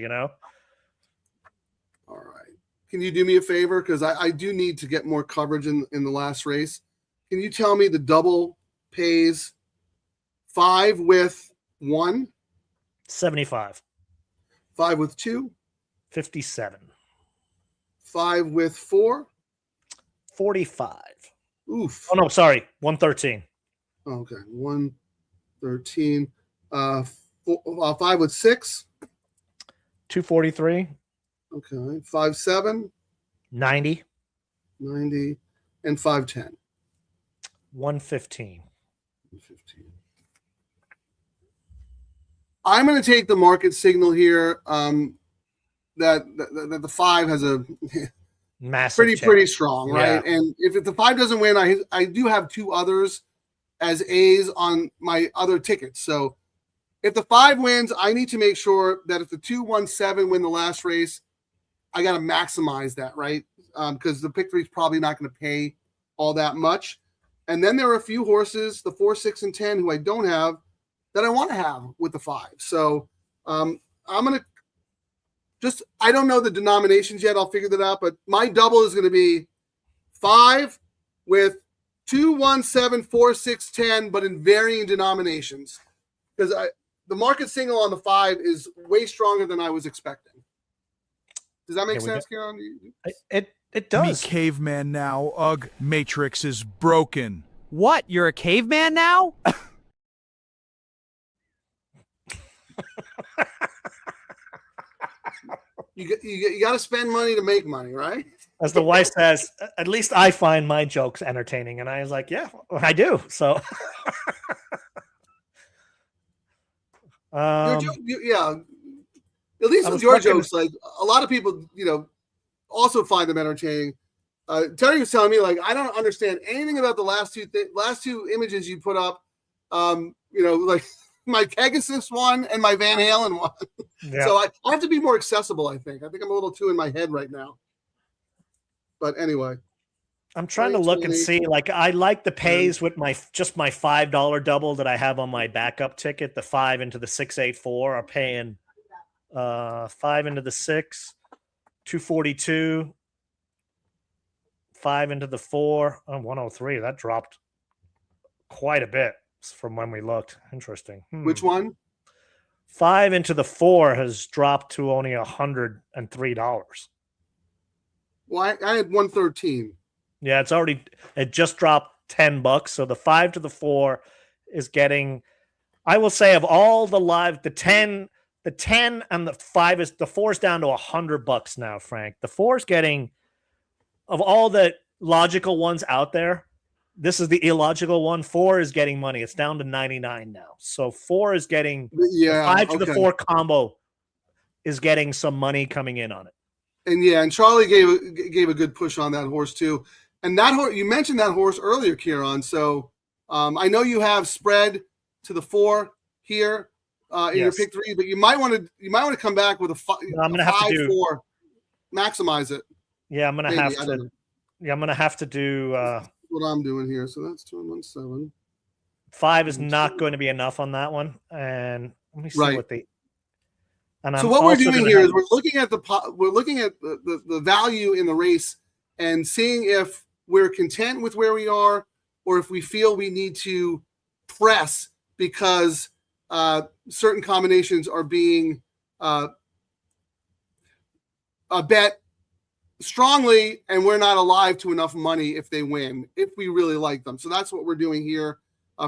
All right. Can you do me a favor? Because I do need to get more coverage in the last race. Can you tell me the double pays 5 with 1? 75. 5 with 2? 57. 5 with 4? 45. Oof. Oh, no, sorry. 113. Okay. 113. 5 with 6? 243. Okay. 5-7? 90. 90, and 510. 115. 115. I'm going to take the market signal here. That the 5 has a Massive pretty strong, right? Yeah. And if the 5 doesn't win, I do have 2 others as A's on my other tickets. So if the 5 wins, I need to make sure that if the 2-1-7 win the last race, I got to maximize that, right? Because the pick 3 is probably not going to pay all that much. And then there are a few horses, the 4, 6, and 10, who I don't have that I want to have with the 5. So I'm going to I don't know the denominations yet. I'll figure that out. But my double is going to be 5 with 2, 1, 7, 4, 6, 10, but in varying denominations. Because the market signal on the 5 is way stronger than I was expecting. Does that make sense, Kieran? It does. Me caveman now. Ugh, Matrix is broken. What? You're a caveman now? You got to spend money to make money, right? As the wife says, at least I find my jokes entertaining. And I was like, yeah, I do. So, yeah. At least with your jokes, like a lot of people, also find them entertaining. Terry was telling me, like, I don't understand anything about the last two images you put up. Like my Pegasus one and my Van Halen one. Yeah. So I have to be more accessible, I think. I think I'm a little too in my head right now. But anyway. I'm trying to look and see, like, I like the pays with my $5 double that I have on my backup ticket. The 5 into the 684 are paying 5 into the 6, 242, 5 into the 4, 103. That dropped quite a bit from when we looked. Interesting. Which one? 5 into the 4 has dropped to only $103. Well, I had 113. Yeah, it just dropped $10. So the 5 to the 4 is getting, I will say, of all the live, the 10 and the 5 is, the 4 is down to $100 now, Frank. The 4 is getting, of all the logical ones out there, this is the illogical one. 4 is getting money. It's down to 99 now. So 4 is getting, the 5 to the 4 combo is getting some money coming in on it. And Charlie gave a good push on that horse too. And that horse, you mentioned that horse earlier, Kieran. So I know you have spread to the 4 here in your pick 3, but you might want to come back with a 5, I'm going to have to do 4, maximize it. Yeah, I'm going to have to. Yeah, I'm going to have to do what I'm doing here. So that's 2-1-7. 5 is not going to be enough on that one. And let me see what the. And so what we're doing here is we're looking at the value in the race and seeing if we're content with where we are or if we feel we need to press because certain combinations are being bet strongly and we're not alive to enough money if they win, if we really like them. So that's what we're doing here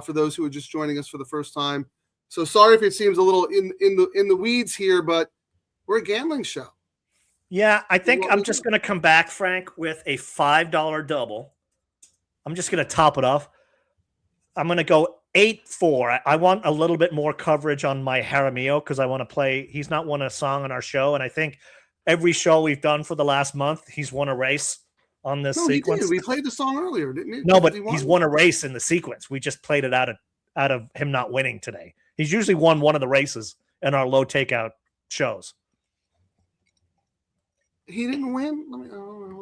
for those who are just joining us for the first time. So sorry if it seems a little in the weeds here, but we're a gambling show. Yeah, I think I'm just going to come back, Frank, with a $5 double. I'm just going to top it off. I'm going to go 8-4. I want a little bit more coverage on my Jaramillo because I want to play. He's not won a song on our show, and I think every show we've done for the last month, he's won a race on this sequence. We played the song earlier, didn't we? No, but he's won a race in the sequence. We just played it out of him not winning today. He's usually won one of the races in our low takeout shows. He didn't win?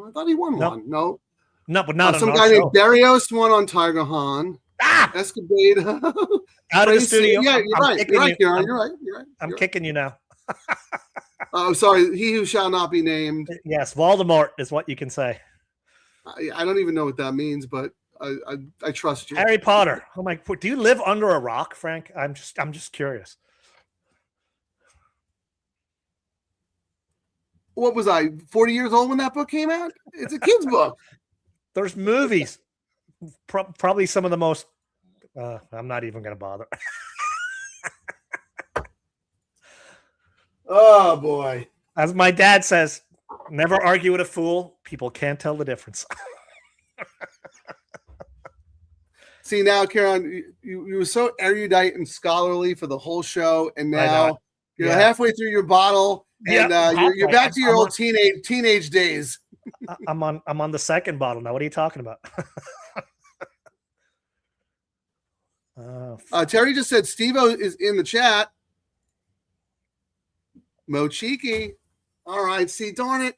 I thought he won one. No, but not on some our guy show. named Barrios won on Tiger Han. Escapade. Out of the studio. Yeah, you're right. You're right. I'm kicking you now. Oh, sorry. He who shall not be named. Yes, Voldemort is what you can say. I don't even know what that means, but I trust you. Harry Potter. Oh my! Do you live under a rock, Frank? I'm just curious. What was I, 40 years old when that book came out? It's a kid's book. There's movies. Probably some of the most. I'm not even going to bother. Oh boy! As my dad says, Never argue with a fool. People can't tell the difference. See, now, Karen, you were so erudite and scholarly for the whole show, and now you're halfway through your bottle, and you're back to your old teenage days. I'm on the second bottle now. What are you talking about? Terry just said Steve-O is in the chat. Mo Cheeky. All right. See, darn it.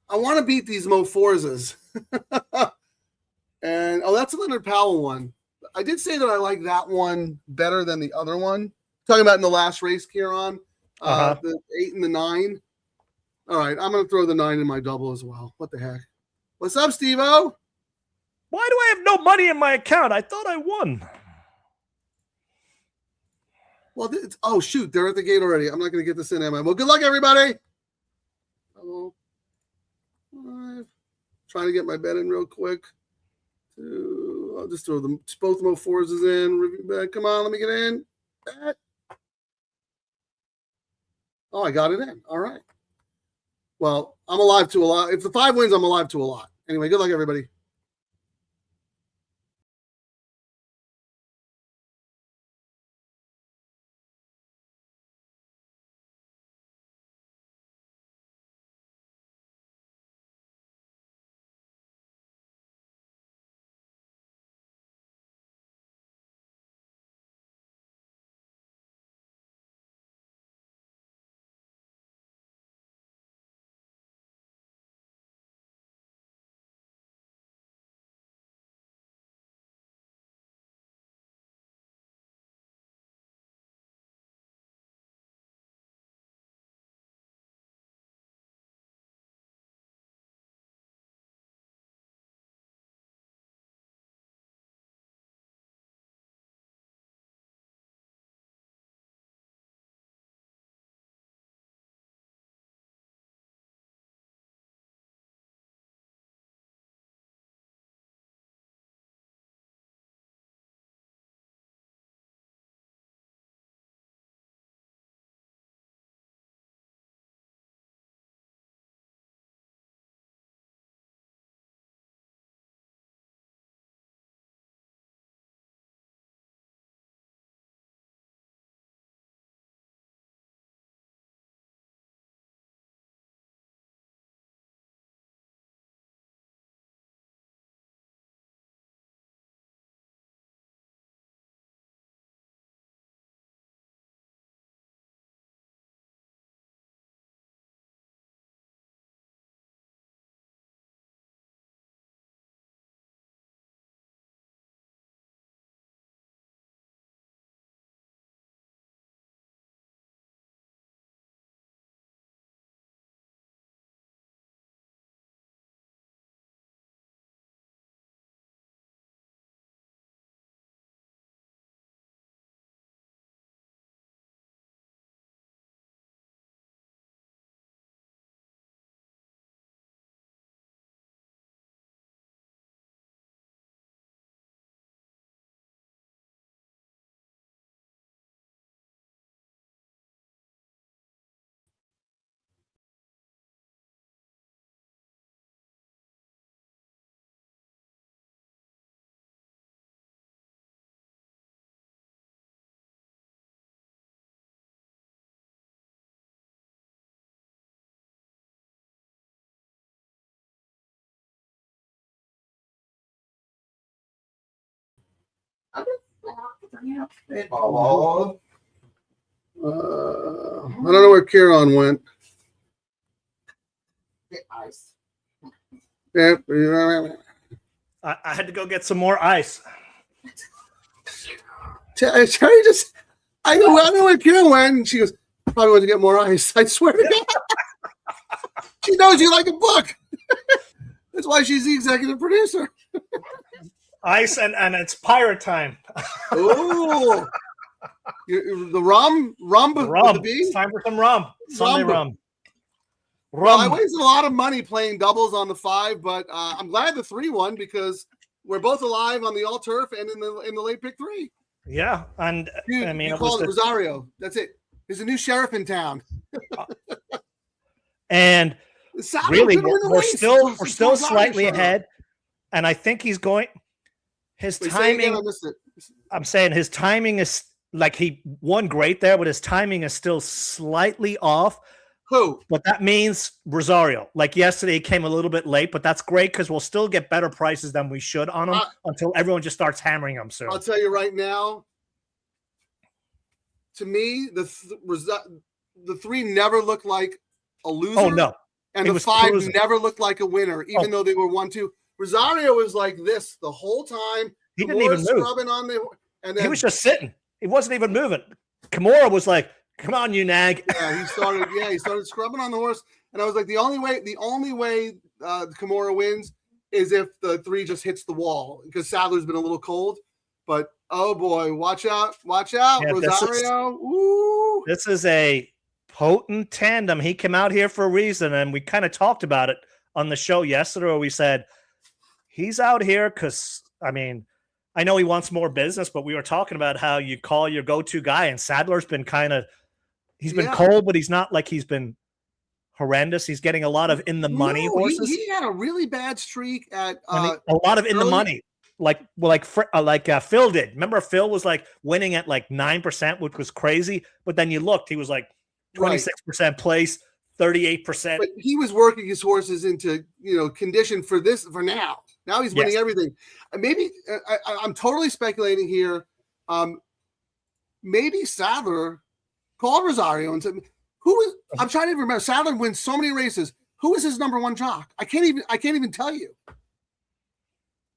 I want to beat these Mo Forzas. And that's a Leonard Powell one. I did say that I like that one better than the other one. Talking about in the last race, Kieran, the 8 and the 9. All right, I'm going to throw the 9 in my double as well. What the heck? What's up, Steve-O? Why do I have no money in my account? I thought I won. Well, oh, shoot. They're at the gate already. I'm not going to get this in, am I? Well, good luck, everybody. Hello. 5. Trying to get my bet in real quick. 2. I'll just throw them both Mo Forzas in. Review bet. Come on, let me get in. Bet. Oh, I got it in. All right. Well, I'm alive to a lot. If the 5 wins, I'm alive to a lot. Anyway, good luck, everybody. Oh. I don't know where Kieran went. Yeah, I had to go get some more ice. Terry just, I know where Kieran went. And she goes, probably went to get more ice. I swear to God. She knows you like a book. That's why she's the executive producer. Ice and it's pirate time. Oh, the rum. With the B? It's time for some rum. Sunday rum. Well, I wasted a lot of money playing doubles on the 5, but I'm glad the 3 won because we're both alive on the all turf and in the late pick 3. Yeah, and Dude, I mean, you call it Rosario. That's it. There's a new sheriff in town. And Sadler Really, could win the we're race. still Rosario slightly showed up. ahead, and I think he's going. His Wait, say again, timing. I missed it. I'm saying his timing is like he won great there, but his timing is still slightly off. Who? But that means Rosario. Like yesterday, he came a little bit late, but that's great because we'll still get better prices than we should on him until everyone just starts hammering him soon. I'll tell you right now. To me, the three never looked like a loser. Oh no, and he the 5 cruising. never looked like a winner, even though they were 1-2. Rosario was like this the whole time. He didn't even move. On the, and then, He was just sitting. He wasn't even moving. Kimura was like, "Come on, you nag." Yeah, he started scrubbing on the horse, and I was like, the only way Kimura wins is if the 3 just hits the wall, because Sadler's been a little cold. But oh boy, watch out, yeah, Rosario. This is a potent tandem. He came out here for a reason, and we kind of talked about it on the show yesterday, where we said he's out here because, I mean, I know he wants more business, but we were talking about how you call your go-to guy, and Sadler's been he's been cold, but he's not like he's been horrendous. He's getting a lot of in the money horses. He had a really bad streak at a lot of in the money, like Phil did. Remember, Phil was like winning at like 9%, which was crazy. But then you looked, he was like 26% place, 38%. But he was working his horses into condition for now. Now he's winning everything. Maybe I'm totally speculating here. Maybe Sadler called Rosario and said, I'm trying to remember. Sadler wins so many races. Who is his number 1 jock? I can't even tell you.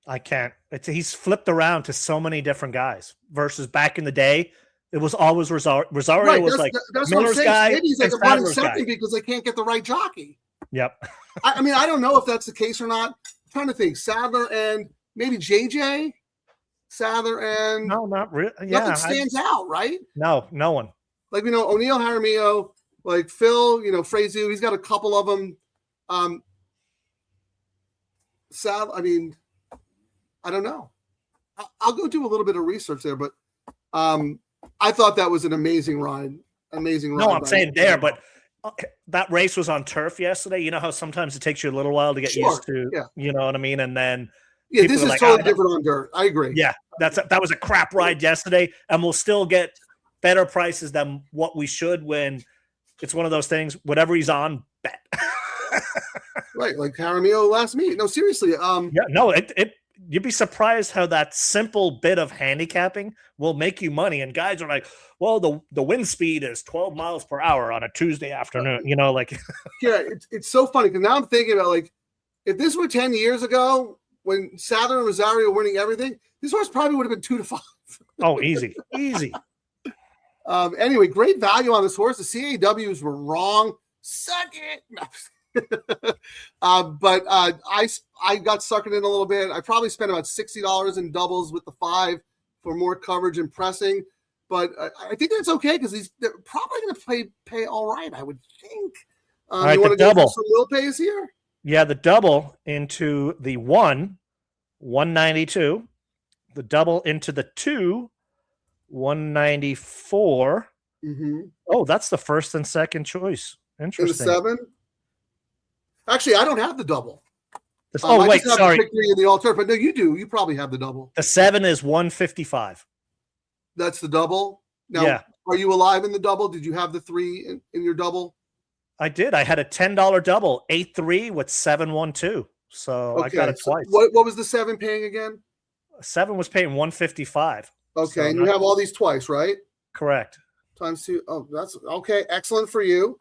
I can't. He's flipped around to so many different guys versus back in the day. It was always Rosario. Rosario was that's Miller's guy. Maybe he's like running something because they can't get the right jockey. Yep. I mean, I don't know if that's the case or not. I'm trying to think. Sadler and maybe JJ. Sadler and no, not really. Yeah, nothing stands out, right? No one. Like O'Neill Jaramillo, like Phil, Frazu. He's got a couple of them. Sadler. I mean, I don't know. I'll go do a little bit of research there, but I thought that was an amazing ride. No, I'm saying there, but that race was on turf yesterday. You know how sometimes it takes you a little while to get used to, you know what I mean? And then this is totally different on dirt. I agree. Yeah, that was a crap ride yesterday, and we'll still get better prices than what we should when it's one of those things. Whatever he's on, bet. Right, like Jaramillo last meet. No, seriously. You'd be surprised how that simple bit of handicapping will make you money. And guys are like, well, the wind speed is 12 miles per hour on a Tuesday afternoon. Yeah, it's so funny because now I'm thinking about, like, if this were 10 years ago when Sadler and Rosario were winning everything, this horse probably would have been 2-5. Oh, easy. Anyway, great value on this horse. The CAWs were wrong. Suck it. But I got suckered in a little bit. I probably spent about $60 in doubles with the 5 for more coverage and pressing. But I think that's okay because they're probably going to pay all right, I would think. All right, you want to double. go for some will pays here? Yeah, the double into the 192. The double into the 2, 194. Mm-hmm. Oh, that's the first and second choice. Interesting. In the 7? Actually, I don't have the double. Wait, sorry. The pick 3 in the altar, but no, you do. You probably have the double. The 7 is 155. That's the double. Now, Are you alive in the double? Did you have the 3 in your double? I did. I had a $10 double, 8-3 with 7-1-2. So I got it twice. What was the 7 paying again? 7 was paying 155. Okay, so and you have all these twice, right? Correct. Times 2. Oh, that's okay. Excellent for you.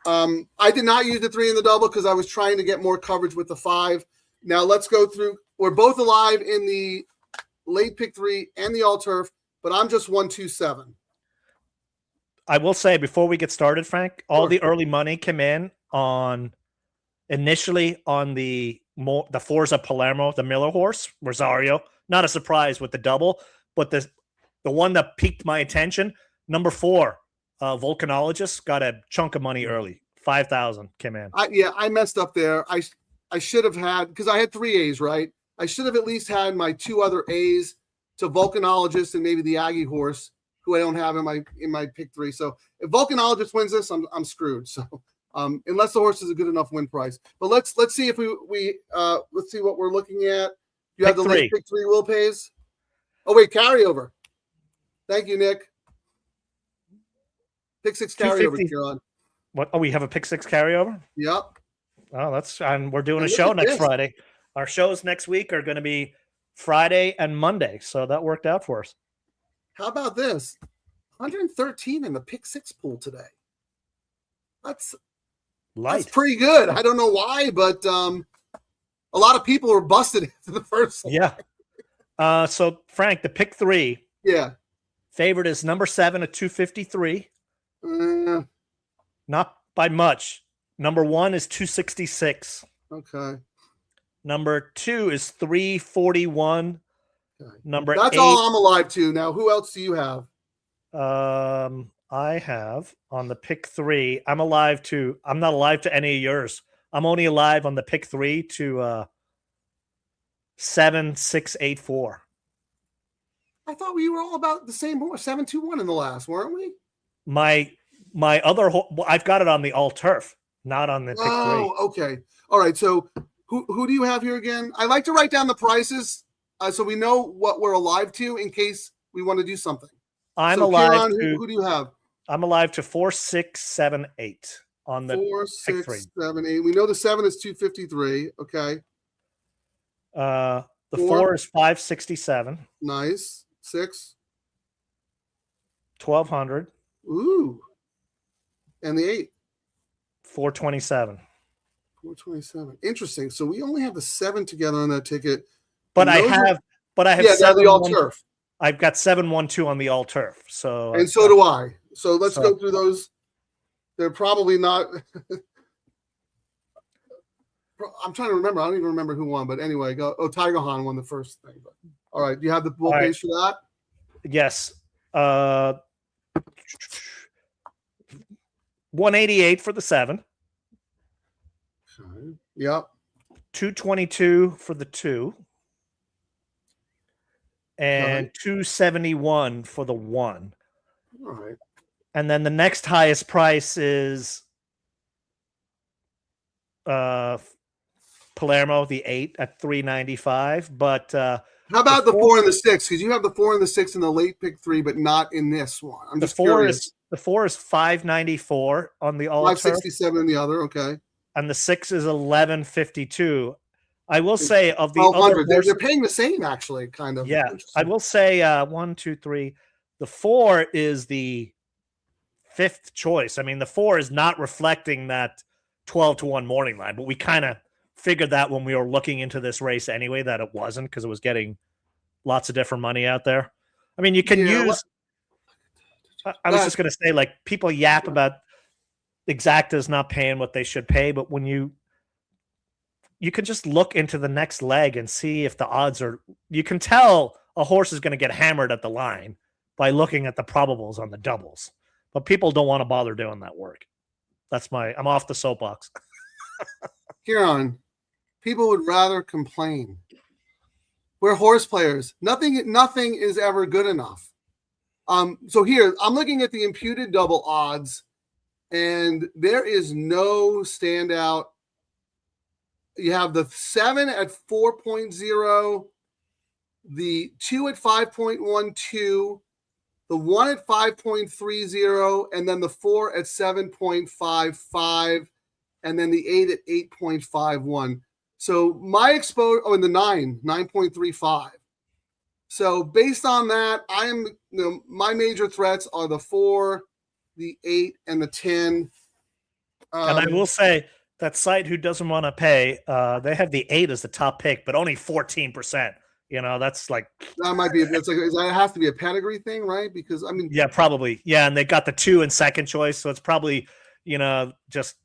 I did not use the 3 in the double because I was trying to get more coverage with the 5. Now let's go through. We're both alive in the late pick 3 and the all turf, but I'm just 127. I will say before we get started, Frank, all the early money came in initially on the Forza Palermo, the Miller horse, Rosario. Not a surprise with the double, but the one that piqued my attention, number 4. Volcanologist got a chunk of money early. 5,000 came in. I messed up there. I should have had, because I had 3 A's, right? I should have at least had my 2 other A's to Volcanologist and maybe the Aggie horse, who I don't have in my pick 3. So if Volcanologist wins this, I'm screwed. So unless the horse is a good enough win price. But let's see if we let's see what we're looking at. You have the late pick 3 will pays. Oh wait, carryover. Thank you, Nick. Pick 6 carryover, Kieran. What? Oh, we have a pick 6 carryover? Yep. Oh, and we're doing a show next Friday. Our shows next week are going to be Friday and Monday, so that worked out for us. How about this? 113 in the pick 6 pool today. That's pretty good. I don't know why, but a lot of people were busted after the first one. Yeah. So Frank, the pick 3. Yeah. Favorite is number 7 at 253. Not by much. Number 1 is 266. Okay. Number 2 is 341. Okay. Number That's 8, all I'm alive to. Now, who else do you have? I have on the pick 3. I'm not alive to any of yours. I'm only alive on the pick 3 to 7684. I thought we were all about the same horse, 721 in the last, weren't we? My other I've got it on the all turf, not on the pick 3. Oh, okay. All right. So who do you have here again? I like to write down the prices so we know what we're alive to in case we want to do something. I'm alive Kieran, to. Who do you have? I'm alive to 4, 6, 7, 8 on the 4, pick 6, 7, 8. We know the 7 is 253. Okay. The 4 is 567. Nice. 6. 1200. Ooh. And the 8. 427. 427. Interesting. So we only have the 7 together on that ticket. But I have yeah, 7 the all turf. I've got 712 on the all turf. So and so do I. So let's go through those. They're probably not. I'm trying to remember. I don't even remember who won. But anyway, Tiger Han won the first thing. But all right, do you have the bull page for that? Yes. 188 for the 7. Okay. Yep. 222 for the 2. And 271 for the 1. All right. And then the next highest price is Palermo, the 8 at 395. But how about the 4 and the 6? Because you have the 4 and the 6 in the late pick 3, but not in this one. I'm just curious. The 4 is 594 on the all 567 in the other. Okay. And the 6 is 1152. I will say of the other horses, they're paying the same, actually, kind of. Yeah, I will say 1, 2, 3. The 4 is the 5th choice. I mean, the 4 is not reflecting that 12-1 morning line, but we kind of figured that when we were looking into this race anyway, that it wasn't because it was getting lots of different money out there. I mean, you can use. I was just going to say, like, people yap about exactas not paying what they should pay, but when you can just look into the next leg and see if the odds are. You can tell a horse is going to get hammered at the line by looking at the probables on the doubles, but people don't want to bother doing that work. I'm off the soapbox. Kieran, people would rather complain. We're horse players. Nothing is ever good enough. So here, I'm looking at the imputed double odds, and there is no standout. You have the 7 at 4.0, the 2 at 5.12, the 1 at 5.30, and then the 4 at 7.55, and then the 8 at 8.51. So my exposure, and the 9.35. So based on that, my major threats are the 4, the 8, and the 10. And I will say that site who doesn't want to pay, they have the 8 as the top pick, but only 14%. You know, that's like that might be. It's like it has to be a pedigree thing, right? Because I mean, yeah, probably, yeah. And they got the 2 in second choice, so it's probably just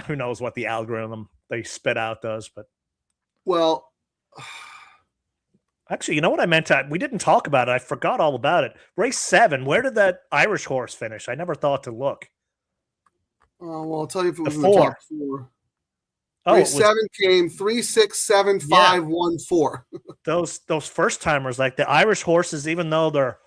who knows what the algorithm they spit out does. But well, actually, you know what I meant to? We didn't talk about it. I forgot all about it. Race 7. Where did that Irish horse finish? I never thought to look. Well, I'll tell you if it was The in the 4. top 4. Race 7 came 3, 6, 7, 5, 1, 4. Those first timers, like the Irish horses, even though they're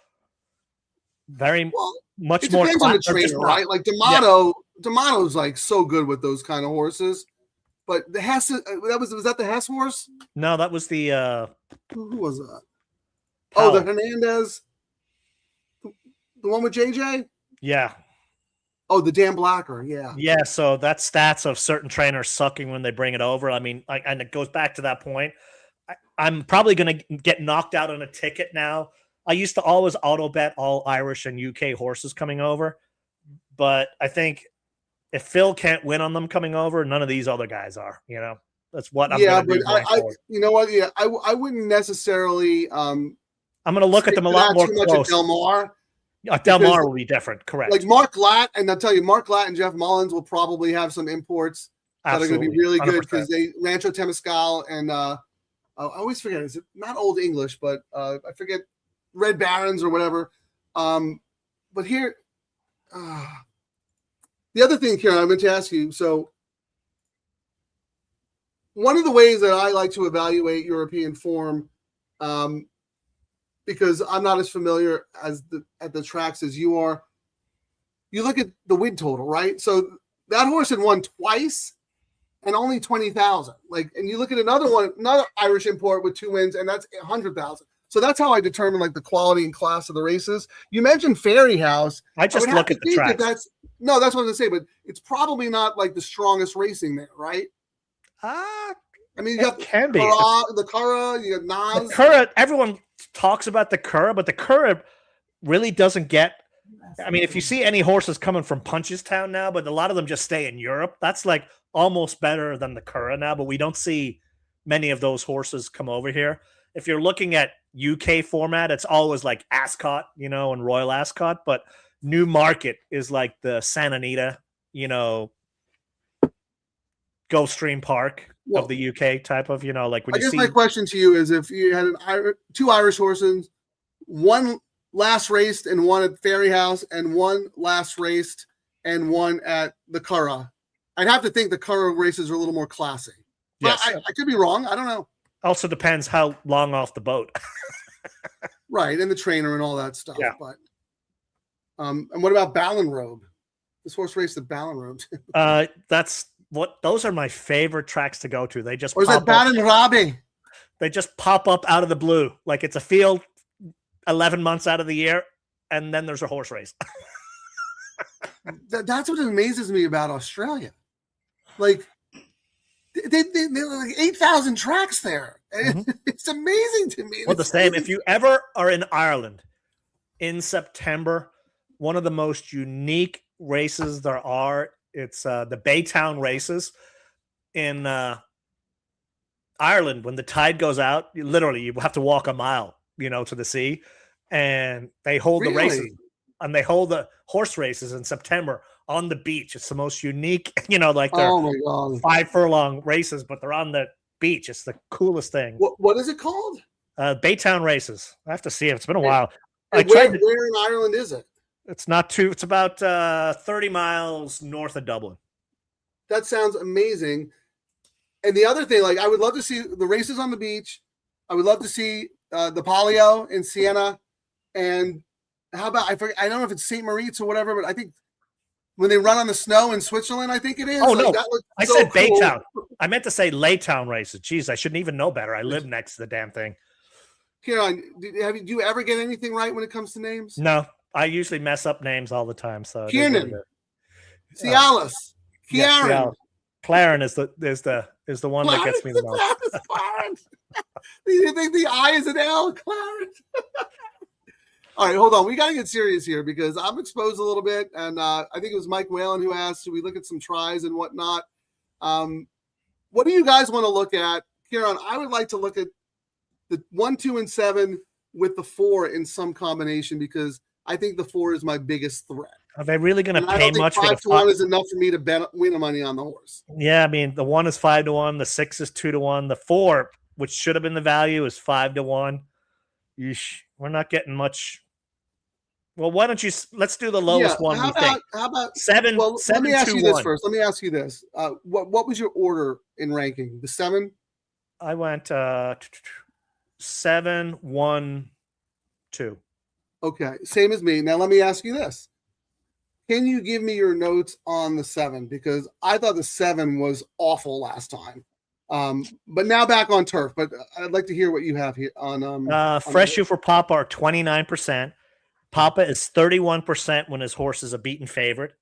very much more. It depends on the trainer, right? Like D'Amato, D'Amato's like so good with those kind of horses. But the Hess, was that the Hess horse? No, that was the Who was that? Powell. Oh, the Hernandez, the one with JJ. Yeah. Oh, the Dan Blacker. Yeah. Yeah. So that's stats of certain trainers sucking when they bring it over. I mean, and it goes back to that point. I'm probably going to get knocked out on a ticket now. I used to always auto bet all Irish and UK horses coming over, but I think if Phil can't win on them coming over, none of these other guys are. You know, that's what I'm. Yeah, but you know what? Yeah, I wouldn't necessarily. I'm going to look at them a lot more close. Del Mar. Del Mar will be different, correct? Like Mark Latt, and I'll tell you, Mark Latt and Jeff Mullins will probably have some imports that are going to be really 100%. Good because they Rancho Temescal and I always forget. Is it not Old English, but I forget Red Barons or whatever. But here, the other thing, Karen, I meant to ask you. So, one of the ways that I like to evaluate European form, because I'm not as familiar at the tracks as you are, you look at the win total, right? So that horse had won twice and only 20,000. And you look at another Irish import with 2 wins, and that's 100,000. So that's how I determine the quality and class of the races. You mentioned Fairy House. I just look at the tracks. That's what I was going to say, but it's probably not the strongest racing there, right? I mean, you got the Curragh, you got Nas. The Curragh, everyone talks about the Curragh, but the Curragh really doesn't get. I mean, if you see any horses coming from Punchestown now, but a lot of them just stay in Europe, that's almost better than the Curragh now, but we don't see many of those horses come over here. If you're looking at UK format, it's always Ascot, and Royal Ascot, but Newmarket is the Santa Anita, Gulfstream Park of the UK type of, when I guess my question to you is if you had 2 Irish horses, one last raced and one at Fairy House and one last raced and one at the Curragh, I'd have to think the Curragh races are a little more classy. But yes. I could be wrong. I don't know. Also depends how long off the boat. Right. And the trainer and all that stuff. Yeah. But and what about Ballinrobe? This horse raced at Ballinrobe. Those are my favorite tracks to go to. They just or is that Ballinrobe? They just pop up out of the blue. It's a field 11 months out of the year, and then there's a horse race. That's what amazes me about Australia. They 8,000 tracks there. Mm-hmm. It's amazing to me. Well, the same. If you ever are in Ireland in September, one of the most unique races there are, it's the Baytown races in Ireland. When the tide goes out, you have to walk a mile, to the sea, and they hold the races, and they hold the horse races in September on the beach. It's the most unique, they're 5 furlong races, but they're on the beach. It's the coolest thing. What is it called? Baytown races. I have to see it. It's been a while. Where in Ireland is it? It's not too. It's about 30 miles north of Dublin. That sounds amazing. And the other thing, I would love to see the races on the beach. I would love to see the Palio in Siena. And how about I don't know if it's St. Moritz or whatever, but I think when they run on the snow in Switzerland, I think it is. Oh no, I said cool. Baytown. I meant to say Laytown races. Jeez, I shouldn't even know better. I live next to the damn thing. Kieran, do you ever get anything right when it comes to names? No. I usually mess up names all the time. So Kiernan, Cialis, Kieran, Claren is the one that gets me the most. Clarence. You think the I is an L, Clarence? All right, hold on. We got to get serious here because I'm exposed a little bit, and I think it was Mike Whalen who asked, should we look at some tries and whatnot? What do you guys want to look at, Kieran? I would like to look at the 1, 2, and 7 with the 4 in some combination because I think the 4 is my biggest threat. Are they really going to pay much for the 5 to 1 is enough for me to win money on the horse. Yeah, I mean, the 1 is 5 to 1, the 6 is 2 to 1, the 4, which should have been the value, is 5 to 1. Yeesh, we're not getting much. Well, why don't you let's do the lowest one? How about 7? Well, 7, let me ask 2, you this 1. first. Let me ask you this. What was your order in ranking? The 7? I went 7, 1, 2. Okay, same as me. Now let me ask you this. can you give me your notes on the 7? Because I thought the 7 was awful last time. But now back on turf. But I'd like to hear what you have here on Fresh shoe for Papa are 29%. Papa is 31% when his horse is a beaten favorite.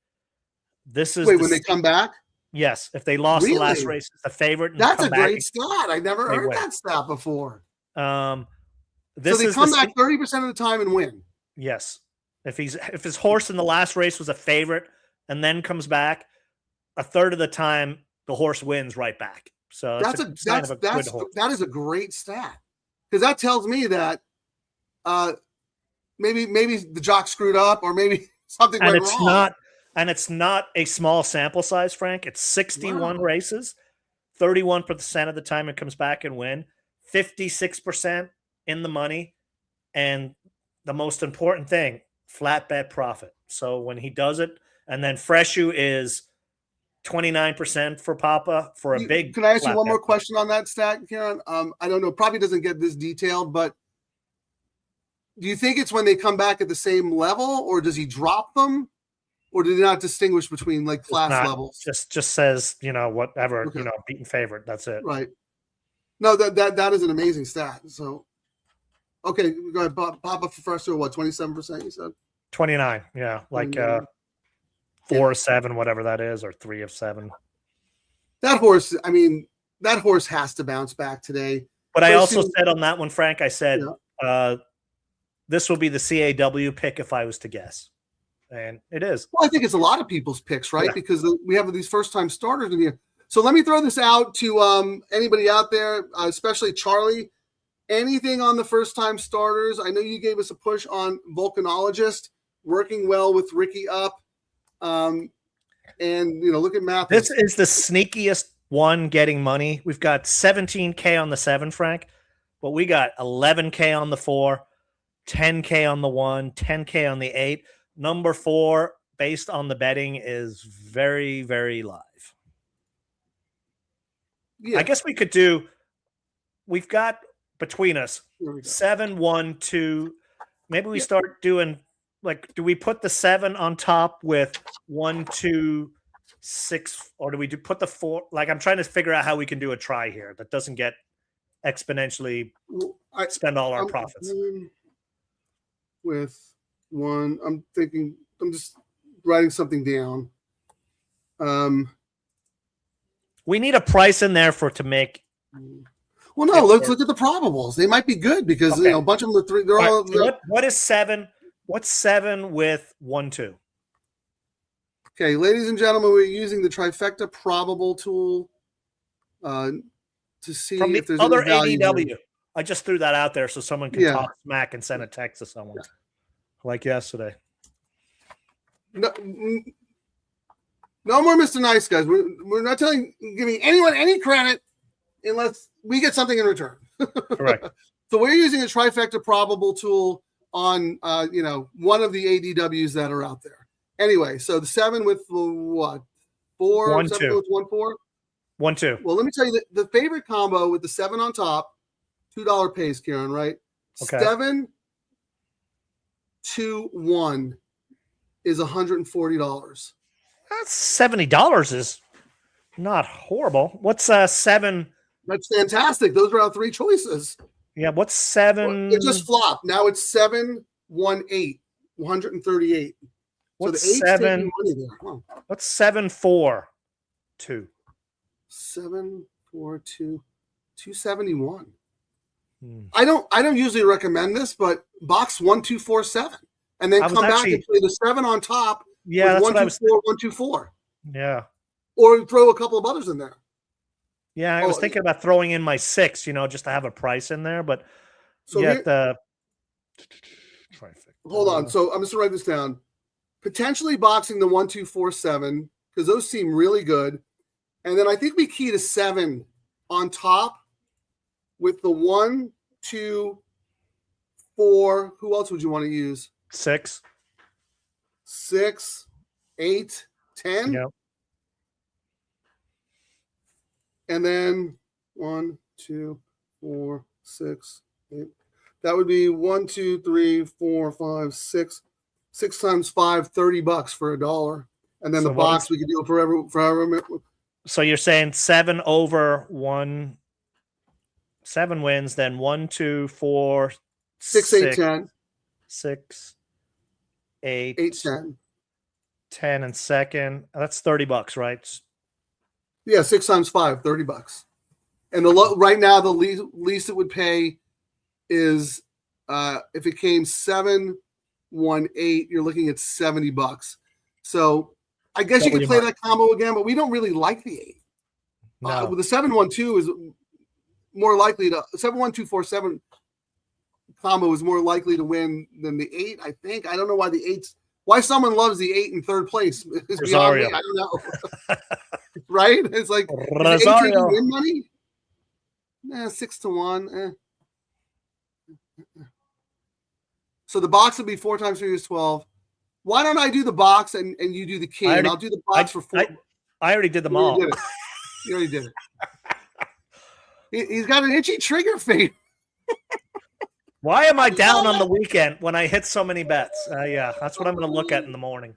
This is when they come back. Yes, if they lost the last race, it's the favorite. And That's come a back great stat. I never heard that stat before. So they come back 30% of the time and win. Yes, if his horse in the last race was a favorite and then comes back, a third of the time the horse wins right back. So that is a great stat, because that tells me that maybe the jock screwed up, or maybe something went wrong. It's not a small sample size, Frank. It's 61 races, 31% of the time it comes back and win, 56% in the money, and the most important thing, flat bet profit. So when he does it, and then Fresh Shoe is 29% for Papa for a big. Can I ask you one more question on that stat, Kieran? I don't know, probably doesn't get this detailed, but do you think it's when they come back at the same level, or does he drop them? Or do they not distinguish between like class levels? Just says, whatever, beaten favorite. That's it. Right. No, that is an amazing stat. So, okay, go ahead. Papa for Fresh Shoe, what, 27%? You said 29. Yeah, like 4 of 7, whatever that is, or 3 of 7. That horse. I mean, that horse has to bounce back today. But I also said on that one, Frank, I said this will be the CAW pick if I was to guess. And it is. Well, I think it's a lot of people's picks, right? Yeah. Because we have these first-time starters in here. So let me throw this out to anybody out there, especially Charlie. Anything on the first-time starters? I know you gave us a push on Volcanologist, working well with Ricky Up. And, look at Mathis. This is the sneakiest one getting money. We've got 17K on the 7, Frank, but we got 11K on the 4, 10K on the 1, 10K on the 8. Number 4, based on the betting, is very, very live. Yeah. I guess we could do. We've got between us 7, 1, 2. Maybe we start doing do we put the 7 on top with 1, 2, 6, or do we put the 4? I'm trying to figure out how we can do a try here that doesn't get exponentially spend all our profits. With 1, I'm just writing something down. We need a price in there to make. Well, no, let's look at the probables. They might be good because a bunch of them are 3. They're all. What is 7? What's 7 with 1, 2? Okay, ladies and gentlemen, we're using the trifecta probable tool to see from if there's other any value ADW. I just threw that out there so someone can talk smack and send a text to someone. Like yesterday. No more Mr. Nice Guys. We're not giving anyone any credit unless we get something in return. Correct. So we're using a trifecta probable tool on one of the ADWs that are out there. Anyway, so the 7 with what? 4? 1, 7 2. with 1, 4? 1, 2. Well, let me tell you the favorite combo with the 7 on top, $2 pays, Kieran, right? Okay. 7, 2, 1 is $140. That's $70 is not horrible. What's 7? That's fantastic. Those are our 3 choices. Yeah, what's 7? It just flopped. Now it's 7, 1, 8, 138. What's so the 7? Money there. Huh. What's 7, 4, 2? 7, 4, 2, 271. I don't usually recommend this, but box 1, 2, 4, 7, and then come back and play the 7 on top. Yeah, with that's 1, 2, 4, 1, 2, 4. Yeah, or throw a couple of others in there. Yeah, I was thinking about throwing in my 6, just to have a price in there, but so hold on. So I'm just gonna write this down. Potentially boxing the 1, 2, 4, 7 because those seem really good, and then I think we key to 7 on top. With the 1, 2, 4, who else would you want to use? 6, 8, 10. Yeah. And then 1, 2, 4, 6, 8. That would be 1, 2, 3, 4, 5, 6. 6 times 5, $30 for $1. And then So the what box is- we can do it forever. So you're saying 7 over 1, 7 wins, then 1, 2, 4, 6, 8, 10. 6, 8, 8, 10. 10 and second. That's $30, right? Yeah, 6 times 5, $30. And right now the least it would pay is if it came 7, 1, 8, you're looking at $70. So I guess you could play that combo again, but we don't really like the 8. No. The 7, 1, 2 is more likely to 7, 1, 2, 4, 7 combo is more likely to win than the 8. I think. I don't know why the 8's. Why someone loves the 8 in third place is beyond me. I don't know. Right? It's like is 8 taking win money? 6 to 1. So the box would be 4 times 3 is 12. Why don't I do the box and you do the king? I'll do the box for 4. I already did them all. You already did it. He's got an itchy trigger finger. Why am I down on the weekend when I hit so many bets? Yeah, that's what I'm going to look at in the morning.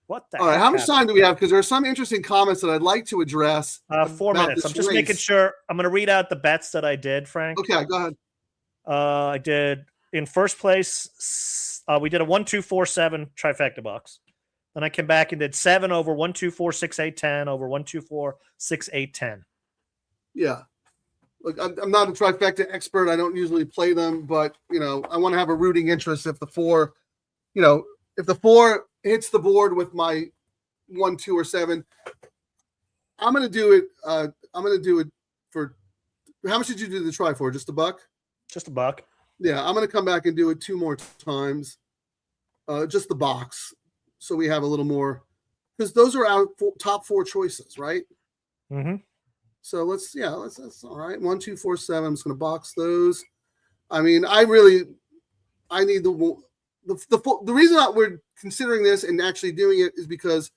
What the All right, heck how much happened? time do we have? Because there are some interesting comments that I'd like to address. 4 minutes. I'm just making sure. I'm going to read out the bets that I did, Frank. Okay, go ahead. I did in first place. We did a 1, 2, 4, 7 trifecta box. Then I came back and did 7 over 1, 2, 4, 6, 8, 10 over 1, 2, 4, 6, 8, 10. Yeah. Look, I'm not a trifecta expert. I don't usually play them, but I want to have a rooting interest if the 4, if the 4 hits the board with my 1, 2, or 7. I'm gonna do it. I'm gonna do it for how much did you do the try for? Just $1? Just $1. Yeah, I'm gonna come back and do it 2 more times. Just the box, so we have a little more because those are our top 4 choices, right? Mm-hmm. So that's all right. 1, 2, 4, 7. I'm just going to box those. I mean, I need the reason that we're considering this and actually doing it is because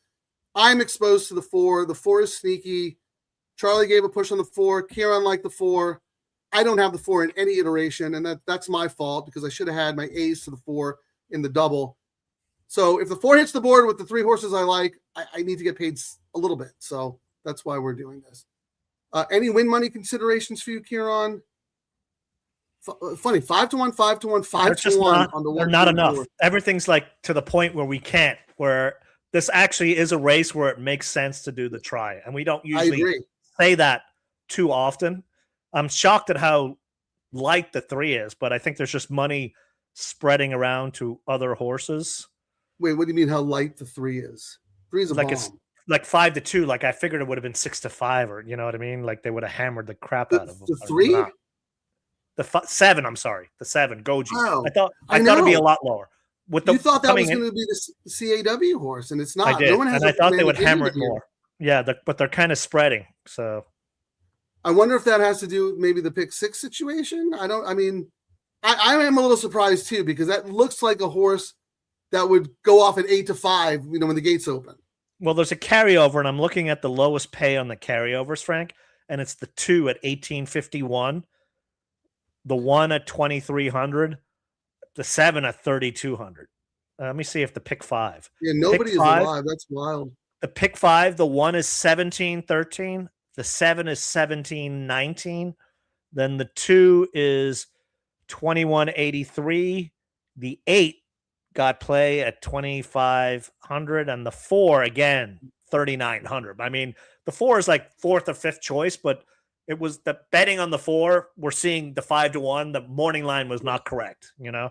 I'm exposed to the 4. The 4 is sneaky. Charlie gave a push on the 4. Kieran liked the 4. I don't have the 4 in any iteration, and that's my fault because I should have had my ace to the 4 in the double. So if the 4 hits the board with the 3 horses I like, I need to get paid a little bit. So that's why we're doing this. Any win money considerations for you, Kieran? Funny, 5 to 1, 5 to 1, 5 to 1 on the 1. They're not enough. Everything's like to the point where we can't. Where this actually is a race where it makes sense to do the try, and we don't usually say that too often. I'm shocked at how light the 3 is, but I think there's just money spreading around to other horses. Wait, what do you mean? How light the 3 is? 3 is a like bomb. It's like 5 to 2. Like I figured it would have been 6 to 5, or you know what I mean? Like they would have hammered the crap out of them. The 3? The 7. I'm sorry, the 7 Goji. Oh, I thought it'd be a lot lower. You thought that was going to be the CAW horse, and it's not. I did, no one has and I thought they would hammer it here. more. Yeah, but they're kind of spreading. So I wonder if that has to do with maybe the pick 6 situation. I am a little surprised too because that looks like a horse that would go off at 8 to 5. When the gates open. Well, there's a carryover, and I'm looking at the lowest pay on the carryovers, Frank, and it's the 2 at 1851, the 1 at 2300, the 7 at 3200. Let me see if the pick 5. Yeah, nobody is alive. That's wild. The pick 5, the 1 is 1713, the 7 is 1719, then the 2 is 2183, the 8 got play at 2,500, and the 4 again 3,900. I mean, the 4 is like 4th or 5th choice, but it was the betting on the 4. We're seeing the 5 to 1. The morning line was not correct. Yeah.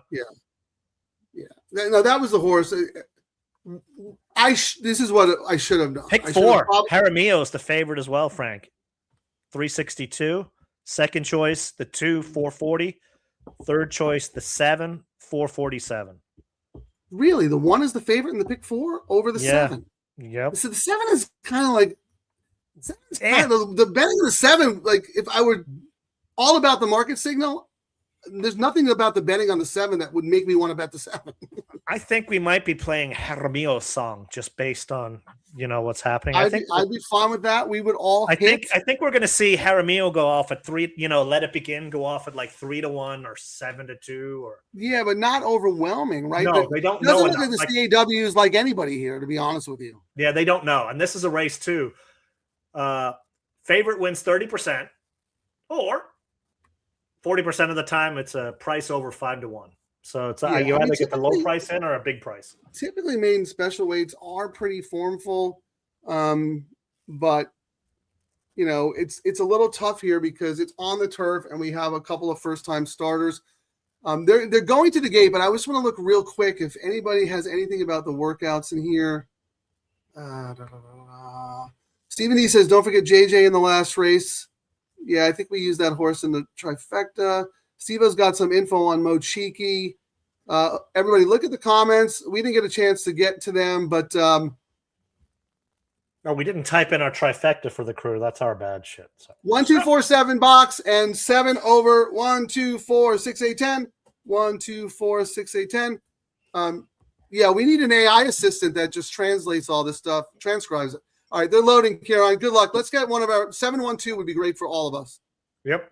No, that was the horse. This is what I should have done. Pick 4. Jaramillo is the favorite as well, Frank. 362. Second choice, the 2, 440. Third choice, the 7, 447. Really, the 1 is the favorite in the pick 4 over the 7. Yep. So the 7 is kind of like the betting of the 7. Like if I were all about the market signal, there's nothing about the betting on the 7 that would make me want to bet the 7. I think we might be playing Jaramillo's song just based on what's happening. I'd be fine with that. We would all. I think we're going to see Jaramillo go off at 3. Let it begin. Go off at like 3-1 or 7-2 or. Yeah, but not overwhelming, right? No, they don't know. Doesn't look like the CAWs like anybody here, to be honest with you. Yeah, they don't know, and this is a race too. Favorite wins 30%, or 40% of the time it's a price over 5-1. So it's you either get the low price in or a big price. Typically, maiden special weights are pretty formful, but it's a little tough here because it's on the turf and we have a couple of first-time starters. They're going to the gate, but I just want to look real quick if anybody has anything about the workouts in here. Stephen E says, "Don't forget JJ in the last race." Yeah, I think we used that horse in the trifecta. Steve-O's got some info on Mo Cheeky. Everybody, look at the comments. We didn't get a chance to get to them, but no, we didn't type in our trifecta for the crew. That's our bad shit. So. 1, 2, 4, 7 box and 7 over 1, 2, 4, 6, 8, 10. 1, 2, 4, 6, 8, 10. Yeah, we need an AI assistant that just translates all this stuff, transcribes it. All right, they're loading, Caroline. Good luck. Let's get one of our 712 would be great for all of us. Yep.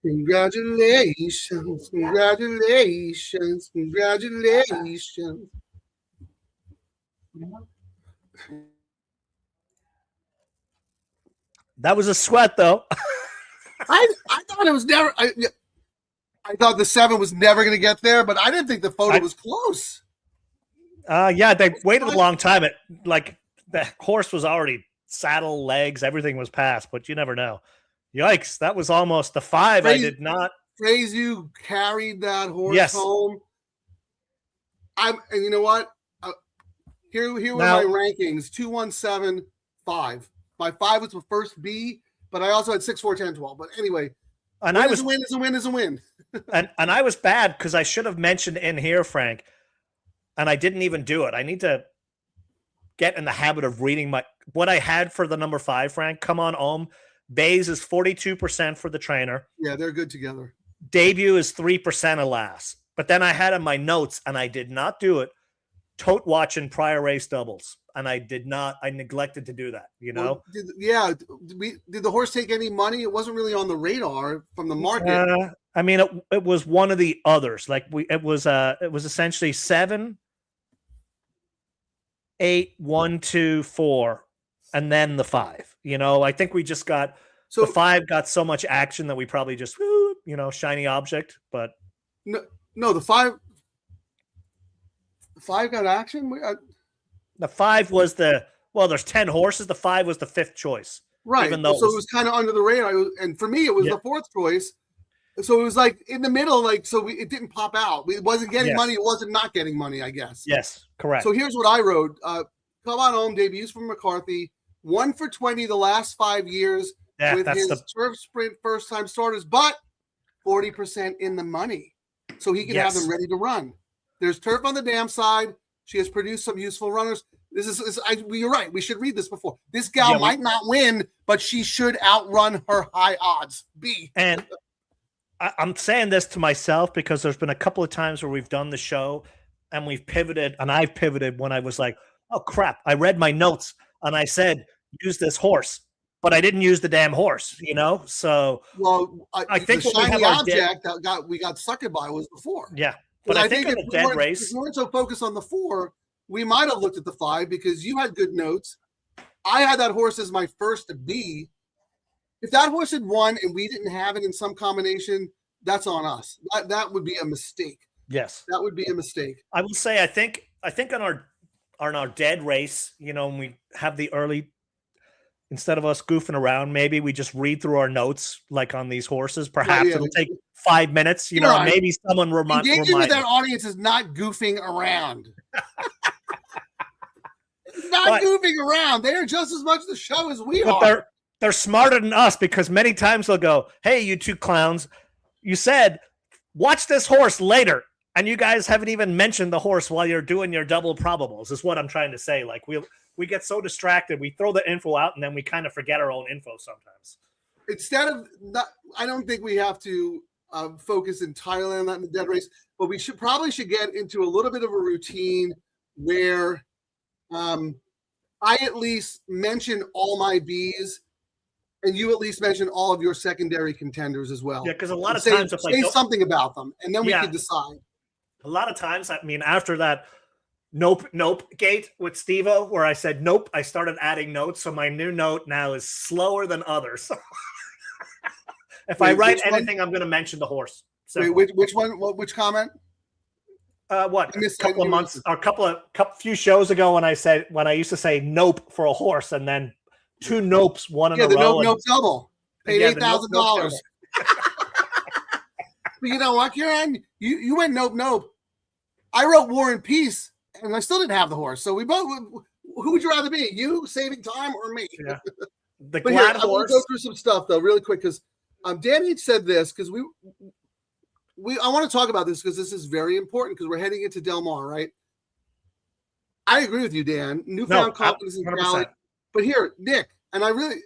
Congratulations, congratulations, congratulations. That was a sweat, though. I thought it was never. I thought the 7 was never going to get there, but I didn't think the photo was close. Yeah, they waited a long time. The horse was already saddle, legs, everything was past, but you never know. Yikes, that was almost the 5. I did not. You carried that horse home. And you know what? Here were my rankings: 2, 1, 7, 5. My 5 was the first B, but I also had 6, 4, 10, 12. But anyway, and a win is a win. and I was bad because I should have mentioned in here, Frank, and I didn't even do it. I need to get in the habit of reading what I had for the number 5, Frank. Come on, Ohm. Bays is 42% for the trainer. Yeah, they're good together. Debut is 3% alas. But then I had in my notes, and I did not do it, tote watching prior race doubles. And I neglected to do that, you know? Well, did the horse take any money? It wasn't really on the radar from the market. I mean, it was one of the others. It was essentially 7, 8, 1, 2, 4, and then the 5. You know, I think we just got the 5 got so much action that we probably just shiny object. But no, the 5 got action. The 5 was there's 10 horses. The 5 was the 5th choice, right? Even though so it was kind of under the radar, and for me, it was the 4th choice. So it was like in the middle, it didn't pop out. It wasn't getting money. It wasn't not getting money, I guess. Yes, correct. So here's what I wrote. Come on home, debuts from McCarthy. 1 for 20 the last 5 years with his turf sprint first-time starters, but 40% in the money. So he can have them ready to run. There's turf on the dam side. She has produced some useful runners. You're right. We should read this before. This gal might not win, but she should outrun her high odds. B. And I'm saying this to myself because there's been a couple of times where we've done the show and we've pivoted, and I've pivoted when I was like, oh, crap. I read my notes and I said, use this horse, but I didn't use the damn horse, you know? So, I think the shiny object that we got suckered by was the 4. Yeah. But I think in a dead race, if we weren't so focused on the 4, we might have looked at the 5 because you had good notes. I had that horse as my first B. If that horse had won and we didn't have it in some combination, that's on us. That would be a mistake. Yes, that would be a mistake. I will say, I think on our dead race, when we have the early, instead of us goofing around, maybe we just read through our notes like on these horses. Perhaps it'll take 5 minutes. Maybe someone engaging with that audience is not goofing around. Not goofing around. They are just as much the show as we are. They're smarter than us because many times they'll go, "Hey, you two clowns, you said watch this horse later, and you guys haven't even mentioned the horse while you're doing your double probables." Is what I'm trying to say. Like we get so distracted, we throw the info out, and then we kind of forget our own info sometimes. Instead of that, I don't think we have to focus entirely on that in the dead race, but we should get into a little bit of a routine where I at least mention all my Bs, and you at least mention all of your secondary contenders as well. Yeah, because a lot of times if say something about them, and then we can decide. A lot of times, I mean, after that nope gate with Steve-O, where I said nope, I started adding notes. So my new note now is slower than others. If I write anything, I'm going to mention the horse. So, which one? Which comment? What? A couple of months, or few shows ago, when I used to say nope for a horse, and then 2 nopes, one in a row. Nope double. Paid $8,000. But you know what, Kieran? You went nope. I wrote War and Peace, and I still didn't have the horse. So we both. Who would you rather be? You saving time or me? Yeah. The but glad here, horse. I'm going to go through some stuff though, really quick, because Danny said this because I want to talk about this because this is very important because we're heading into Del Mar, right? I agree with you, Dan. Newfound confidence in Cali. But here, Nick, and I really,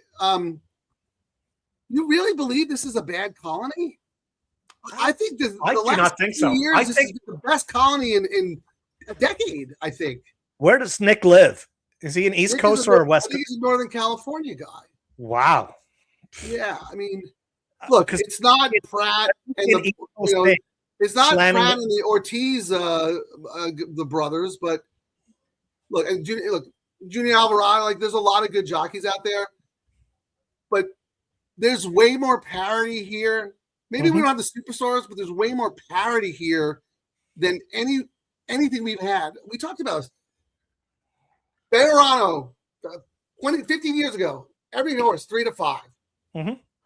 you really believe this is a bad colony? I think the last think 2 so. years, this is the best colony in a decade, I think. Where does Nick live? Is he an East Coast or a West Coast? He's a Northern California guy. Wow. Yeah, I mean, Look, it's not Pratt and the, it's not Pratt and the Ortiz, the brothers, but look, and Junior Alvarado, like there's a lot of good jockeys out there, but there's way more parity here. Maybe we don't have the superstars, but there's way more parity here than anything we've had. We talked about this. Bejarano, 15 years ago, every horse 3 to 5.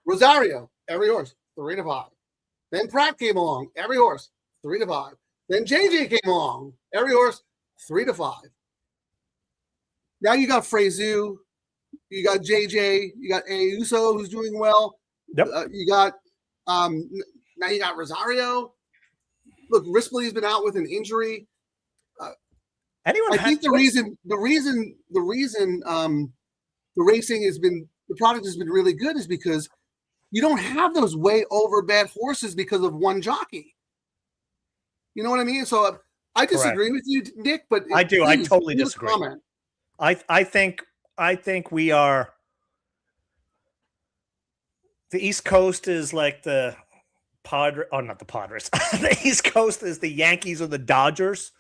Rosario, every horse 3 to 5. Then Pratt came along, every horse 3 to 5. Then JJ came along, every horse 3 to 5. Now you got Frezu, you got JJ, you got Uso who's doing well. Yep. You got now you got Rosario. Look, Rispoley's been out with an injury. I think the reason the racing has been, the product has been really good is because you don't have those way over bad horses because of one jockey. You know what I mean? So I disagree with you, Nick, but I do. I totally disagree. I think we are. The East Coast is like the Padres. Oh, not the Padres. The East Coast is the Yankees or the Dodgers.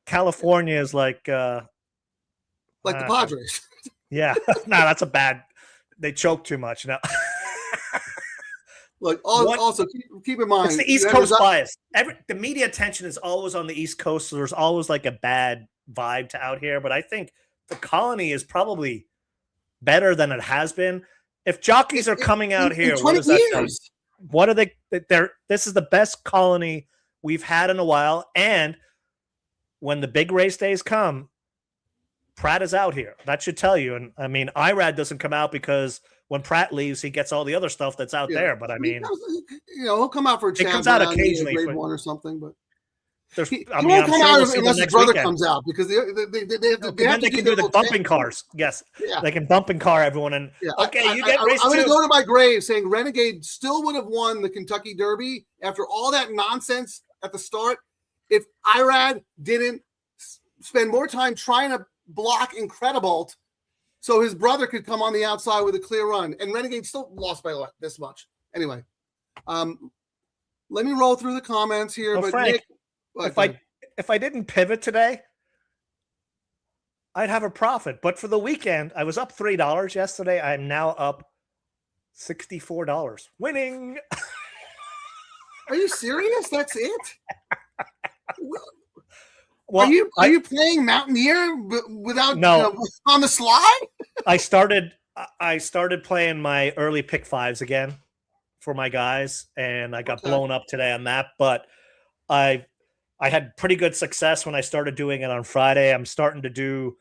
California is like the Padres. Yeah, no, that's a bad. They choke too much. No. Look, also keep in mind, it's the East Coast bias. The media attention is always on the East Coast, so there's always like a bad vibe to out here. But I think the Colony is probably better than it has been. If jockeys are coming out here, what does that tell you? What are they? This is the best Colony we've had in a while, and when the big race days come, Pratt is out here. That should tell you. And I mean, Irad doesn't come out because when Pratt leaves, he gets all the other stuff that's out there. But I mean, he'll come out for a chance. It comes out occasionally, grade 1 or something. But he won't come out unless his brother comes out because they have to. They can do the bumping cars. Yes, they can bump and car everyone. And okay, you get race 2. I'm going to go to my grave saying Renegade still would have won the Kentucky Derby after all that nonsense at the start if Irad didn't spend more time trying to block Incredibolt so his brother could come on the outside with a clear run. And Renegade still lost by this much. Anyway, let me roll through the comments here. Well, but Frank, Nick, if I didn't pivot today, I'd have a profit. But for the weekend, I was up $3 yesterday. I'm now up $64. Winning. Are you serious? That's it? Well, are you playing Mountaineer without on the slide? I started playing my early pick 5s again for my guys, and I got blown up today on that. But I had pretty good success when I started doing it on Friday. I'm starting to do,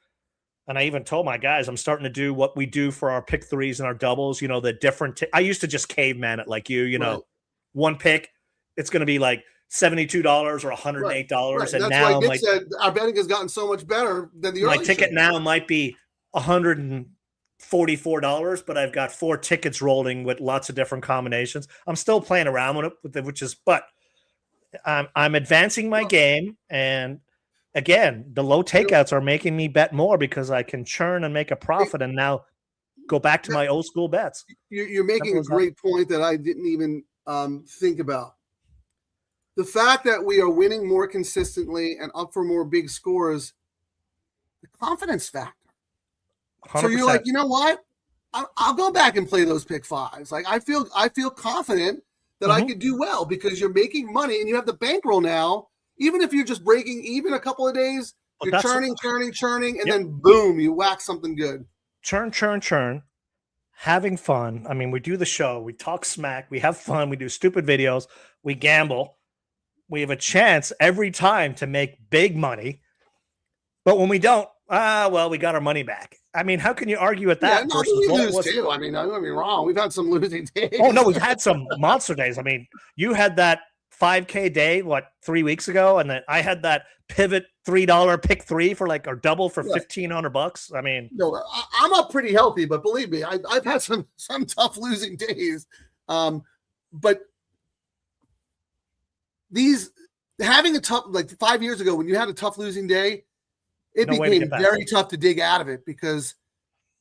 and I even told my guys I'm starting to do what we do for our pick 3s and our doubles. You know, the different. I used to just caveman it like you. You know, one pick, it's going to be like $72 or $108, right. And that's now why Nick said our betting has gotten so much better than the early my ticket now might be $144, but I've got 4 tickets rolling with lots of different combinations. I'm still playing around with it, but I'm advancing my game, and again, the low takeouts are making me bet more because I can churn and make a profit, and now go back to my old school bets. You're making a great point that I didn't even think about. The fact that we are winning more consistently and up for more big scores, the confidence factor. 100%. So you're like, you know what? I'll go back and play those pick 5s. Like I feel confident that I could do well because you're making money and you have the bankroll now. Even if you're just breaking even a couple of days, you're churning, and then boom, you whack something good. Churn. Having fun. I mean, we do the show, we talk smack, we have fun, we do stupid videos, we gamble. We have a chance every time to make big money. But when we don't, we got our money back. I mean, how can you argue with that? Yeah, we lose too. I mean, don't get me wrong. We've had some losing days. Oh, no, we've had some monster days. I mean, you had that 5K day, 3 weeks ago? And then I had that pivot $3 pick 3 for or double for $1,500. I mean, no, I'm up pretty healthy, but believe me, I've had some tough losing days. But these having a tough, 5 years ago when you had a tough losing day, it became very tough to dig out of it because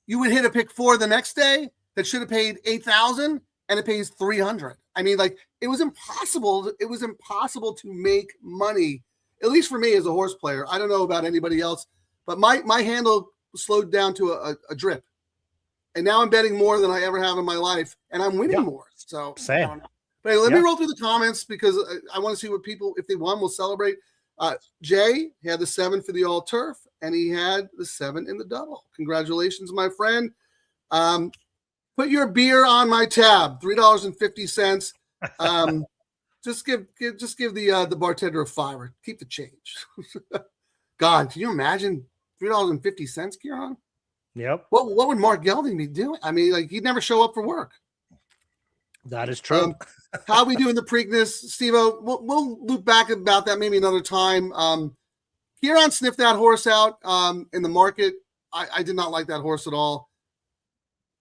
you would hit a pick 4 the next day that should have paid $8,000 and it pays 300. I mean, like, it was impossible. It was impossible to make money, at least for me as a horse player. I don't know about anybody else, but my handle slowed down to a drip. And now I'm betting more than I ever have in my life, and I'm winning more. So Same. I don't know. But hey, let me roll through the comments because I want to see what people, if they won, will celebrate. Jay had the 7 for the all turf, and he had the 7 in the double. Congratulations, my friend. Put your beer on my tab, $3.50. Just give the bartender a $5. Keep the change. God, can you imagine $3.50, Kieran? Yep. What would Mark Gelding be doing? I mean, like, he'd never show up for work. That is true. How we do in the Preakness, Steve-O? We'll loop back about that maybe another time. Kieran sniffed that horse out in the market. I did not like that horse at all.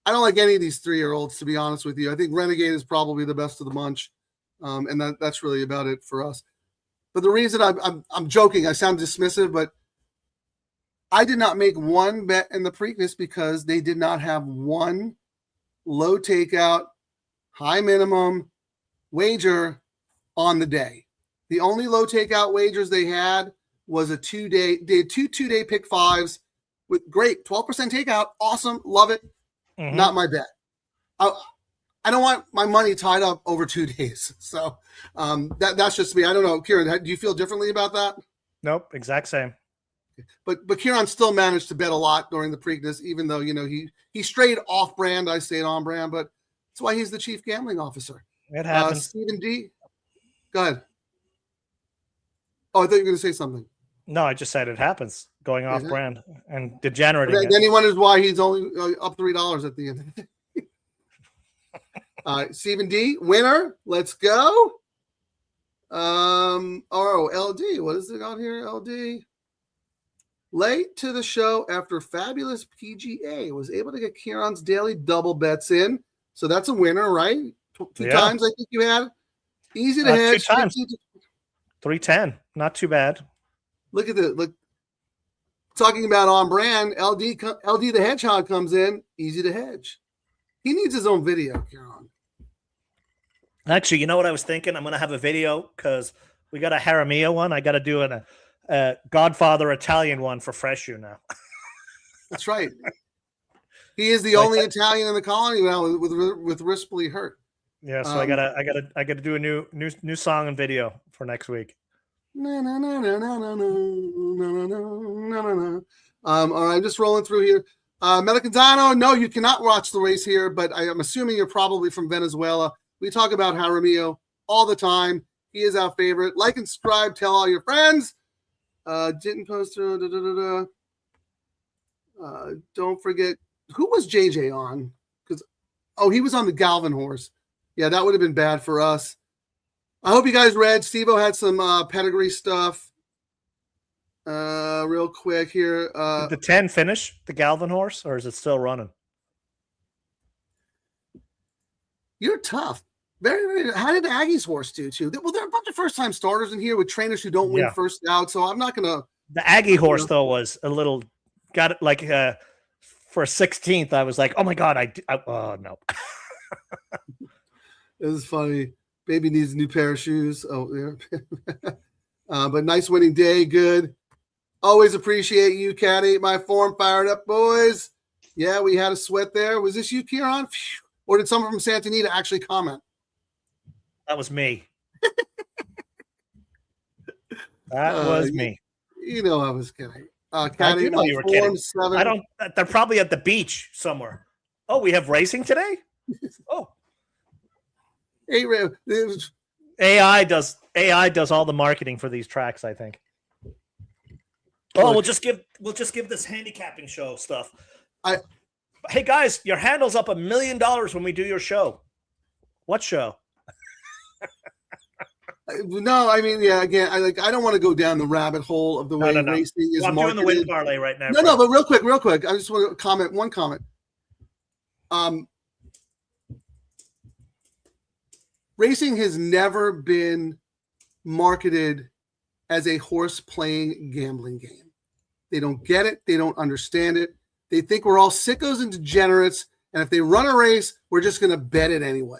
I don't like any of these 3-year-olds, to be honest with you. I think Renegade is probably the best of the bunch, and that's really about it for us. But the reason I'm joking, I sound dismissive, but I did not make one bet in the Preakness because they did not have one low takeout, high minimum wager on the day. The only low takeout wagers they had was a 2-day. They had two 2-day pick 5s with great 12% takeout. Awesome. Love it. Mm-hmm. Not my bet. I don't want my money tied up over 2 days. So that's just me. I don't know. Kieran, do you feel differently about that? Nope. Exact same. But Kieran still managed to bet a lot during the Preakness, even though, he strayed off brand. I stayed on brand, but that's why he's the chief gambling officer. It happens. Stephen D. Go ahead. Oh, I thought you were going to say something. No, I just said it happens. Going off brand and degenerating. Then he wonders why he's only up $3 at the end. Stephen D. Winner. Let's go. LD. What is it out here? LD. Late to the show after fabulous PGA. Was able to get Kieran's daily double bets in. So that's a winner, right? Two times I think you had. Easy to hedge. 2 times. 310. Not too bad. Look at it. Look. Talking about on brand, LD the Hedgehog comes in. Easy to hedge. He needs his own video, Kieran. Actually, you know what I was thinking? I'm going to have a video because we got a Jaramillo one. I got to do a Godfather Italian one for Fresh You now. That's right. He is the only Italian in the colony now with Rispoli hurt. Yeah, so I gotta do a new song and video for next week. All right, I'm just rolling through here. Metacanzano, no, you cannot watch the race here, but I'm assuming you're probably from Venezuela. We talk about Jaramillo all the time. He is our favorite. Like and subscribe. Tell all your friends. Didn't post. Don't forget. Who was JJ on? He was on the Galvin horse. Yeah, that would have been bad for us. I hope you guys read. Steve-O had some pedigree stuff. Real quick here. Did the 10 finish the Galvin horse, or is it still running? You're tough. Very, very. How did the Aggies horse do too? Well, there are a bunch of first-time starters in here with trainers who don't win first out. So I'm not gonna. The Aggie horse though was a little got it like for a 16th. I was like, oh my god, oh no. It was funny. Baby needs a new pair of shoes. Oh yeah. But nice winning day. Good. Always appreciate you, Caddy. My form fired up, boys. Yeah, we had a sweat there. Was this you, Kieran? Phew. Or did someone from Santa Anita actually comment? That was me. That was me. You know I was kidding. Caddy, I do know you were kidding. 7. I don't. They're probably at the beach somewhere. Oh, we have racing today. Oh, AI does all the marketing for these tracks. I think. Oh, we'll just give this handicapping show stuff. Hey guys, your handle's up $1 million when we do your show. What show? No, I mean, yeah. Again, I don't want to go down the rabbit hole of the way racing is I'm marketed. doing the win parlay right now. No, but real quick. I just want to comment. One comment. Racing has never been marketed as a horse playing gambling game. They don't get it. They don't understand it. They think we're all sickos and degenerates. And if they run a race, we're just going to bet it anyway.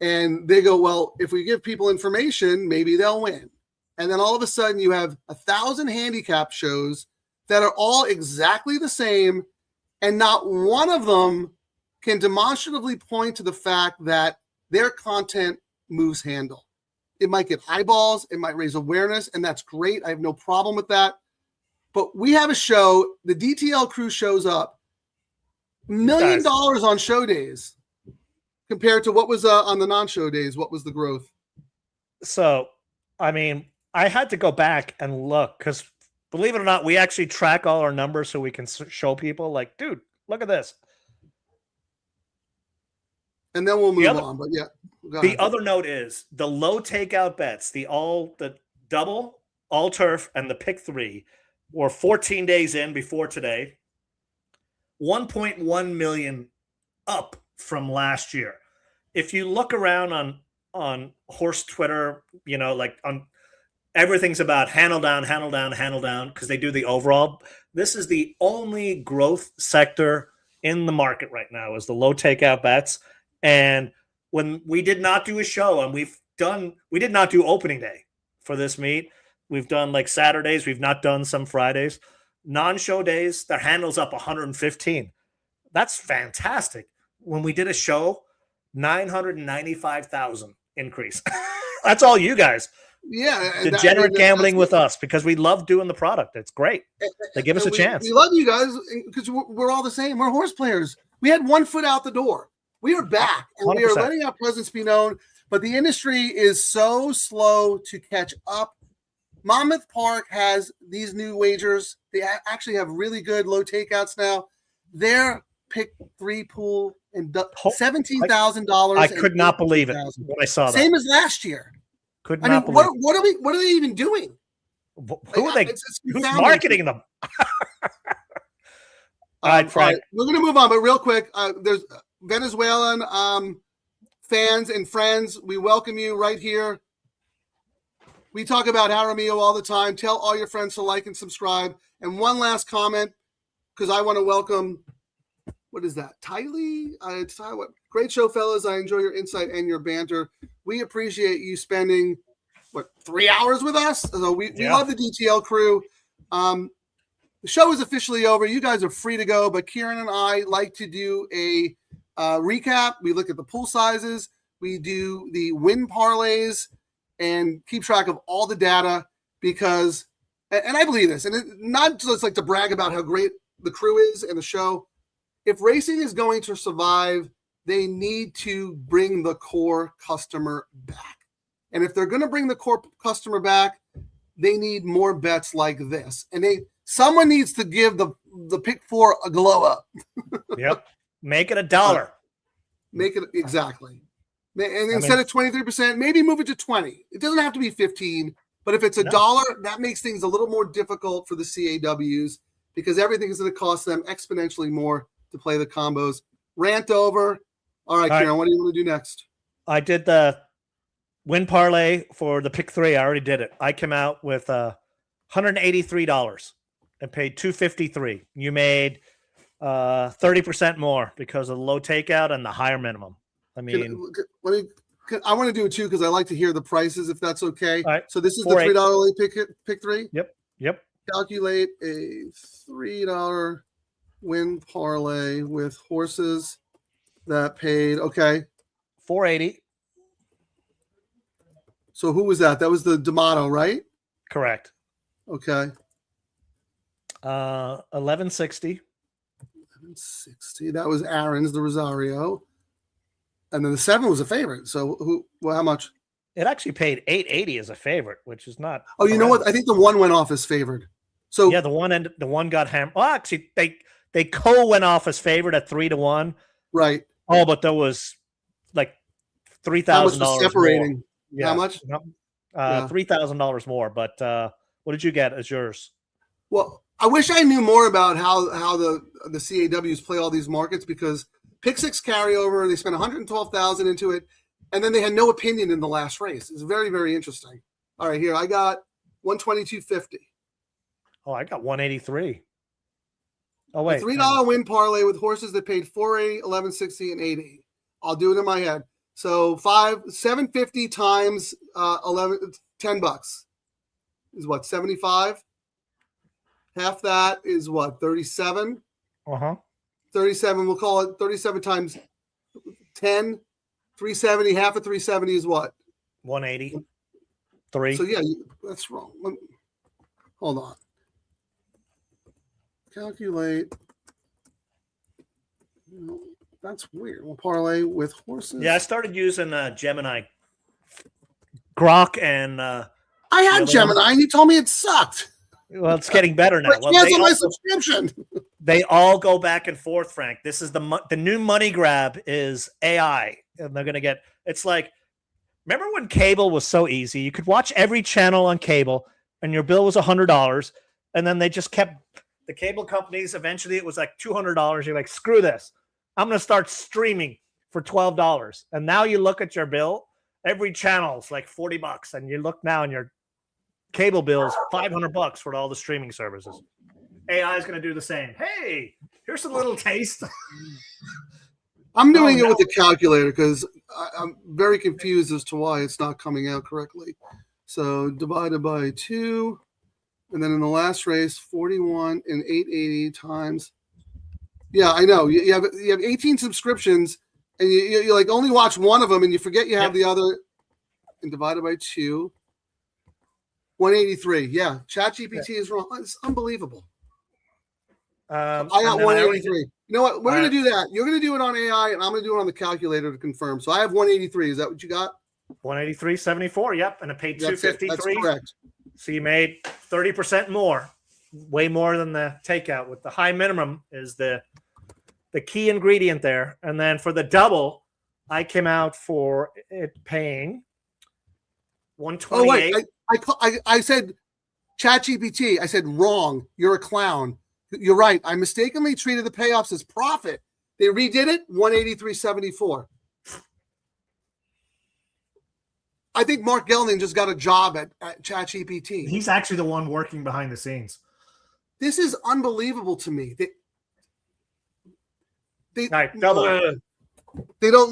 And they go, well, if we give people information, maybe they'll win. And then all of a sudden you have 1,000 handicap shows that are all exactly the same, and not one of them can demonstratively point to the fact that their content moves handle. It might get eyeballs, it might raise awareness, and that's great. I have no problem with that. But we have a show, the DTL Crew shows up, $1 million on show days compared to what was on the non-show days. What was the growth? So, I mean, I had to go back and look because, believe it or not, we actually track all our numbers so we can show people like, dude, look at this. And then we'll move on. But yeah, the other note is the low takeout bets, the double, all turf, and the pick 3 were 14 days in before today. 1.1 million up from last year. If you look around on horse Twitter, you know, like on everything's about handle down, because they do the overall. This is the only growth sector in the market right now is the low takeout bets. And when we did not do a show, and we did not do opening day for this meet. We've done like Saturdays. We've not done some Fridays. Non-show days, their handle's up 115. That's fantastic. When we did a show, 995,000 increase. That's all you guys. Yeah. Degenerate gambling with us because we love doing the product. It's great. They give us a chance. We love you guys because we're all the same. We're horse players. We had one foot out the door. We are back, and 100%. We are letting our presence be known, but the industry is so slow to catch up. Monmouth Park has these new wagers. They actually have really good low takeouts now. Their pick 3 pool and $17,000. I could not believe it when I saw that. Same as last year. Could not believe it. What are they even doing? Who are they? Who's marketing them? All right, Frank. We're going to move on, but real quick, there's Venezuelan fans and friends. We welcome you right here. We talk about Jaramillo all the time. Tell all your friends to like and subscribe. And one last comment, because I want to welcome, what is that? Tylee? Great show, fellas. I enjoy your insight and your banter. We appreciate you spending, 3 hours with us? So we love the DTL crew. The show is officially over. You guys are free to go, but Kieran and I like to do a recap. We look at the pool sizes. We do the win parlays and keep track of all the data because, and I believe this, and not just like to brag about how great the crew is and the show. If racing is going to survive, they need to bring the core customer back. And if they're going to bring the core customer back, they need more bets like this. And someone needs to give the pick 4 a glow up. Yep. Make it $1. Make it exactly. And instead of 23%, maybe move it to 20. It doesn't have to be 15, but if it's $1, that makes things a little more difficult for the CAWs because everything is going to cost them exponentially more to play the combos. Rant over. All right, Kieran, what do you want to do next? I did the win parlay for the pick 3. I already did it. I came out with $183 and paid $253. You made 30% more because of the low takeout and the higher minimum. I mean, I want to do it too because I like to hear the prices if that's okay. All right. So this is the $3 pick 3. Yep. Calculate a $3 win parlay with horses that paid $480. So who was that? That was the D'Amato, right? Correct. Okay. $1160. That was Aaron's, the Rosario. And then the 7 was a favorite. So how much? It actually paid $880 as a favorite, which is not. Oh, you know what? I think the 1 went off as favored. So yeah, the one got hammered. Well, actually, they went off as favored at 3-1. Right. Oh, but there was like $3,000 separating. More. Yeah. How much? $3,000 more. But what did you get as yours? Well, I wish I knew more about how the CAWs play all these markets because pick 6 carryover, they spent $112,000 into it, and then they had no opinion in the last race. It's very, very interesting. All right, here I got 122.50. Oh, I got 183. Oh wait, $3 win parlay with horses that paid $480, $1160, and $880. I'll do it in my head. So 750 times 10 bucks is what, 75? Half that is what, 37? 37, we'll call it 37 times 10, 370. Half of 370 is what? 180. 3. So yeah, that's wrong. Hold on. Calculate. That's weird. We'll parlay with horses. Yeah, I started using Gemini, Grok, and I had Gemini, and you told me it sucked. well, it's getting better now. But Well, cancel my subscription. they all go back and forth, Frank. This is the new money grab is AI, and they're going to get. It's like, remember when cable was so easy? You could watch every channel on cable, and your bill was $100, and then they just kept the cable companies. Eventually, it was like $200. You're like, screw this. I'm going to start streaming for $12. And now you look at your bill, every channel's like $40. And you look now and your cable bill's $500 for all the streaming services. AI is going to do the same. Hey, here's a little taste. I'm doing it with the calculator because I'm very confused as to why it's not coming out correctly. So divided by 2. And then in the last race, 41 and 880 times. Yeah, I know. You have 18 subscriptions, and you like only watch one of them, and you forget you have the other. And divided by 2, 183. Yeah, ChatGPT is wrong. It's unbelievable. I got 183. You know what? We're going to do that. You're going to do it on AI, and I'm going to do it on the calculator to confirm. So I have 183. Is that what you got? 183.74. Yep, and it paid $253. That's correct. So you made 30% more, way more than the takeout. With the high minimum is the key ingredient there. And then for the double, I came out for it paying $128. Oh wait, I said ChatGPT. I said wrong. You're a clown. You're right. I mistakenly treated the payoffs as profit. They redid it. 183.74. I think Mark Gelding just got a job at ChatGPT. He's actually the one working behind the scenes. This is unbelievable to me. They don't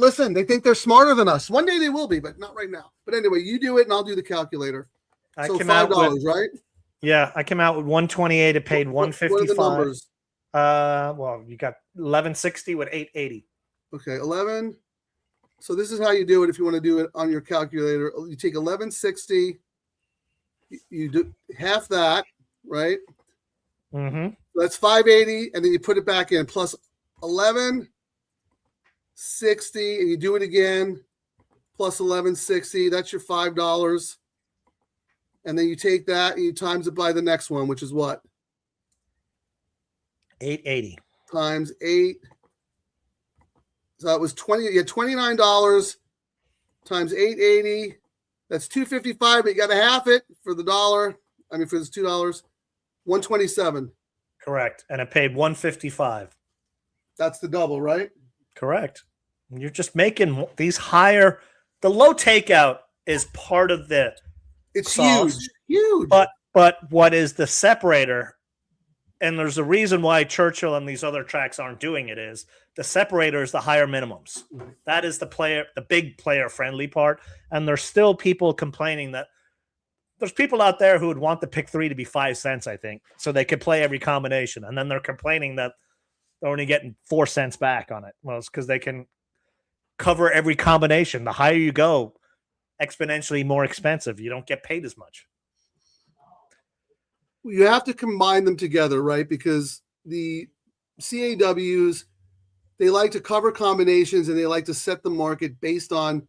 listen. They think they're smarter than us. One day they will be, but not right now. But anyway, you do it and I'll do the calculator. So $5, right? Yeah, I came out with 128. It paid 155. What are the numbers? Well, you got 1160 with 880. Okay, 11. So this is how you do it if you want to do it on your calculator. You take 1160, you do half that, right? Mm-hmm. That's 580, and then you put it back in plus 1160, and you do it again plus 1160. That's your $5. And then you take that and you times it by the next one, which is what? 880 times 8. So that was $29 times 880. That's $255, but you got to half it for the dollar. I mean, for this $2, 127. Correct. And it paid 155. That's the double, right? Correct. You're just making these higher. The low takeout is part of the It's sauce. huge. But what is the separator? And there's a reason why Churchill and these other tracks aren't doing it is the separator is the higher minimums. That is the big player friendly part. And there's still people complaining that there's people out there who would want the pick 3 to be 5 cents, I think, so they could play every combination. And then they're complaining that they're only getting 4 cents back on it. Well, it's because they can cover every combination. The higher you go, exponentially more expensive. You don't get paid as much. You have to combine them together, right? Because the CAWs, they like to cover combinations and they like to set the market based on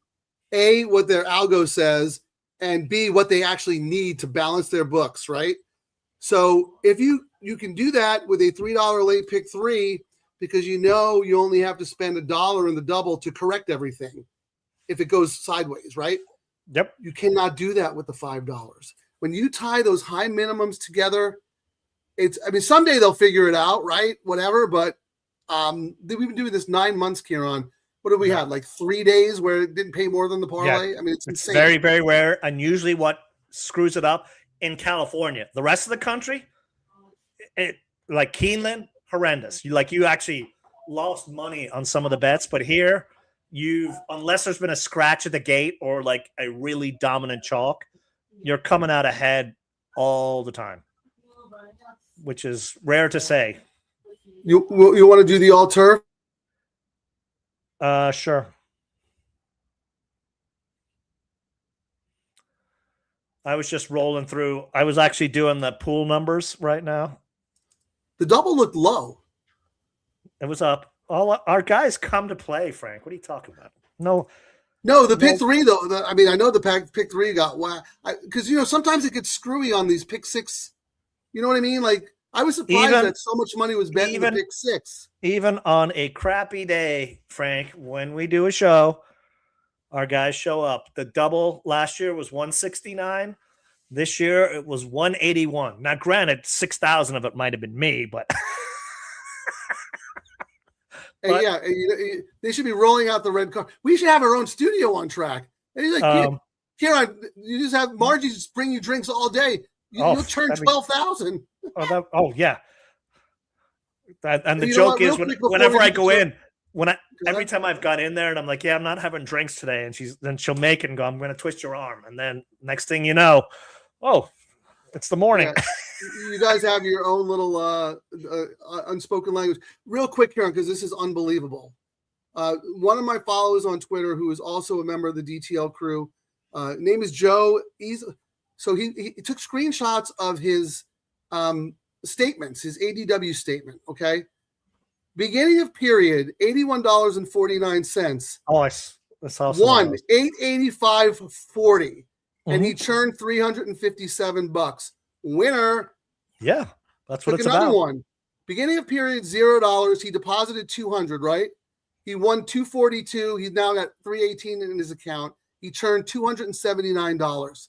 A, what their algo says, and B, what they actually need to balance their books, right? So if you can do that with a $3 late pick 3, because you know you only have to spend $1 in the double to correct everything if it goes sideways, right? Yep. You cannot do that with the $5. When you tie those high minimums together, someday they'll figure it out, right? Whatever. But we've been doing this 9 months, Kieran. What have we had? Like 3 days where it didn't pay more than the parlay? Yeah. I mean, it's insane. Very, very rare. And usually what screws it up in California, the rest of the country, like Keeneland, horrendous. You actually lost money on some of the bets, but here unless there's been a scratch at the gate or like a really dominant chalk, you're coming out ahead all the time, which is rare to say. You want to do the all turf? Sure. I was just rolling through. I was actually doing the pool numbers right now. The double looked low. It was up. All our guys come to play, Frank. What are you talking about? No, the pick three though. I know the pick three got whacked because sometimes it gets screwy on these pick six. You know what I mean? Like I was surprised that so much money was bet in the pick six. Even on a crappy day, Frank, when we do a show, our guys show up. The double last year was 169. This year it was 181. Now, granted, 6,000 of it might have been me, but. And yeah, they should be rolling out the red car. We should have our own studio on track. And he's like, Kieran, you just have Margie just bring you drinks all day. You'll turn 12,000. Oh yeah. And the joke is whenever I go in, every time I've gone in there and I'm like, yeah, I'm not having drinks today, and she'll make it and go, I'm going to twist your arm, and then next thing you know, it's the morning. Yeah. You guys have your own little unspoken language. Real quick, Kieran, because this is unbelievable. One of my followers on Twitter, who is also a member of the DTL crew, name is Joe. He took screenshots of his statements, his ADW statement. Okay, beginning of period, $81.49. Oh, that's awesome. Won $885.40, and he churned $357. Winner. Yeah, that's what it's another about. One. Beginning of period, $0. He deposited $200. Right. He won $242. He's now got $318 in his account. He churned $279.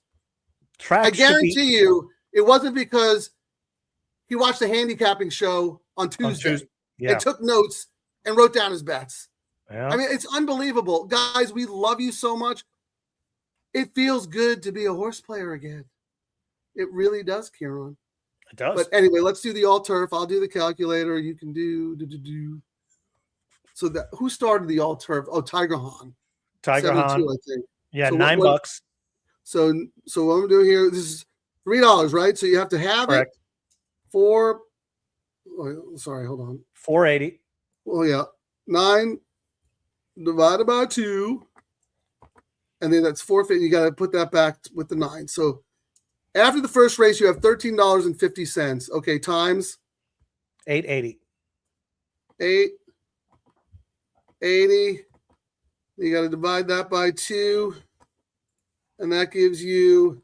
I guarantee you, it wasn't because he watched a handicapping show on Tuesday and took notes and wrote down his bets. Yeah. I mean, it's unbelievable. Guys, we love you so much. It feels good to be a horse player again. It really does, Kieran. It does. But anyway, let's do the all turf. I'll do the calculator. You can do. So who started the all turf? Oh, Tiger Hahn. Tiger Hahn. I think. Yeah, so $9. So what I'm doing here, this is $3, right? So you have to have Correct. Hold on. 480. Well, yeah. 9 divided by 2. And then that's 450. You got to put that back with the 9. So after the first race, you have $13.50. Okay, times 880. 880. You got to divide that by 2. And that gives you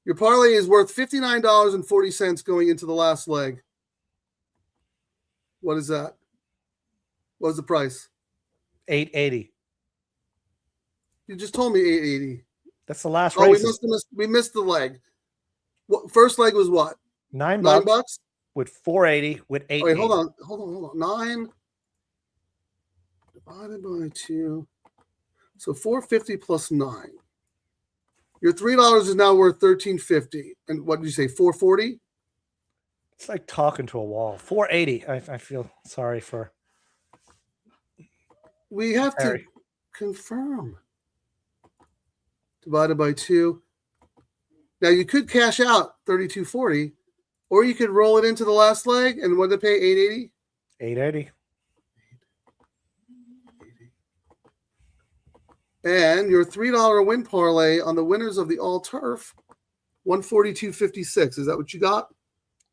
your parlay is worth $59.40 going into the last leg. What is that? What was the price? 880. You just told me 880. That's the last race. We missed the leg. First leg was what? $9. $9 with 480 with 8. Wait, hold on. 9 divided by 2. So 450 plus 9. Your $3 is now worth $13.50. And what did you say? 440? It's like talking to a wall. 480. I feel sorry for. We have to confirm. Divided by 2. Now you could cash out $32.40, or you could roll it into the last leg. And what did they pay? $880? $880. And your $3 win parlay on the winners of the all turf, $142.56. Is that what you got?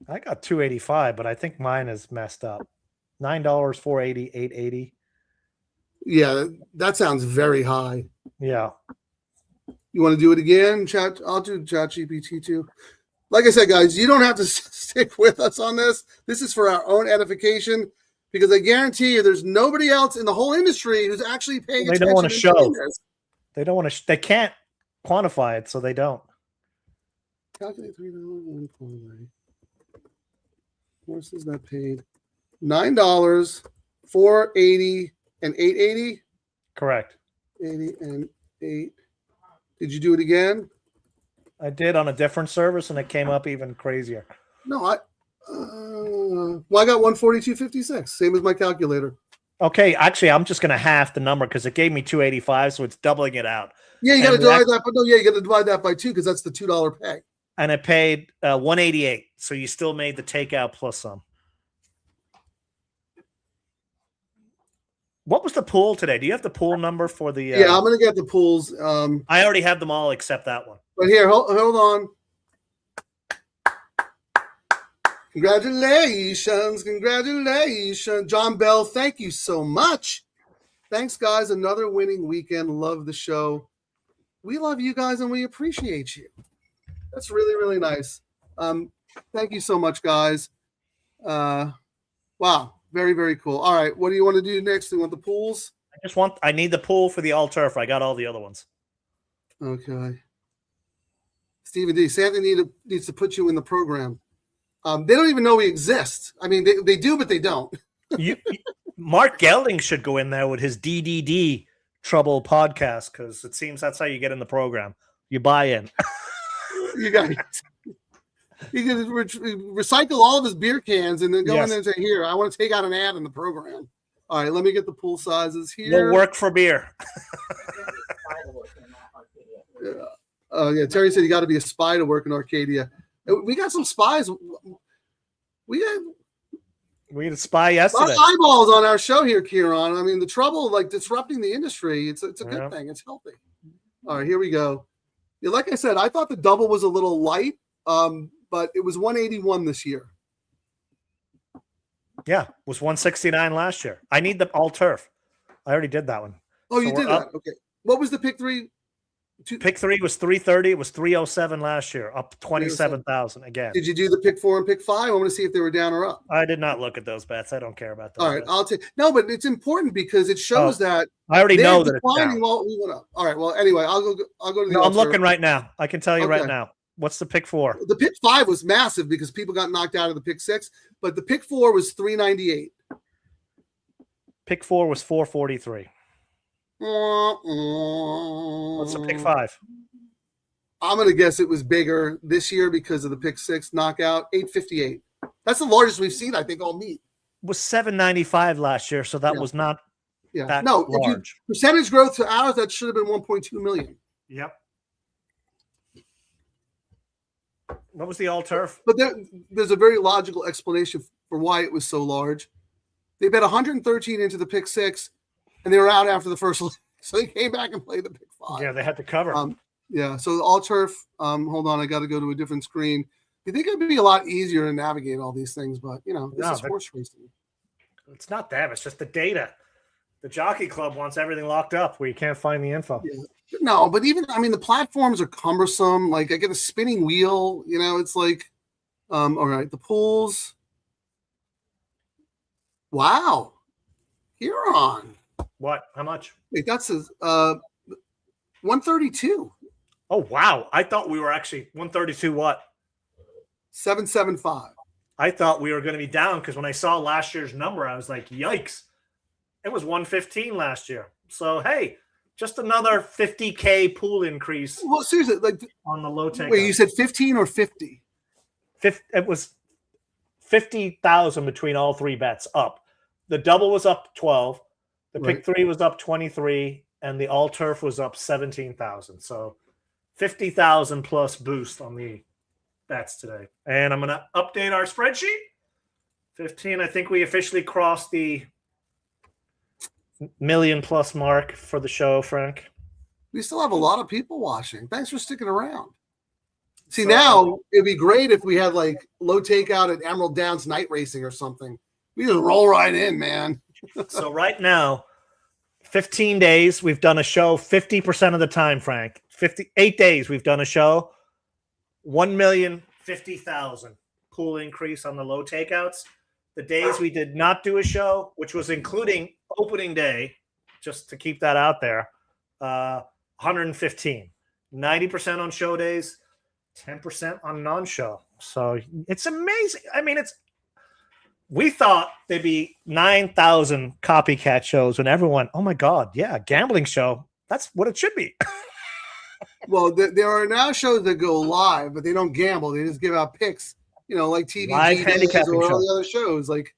I got $285, but I think mine is messed up. $9, $480, $880. Yeah, that sounds very high. Yeah. You want to do it again? Chat. I'll do ChatGPT too. Like I said, guys, you don't have to stick with us on this. This is for our own edification, because I guarantee you there's nobody else in the whole industry who's actually paying attention. They don't want to show. They don't want to. They can't quantify it, so they don't. Calculate $3 win parlay. Horses that paid $9, $480, and $880. Correct. 80 and 8. Did you do it again? I did on a different service, and it came up even crazier. No, I got $142.56, same as my calculator. Okay, actually, I'm just going to half the number because it gave me 285, so it's doubling it out. Yeah, you got to divide that, but no, yeah, you got to divide that by 2 because that's the $2 pay. And it paid 188, so you still made the takeout plus some. What was the pool today? Do you have the pool number for the? Yeah, I'm going to get the pools. I already have them all except that one. But here, hold on. Congratulations. John Bell, thank you so much. Thanks, guys. Another winning weekend. Love the show. We love you guys, and we appreciate you. That's really, really nice. Thank you so much, guys. Wow. Very, very cool. All right. What do you want to do next? Do you want the pools? I need the pool for the all turf. I got all the other ones. Okay. Stephen D. Santa Anita needs to put you in the program. They don't even know we exist. I mean, they do, but they don't. Mark Gelding should go in there with his DDD Trouble podcast because it seems that's how you get in the program. You buy in. You got he can recycle all of his beer cans and then go in there and say, "Here, I want to take out an ad in the program." All right, let me get the pool sizes here. We'll work for beer. Yeah, Terry said you got to be a spy to work in Arcadia. We got some spies. We had a spy yesterday. Eyeballs on our show here, Kieran. I mean, the trouble, like disrupting the industry, it's a good thing. It's healthy. All right, here we go. Yeah, like I said, I thought the double was a little light, but it was 181 this year. Yeah, it was 169 last year. I need the all turf. I already did that one. Oh, you did that? Okay. What was the pick 3? Pick 3 was 330. It was 307 last year, up 27,000 again. Did you do the pick 4 and pick 5? I want to see if they were down or up. I did not look at those bets. I don't care about those. All right, I'll take. No, but it's important because it shows that I already know that it's down. While we went up. All right. Well, anyway, I'll go to the. No, I'm looking right now. I can tell you right now. What's the pick 4? The pick 5 was massive because people got knocked out of the pick 6, but the pick 4 was 398. Pick 4 was 443. What's the pick 5? I'm going to guess it was bigger this year because of the pick 6 knockout, 858. That's the largest we've seen, I think, all meet. It was 795 last year, so that was not that large. Percentage growth to ours, that should have been 1.2 million. Yep. What was the all turf? But there's a very logical explanation for why it was so large. They bet 113 into the pick 6, and they were out after the first leg. So they came back and played the pick 5. Yeah, they had to cover. Yeah, so the all turf. Hold on, I got to go to a different screen. You think it'd be a lot easier to navigate all these things, but this is horse racing. It's not them. It's just the data. The Jockey Club wants everything locked up where you can't find the info. Yeah. No, but even the platforms are cumbersome. Like I get a spinning wheel. It's like, all right, the pools. Wow, Huron. What? How much? Wait, that's 132. Oh, wow. I thought we were actually 132 what? 775. I thought we were going to be down because when I saw last year's number, I was like, yikes. It was 115 last year. So, hey, just another 50K pool increase. Well, seriously, on the low take. Wait, you said 15 or 50? It was 50,000 between all 3 bets up. The double was up 12. The pick 3 was up 23. And the all turf was up 17,000. So 50,000 plus boost on the bets today. And I'm going to update our spreadsheet. 15. I think we officially crossed the million plus mark for the show, Frank. We still have a lot of people watching. Thanks for sticking around. See, now it'd be great if we had like low takeout at Emerald Downs night racing or something. We just roll right in, man. So right now, 15 days, we've done a show 50% of the time, Frank. 58 days, we've done a show. 1,050,000 pool increase on the low takeouts. The days we did not do a show, which was including opening day, just to keep that out there, 115. 90% on show days, 10% on non-show. So it's amazing. I mean, we thought there'd be 9,000 copycat shows when everyone, oh my God, yeah, gambling show. That's what it should be. Well, there are now shows that go live, but they don't gamble. They just give out picks, like TV live handicapping or all shows. the other shows. Like,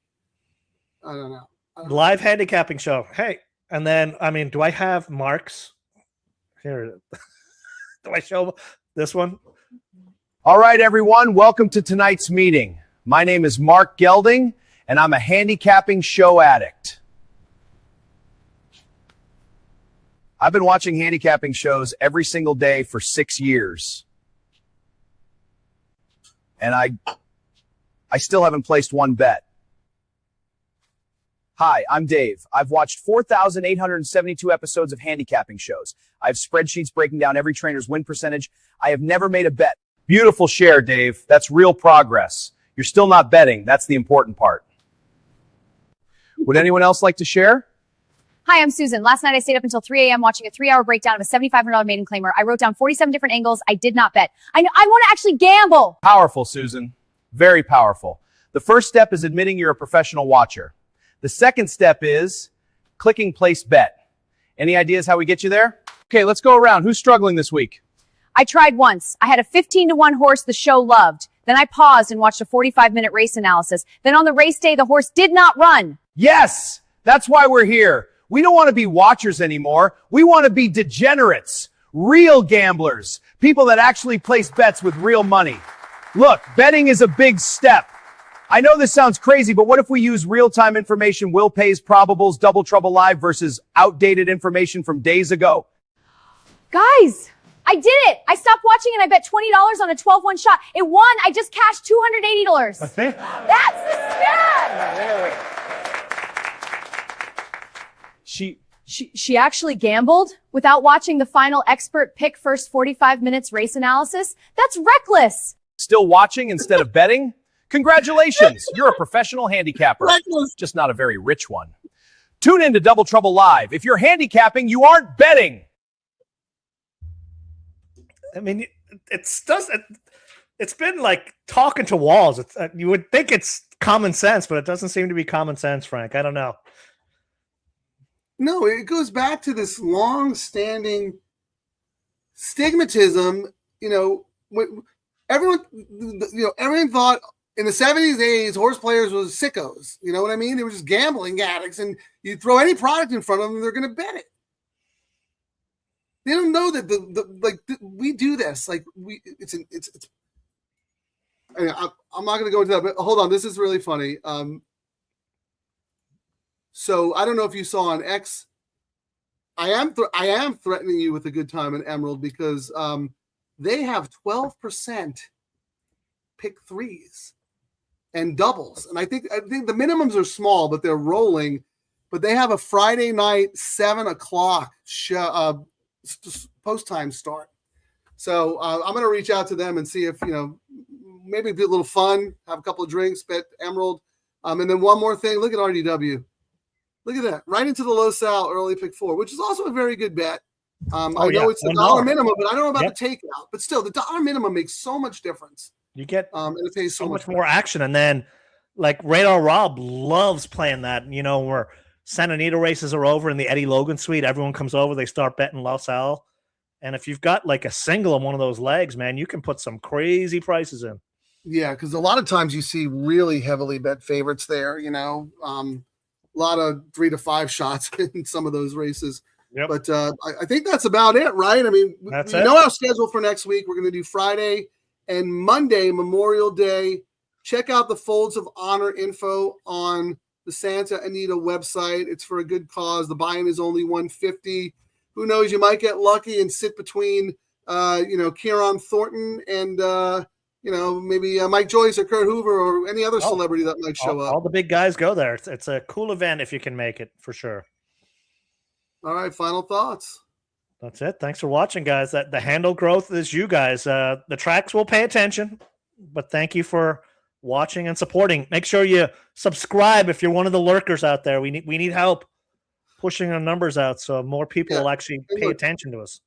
I don't know. live handicapping show. Hey, and then I mean, do I have Mark's? Here, do I show this one? All right, everyone, welcome to tonight's meeting. My name is Mark Gelding, and I'm a handicapping show addict. I've been watching handicapping shows every single day for 6 years. And I still haven't placed one bet. Hi, I'm Dave. I've watched 4,872 episodes of handicapping shows. I have spreadsheets breaking down every trainer's win percentage. I have never made a bet. Beautiful share, Dave. That's real progress. You're still not betting. That's the important part. Would anyone else like to share? Hi, I'm Susan. Last night I stayed up until 3 a.m. watching a 3-hour breakdown of a $7,500 maiden claimer. I wrote down 47 different angles. I did not bet. I want to actually gamble. Powerful, Susan. Very powerful. The first step is admitting you're a professional watcher. The second step is clicking place bet. Any ideas how we get you there? Okay, let's go around. Who's struggling this week? I tried once. I had a 15-to-1 horse the show loved. Then I paused and watched a 45-minute race analysis. Then on the race day, the horse did not run. Yes, that's why we're here. We don't want to be watchers anymore. We want to be degenerates, real gamblers, people that actually place bets with real money. Look, betting is a big step. I know this sounds crazy, but what if we use real-time information, Will Pays, probables, Double Trouble Live versus outdated information from days ago? Guys, I did it. I stopped watching and I bet $20 on a 12-1 shot. It won. I just cashed $280. That's it. That's the stat. She actually gambled without watching the final expert pick first 45 minutes race analysis? That's reckless. Still watching instead of betting? Congratulations, you're a professional handicapper, just not a very rich one. Tune in to Double Trouble Live. If you're handicapping, you aren't betting. I mean, it's been like talking to walls. It's, you would think it's common sense, but it doesn't seem to be common sense, Frank. I don't know. No, it goes back to this long-standing stigmatism. Everyone thought in the 70s, 80s, horse players was sickos. You know what I mean? They were just gambling addicts, and you throw any product in front of them, they're going to bet it. They don't know that we do this. Like I'm not going to go into that, but hold on. This is really funny. So I don't know if you saw on X. I am threatening you with a good time in Emerald because they have 12% pick threes and doubles, and I think the minimums are small, but they're rolling. But they have a Friday night 7:00 show, post time start. So I'm going to reach out to them and see if maybe be a little fun, have a couple of drinks, bet Emerald, and then one more thing. Look at RDW. Look at that, right into the low sal early pick 4, which is also a very good bet. I know it's the dollar minimum, but I don't know about the takeout. But still, the dollar minimum makes so much difference. You get and it pays so much more action. And then, like, Radar Rob loves playing that. Where Santa Anita races are over in the Eddie Logan suite, everyone comes over, they start betting Los Al. And if you've got like a single on one of those legs, man, you can put some crazy prices in. Yeah, because a lot of times you see really heavily bet favorites there. A lot of 3 to 5 shots in some of those races. Yep. But I think that's about it, right? I mean, we know our schedule for next week. We're going to do Friday and Monday, Memorial Day. Check out the Folds of Honor info on the Santa Anita website. It's for a good cause. The buy-in is only $150. Who knows? You might get lucky and sit between, Kieran Thornton and, maybe Mike Joyce or Kurt Hoover or any other celebrity that might show up. All the big guys go there. It's a cool event if you can make it, for sure. All right, final thoughts. That's it. Thanks for watching, guys. That the handle growth is you guys. The tracks will pay attention, but thank you for watching and supporting. Make sure you subscribe if you're one of the lurkers out there. We need help pushing our numbers out so more people will actually pay attention to us.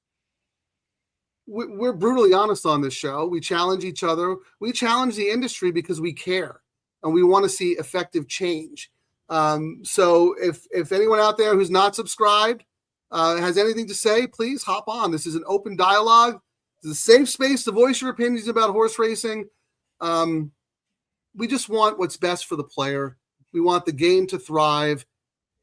We're brutally honest on this show. We challenge each other. We challenge the industry because we care and we want to see effective change. So if anyone out there who's not subscribed has anything to say, please hop on. This is an open dialogue. It's a safe space to voice your opinions about horse racing. We just want what's best for the player. We want the game to thrive.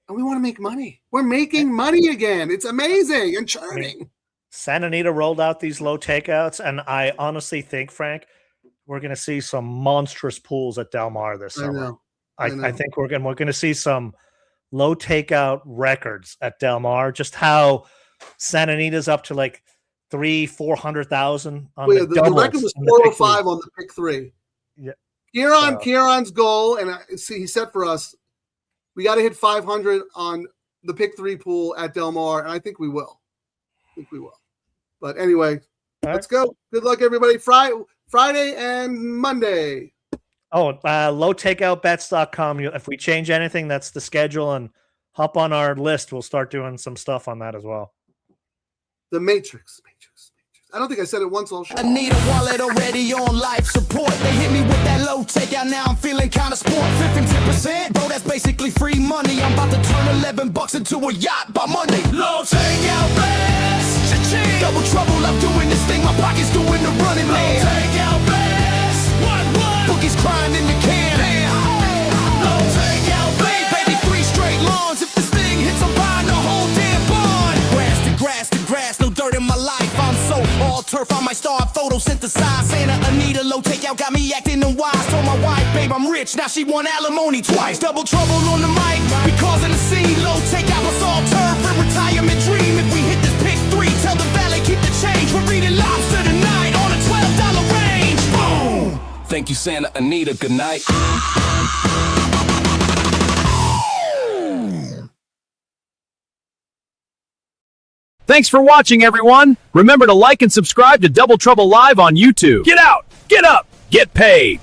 and we want to make money. We're making money again. It's amazing and churning. Santa Anita rolled out these low takeouts, and I honestly think, Frank, we're going to see some monstrous pools at Del Mar this summer. I think we're going to see some low takeout records at Del Mar. Just how Santa Anita's up to like 300,000-400,000 on the doubles. The record was 405 on the pick 3. Yeah, Kieran's goal, and he set for us. We got to hit 500 on the pick 3 pool at Del Mar, and I think we will. But anyway, let's go. Good luck, everybody. Friday and Monday. Low-takeoutbets.com. If we change anything, that's the schedule, and hop on our list. We'll start doing some stuff on that as well. The Matrix. I don't think I said it once all show. I need a wallet already on life support. They hit me with that low takeout. Now I'm feeling kind of sport. 15%, bro, that's basically free money. I'm about to turn $11 into a yacht by Monday. Low takeout bets. Cha-ching. Double trouble, I'm doing this thing. My pocket's doing the running, man. Low takeout bets. What? Bookies crying in the can. Low takeout bets. Baby, 3 straight lawns. If this thing hits, I'm buying the whole damn barn. Grass to grass, no dirt in my life. I'm so all turf, I might start photosynthesize. Santa Anita low takeout got me acting unwise. Told my wife, babe, I'm rich. Now she want alimony twice. Double trouble on the mic, we causing the scene. Low takeout was all turf, a retirement dream. If we hit this pick 3, tell the valet keep the change. We're reading lobster tonight on a $12 range. Boom! Thank you, Santa Anita. Good night. Thanks for watching, everyone. Remember to like and subscribe to Double Trouble Live on YouTube. Get out, get up, get paid.